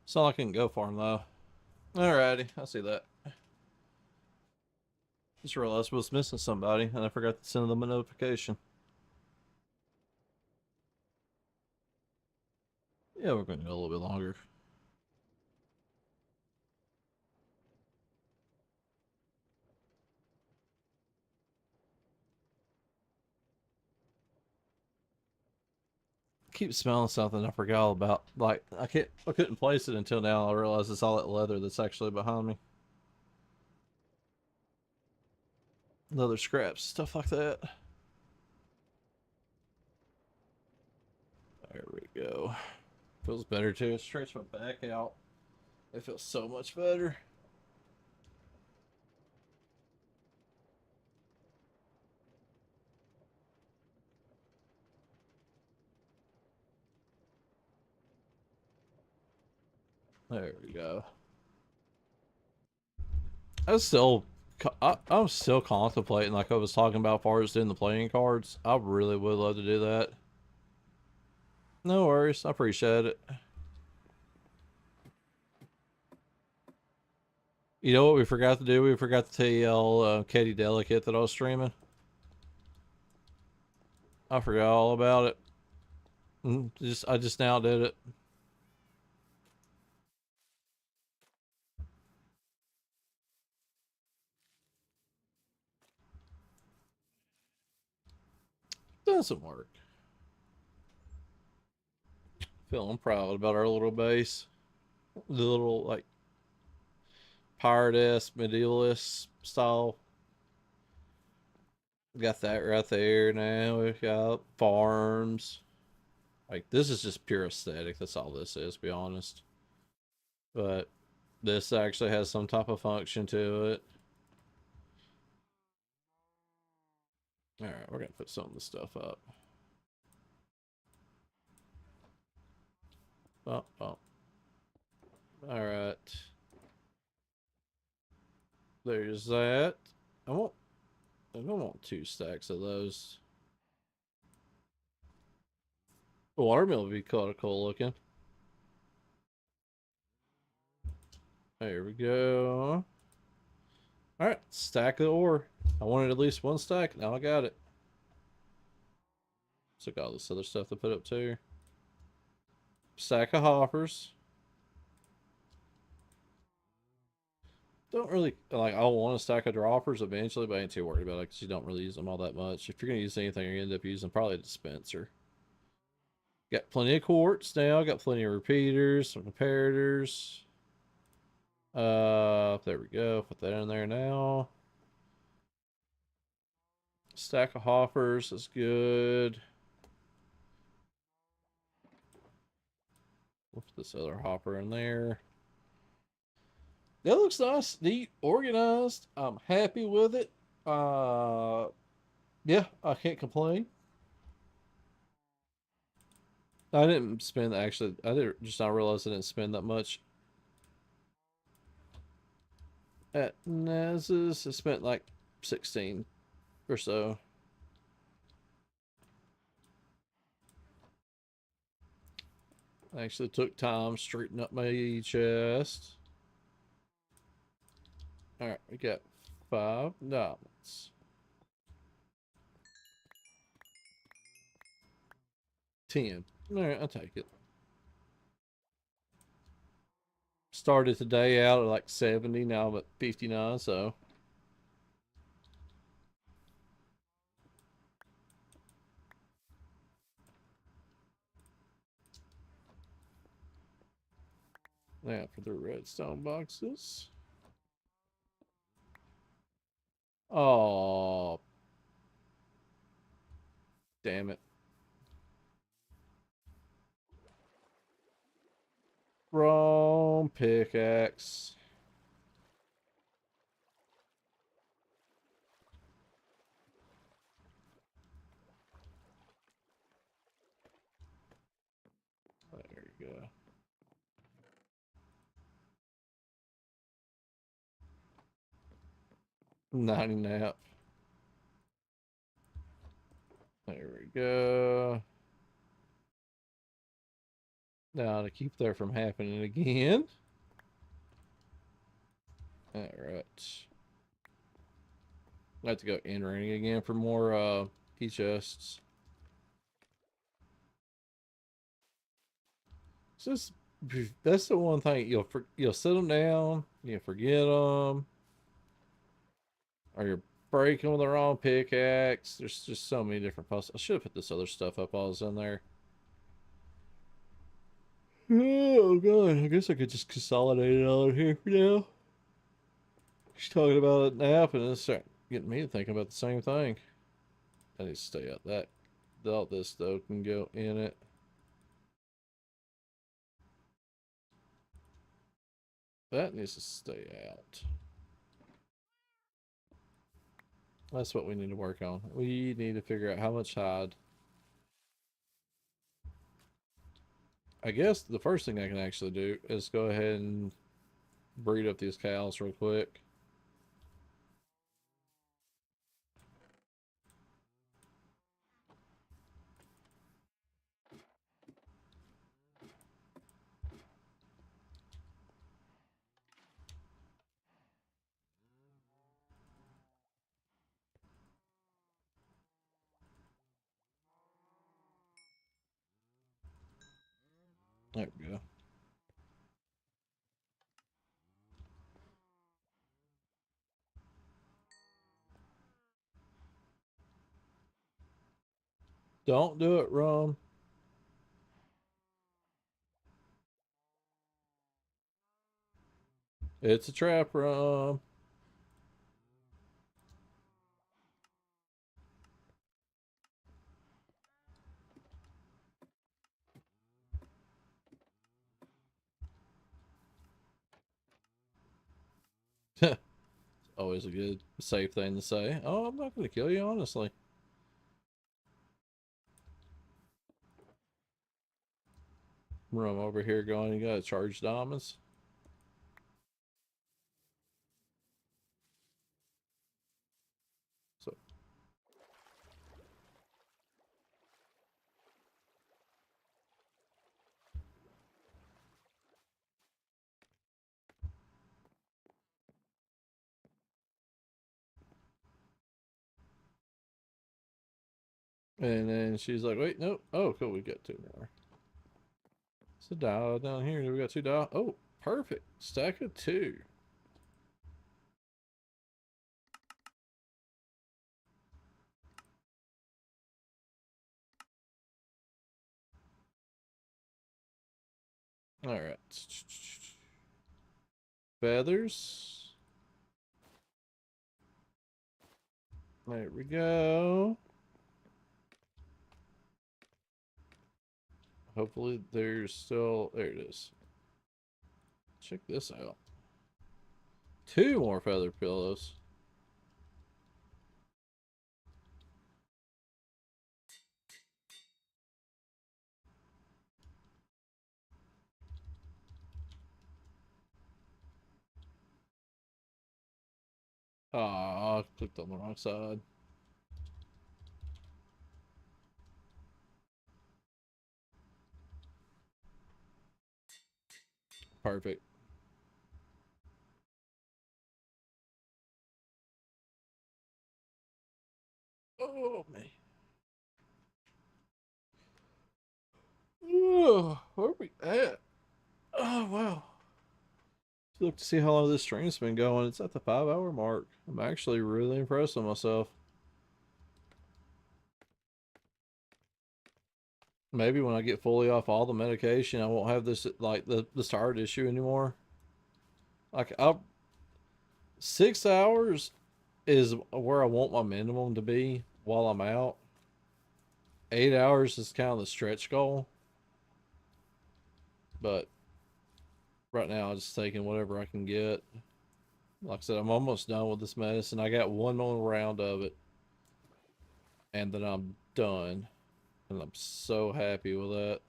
So I can go for him though. Alrighty, I see that. Just realized I was missing somebody, and I forgot to send them a notification. Yeah, we're going to go a little bit longer. I keep smelling something I forgot all about. Like I couldn't place it until now. I realized it's all that leather that's actually behind me. Leather scraps, stuff like that. There we go. Feels better too. Stretch my back out. It feels so much better. There we go. I'm still contemplating, like I was talking about, as far as doing the playing cards. I really would love to do that. No worries, I appreciate it. You know what we forgot to do? We forgot to tell Katie Delicate that I was streaming. I forgot all about it. I just now did it. Doesn't work. Feeling proud about our little base. The little like pirate-esque, medievalist style. Got that right there now. We've got farms. Like, this is just pure aesthetic. That's all this is, to be honest. But this actually has some type of function to it. Alright, we're gonna put some of the stuff up. Bump, bump. Alright. There's that. I don't want 2 stacks of those. The watermill would be kind of cool looking. There we go. Alright, stack of ore. I wanted at least 1 stack. Now I got it. So got all this other stuff to put up too. Stack of hoppers. Don't really like. I'll want a stack of droppers eventually, but I ain't too worried about it because you don't really use them all that much. If you're gonna use anything, you end up using probably a dispenser. Got plenty of quartz now. Got plenty of repeaters, some comparators. There we go. Put that in there now. Stack of hoppers is good. We'll put this other hopper in there. That looks nice, neat, organized. I'm happy with it. Yeah, I can't complain. I didn't spend actually. I didn't just not realize I didn't spend that much at Naz's. I spent like 16 or so. I actually took time straightening up my chest. All right, we got $5. 10. All right, I'll take it. Started today out at like 70. Now I'm at 59. So. Now for the redstone boxes. Oh, damn it. Wrong pickaxe. There you go. 90 nap. There we go. Now to keep that from happening again. Alright. I have to go entering again for more key chests. It's just that's the one thing you'll sit them down, you forget them, or you're breaking with the wrong pickaxe. There's just so many different puzzles. I should have put this other stuff up while I was in there. Oh god, I guess I could just consolidate it all in here for now. She's talking about a nap and it's getting me to thinking about the same thing. I need to stay out that. All this though can go in it. That needs to stay out. That's what we need to work on. We need to figure out how much hide. I guess the first thing I can actually do is go ahead and breed up these cows real quick. There we go. Don't do it, Rum. It's a trap, Rum. Always a good, safe thing to say. Oh, I'm not going to kill you, honestly. Rum over here going, you got to charge diamonds. So, and then she's like, wait, no. Oh, cool. We got two more. It's a dial down here. We got two dial. Oh, perfect. Stack of two. All right. Feathers. There we go. Hopefully there's still, there it is. Check this out. Two more feather pillows. Ah, I clicked on the wrong side. Perfect. Oh, man. Oh, where are we at? Oh, wow. Look to see how long this stream's been going. It's at the 5 hour mark. I'm actually really impressed with myself. Maybe when I get fully off all the medication, I won't have this like the tired issue anymore. Like I 6 hours is where I want my minimum to be while I'm out. 8 hours is kind of the stretch goal. But right now I'm just taking whatever I can get. Like I said, I'm almost done with this medicine. I got one more round of it, and then I'm done. And I'm so happy with that.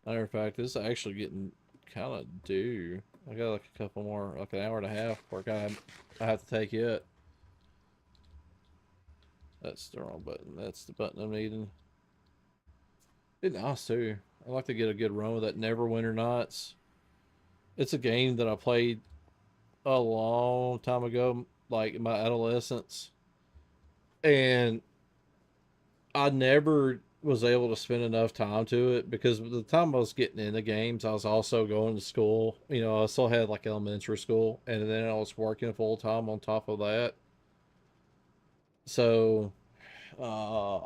Matter of fact, this is actually getting kind of due. I got like a couple more, like an hour and a half work I have to take it. That's the wrong button. That's the button I'm needing. It's nice too. I like to get a good run with that Neverwinter Nights. It's a game that I played a long time ago, like in my adolescence, and I never was able to spend enough time to it because the time I was getting into games, I was also going to school. You know, I still had like elementary school, and then I was working full time on top of that. So, uh,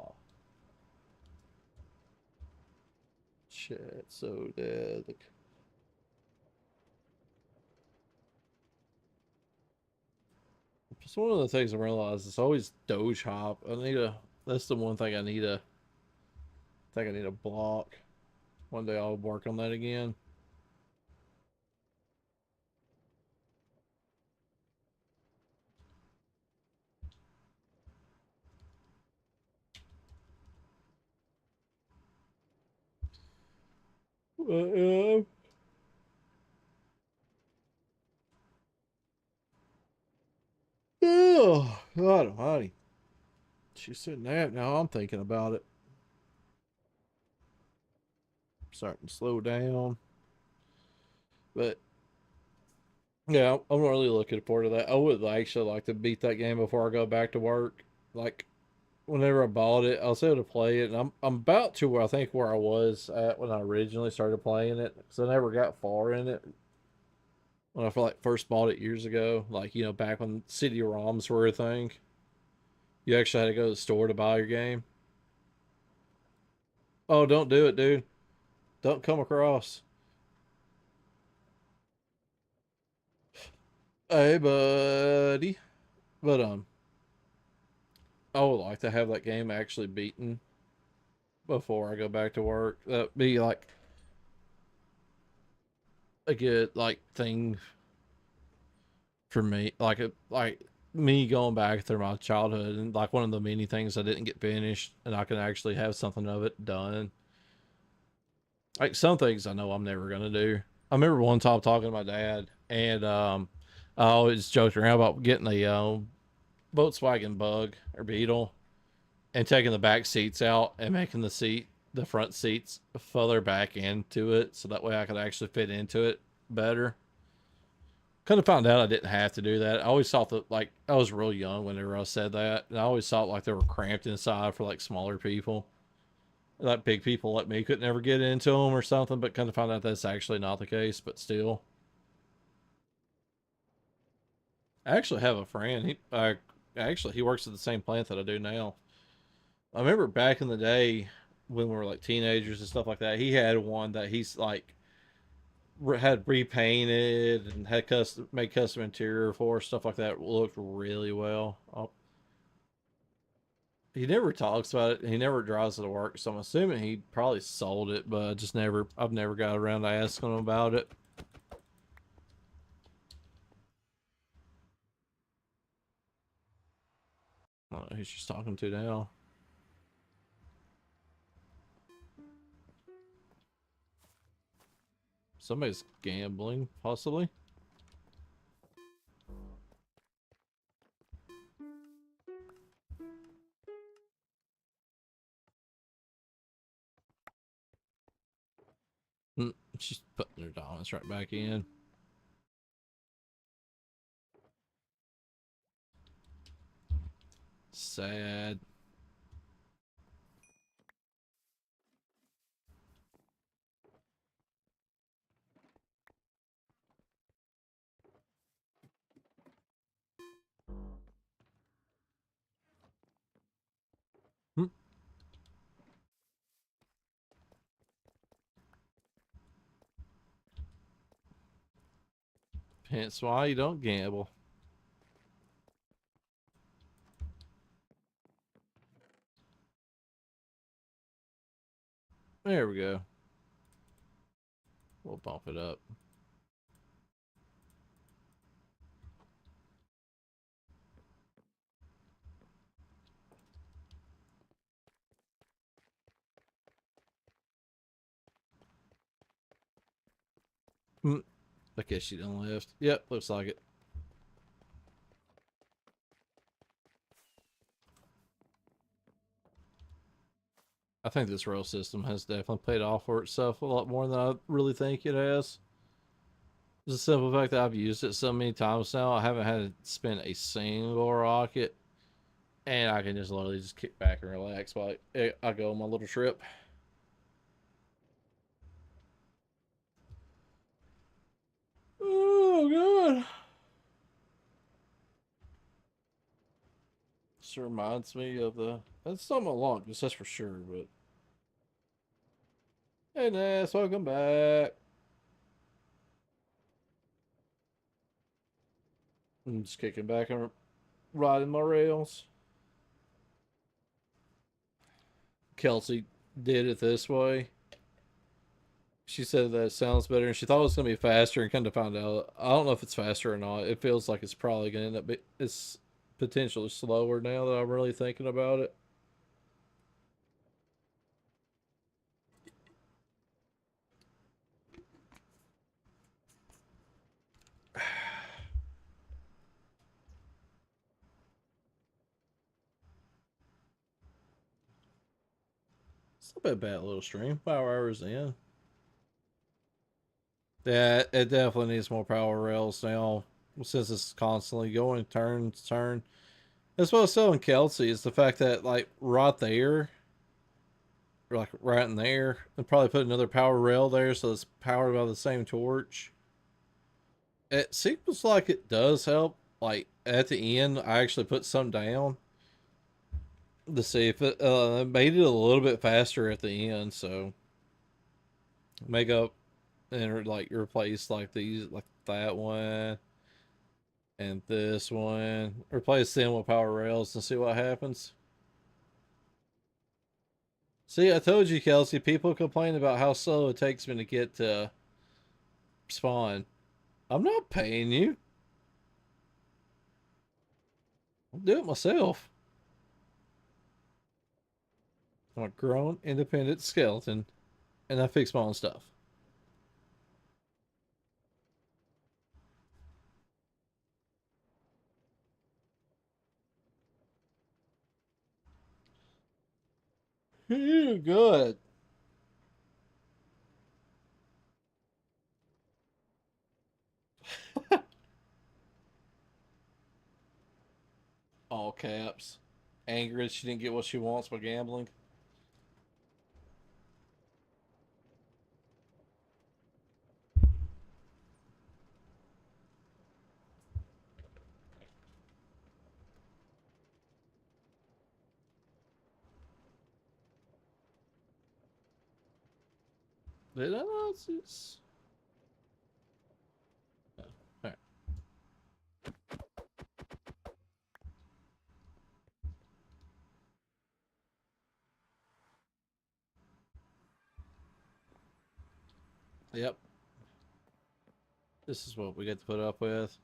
shit, so dead. Just one of the things I realized is always Doge Hop. I need a. That's the one thing I need a. I think I need a block. One day I'll work on that again. Uh, oh, God almighty. She's sitting there. Now I'm thinking about it. Starting to slow down. But yeah, I'm really looking forward to that. I would actually like to beat that game before I go back to work. Like whenever I bought it, I was able to play it, and I'm about to where I think where I was at when I originally started playing it, because I never got far in it when I like first bought it years ago. Like back when CD-ROMs were a thing, you actually had to go to the store to buy your game. Oh, don't do it, dude. Don't come across. Hey, buddy. But I would like to have that game actually beaten before I go back to work. That'd be like a good like thing for me. Like me going back through my childhood and like one of the many things I didn't get finished, and I can actually have something of it done. Like some things I know I'm never gonna do. I remember one time talking to my dad, and I always joked around about getting a Volkswagen Bug or Beetle and taking the back seats out and making the front seats further back into it, so that way I could actually fit into it better. Kind of found out I didn't have to do that. I always thought that, like, I was real young whenever I said that, and I always thought like they were cramped inside for like smaller people, like big people like me could never get into them or something. But kind of found out that's actually not the case. But still, I actually have a friend. He works at the same plant that I do now. I remember back in the day when we were like teenagers and stuff like that. He had one that he's like had repainted and had made custom interior for stuff like that. It looked really well. He never talks about it. He never drives it to work, so I'm assuming he probably sold it, but I've never got around to asking him about it. I don't know who she's talking to now. Somebody's gambling, possibly. She's putting her dominance right back in. Sad. Hmm. Hence why you don't gamble. There we go. We'll bump it up. Hmm. I guess she done left. Yep, looks like it. I think this rail system has definitely paid off for itself a lot more than I really think it has. Just the simple fact that I've used it so many times now, I haven't had to spend a single rocket, and I can just literally just kick back and relax while I go on my little trip. Oh god, this reminds me of the. That's not my longest, that's for sure. But hey, Ness, welcome back. I'm just kicking back and riding my rails. Kelsey did it this way. She said that it sounds better, and she thought it was gonna be faster, and kind of found out. I don't know if it's faster or not. It feels like it's probably gonna end up. It's potentially slower now that I'm really thinking about it. It's not a bad little stream. 5 hours in. Yeah, it definitely needs more power rails now since it's constantly going turn to turn. That's what I was telling Kelsey is the fact that like right there, like right in there, and probably put another power rail there so it's powered by the same torch. It seems like it does help. Like at the end, I actually put some down to see if it made it a little bit faster at the end. So make up and like replace like these, like that one and this one. Replace them with power rails and see what happens. See, I told you, Kelsey. People complain about how slow it takes me to get to spawn. I'm not paying you. I'll do it myself. I'm a grown, independent skeleton, and I fix my own stuff. Good. All caps. Angry she didn't get what she wants by gambling. Did I not? All right. Yep. This is what we get to put up with.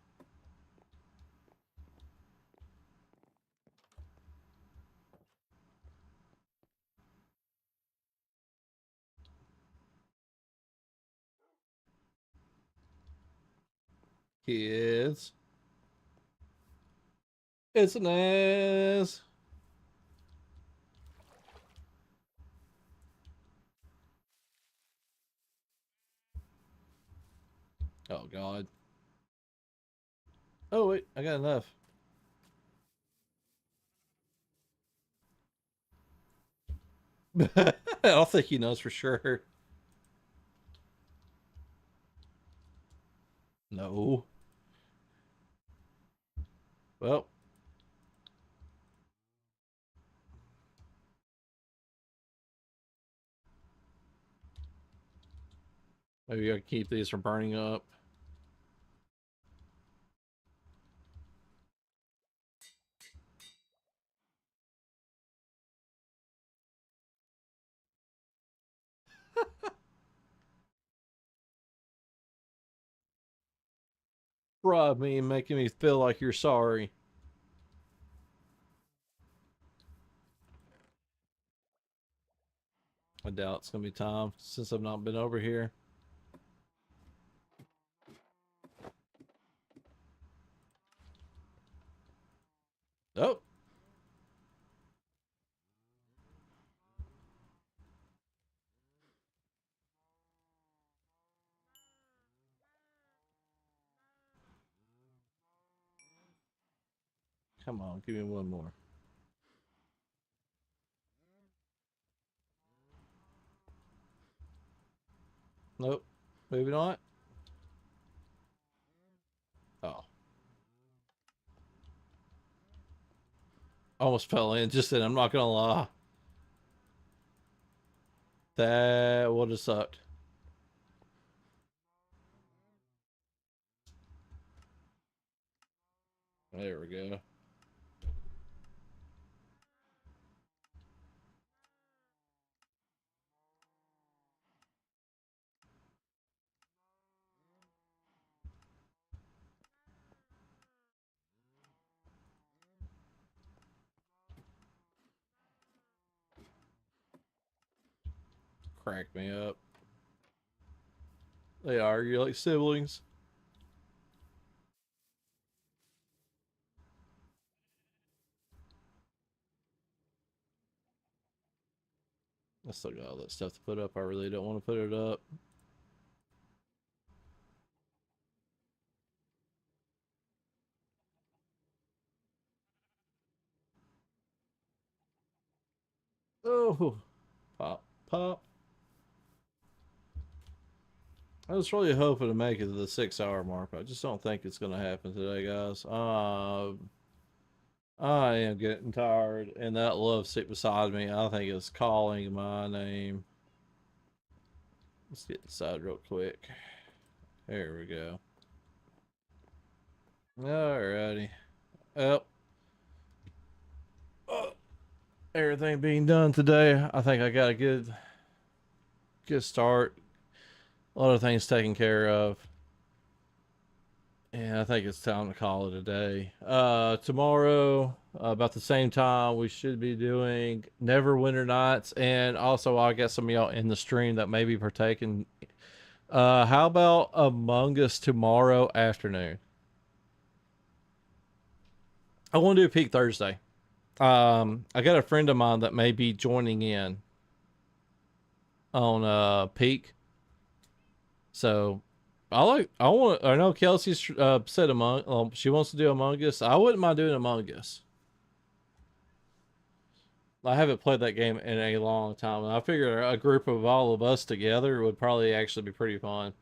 Kids. It's an ass. Oh, God. Oh, wait. I got enough. I don't think he knows for sure. No. Well, maybe I can keep these from burning up. Rob me and making me feel like you're sorry. I doubt it's gonna be time since I've not been over here. Oh, come on, give me one more. Nope, maybe not. Oh, almost fell in. Just then, I'm not gonna lie. That would have sucked. There we go. Crack me up. They argue like siblings. I still got all that stuff to put up. I really don't want to put it up. Oh, pop, pop. I was really hoping to make it to the 6 hour mark. I just don't think it's going to happen today, guys. I am getting tired, and that love seat beside me, I think it's calling my name. Let's get inside real quick. There we go. Alrighty. Well, everything being done today, I think I got a good start. A lot of things taken care of. And I think it's time to call it a day. Tomorrow, about the same time, we should be doing Neverwinter Nights. And also, I got some of y'all in the stream that may be partaking. How about Among Us tomorrow afternoon? I want to do Peak Thursday. I got a friend of mine that may be joining in on Peak. So I know Kelsey's said she wants to do Among Us. I wouldn't mind doing Among Us. I haven't played that game in a long time, and I figure a group of all of us together would probably actually be pretty fun.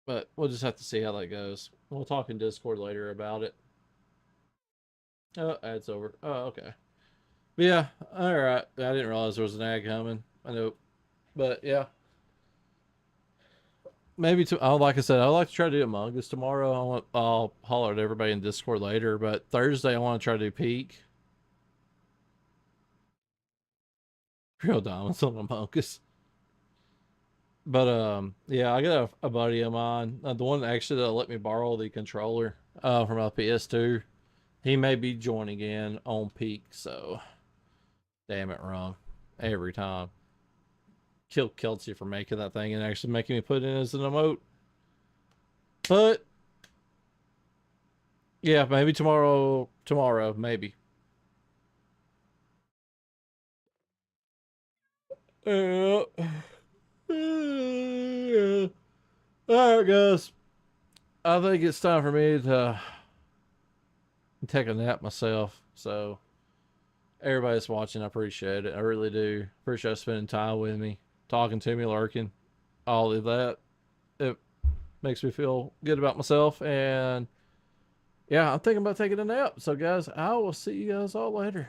But we'll just have to see how that goes. We'll talk in Discord later about it. Oh, ad's over. Oh, okay. But yeah, alright. I didn't realize there was an ad coming. I know. But yeah. Maybe like I said, I'd like to try to do Among Us tomorrow. I'll holler at everybody in Discord later. But Thursday, I want to try to do Peak. Real diamonds on Among Us. But yeah, I got a buddy of mine, the one actually that let me borrow the controller from my PS2. He may be joining in on Peak, so damn it, wrong every time. Kill Kelsey for making that thing and actually making me put in as an emote. But yeah, maybe tomorrow, maybe. Uh, all right, guys. I think it's time for me to take a nap myself. So everybody's watching, I appreciate it. I really do. Appreciate spending time with me, talking to me, lurking, all of that. It makes me feel good about myself. And yeah, I'm thinking about taking a nap. So, guys, I will see you guys all later.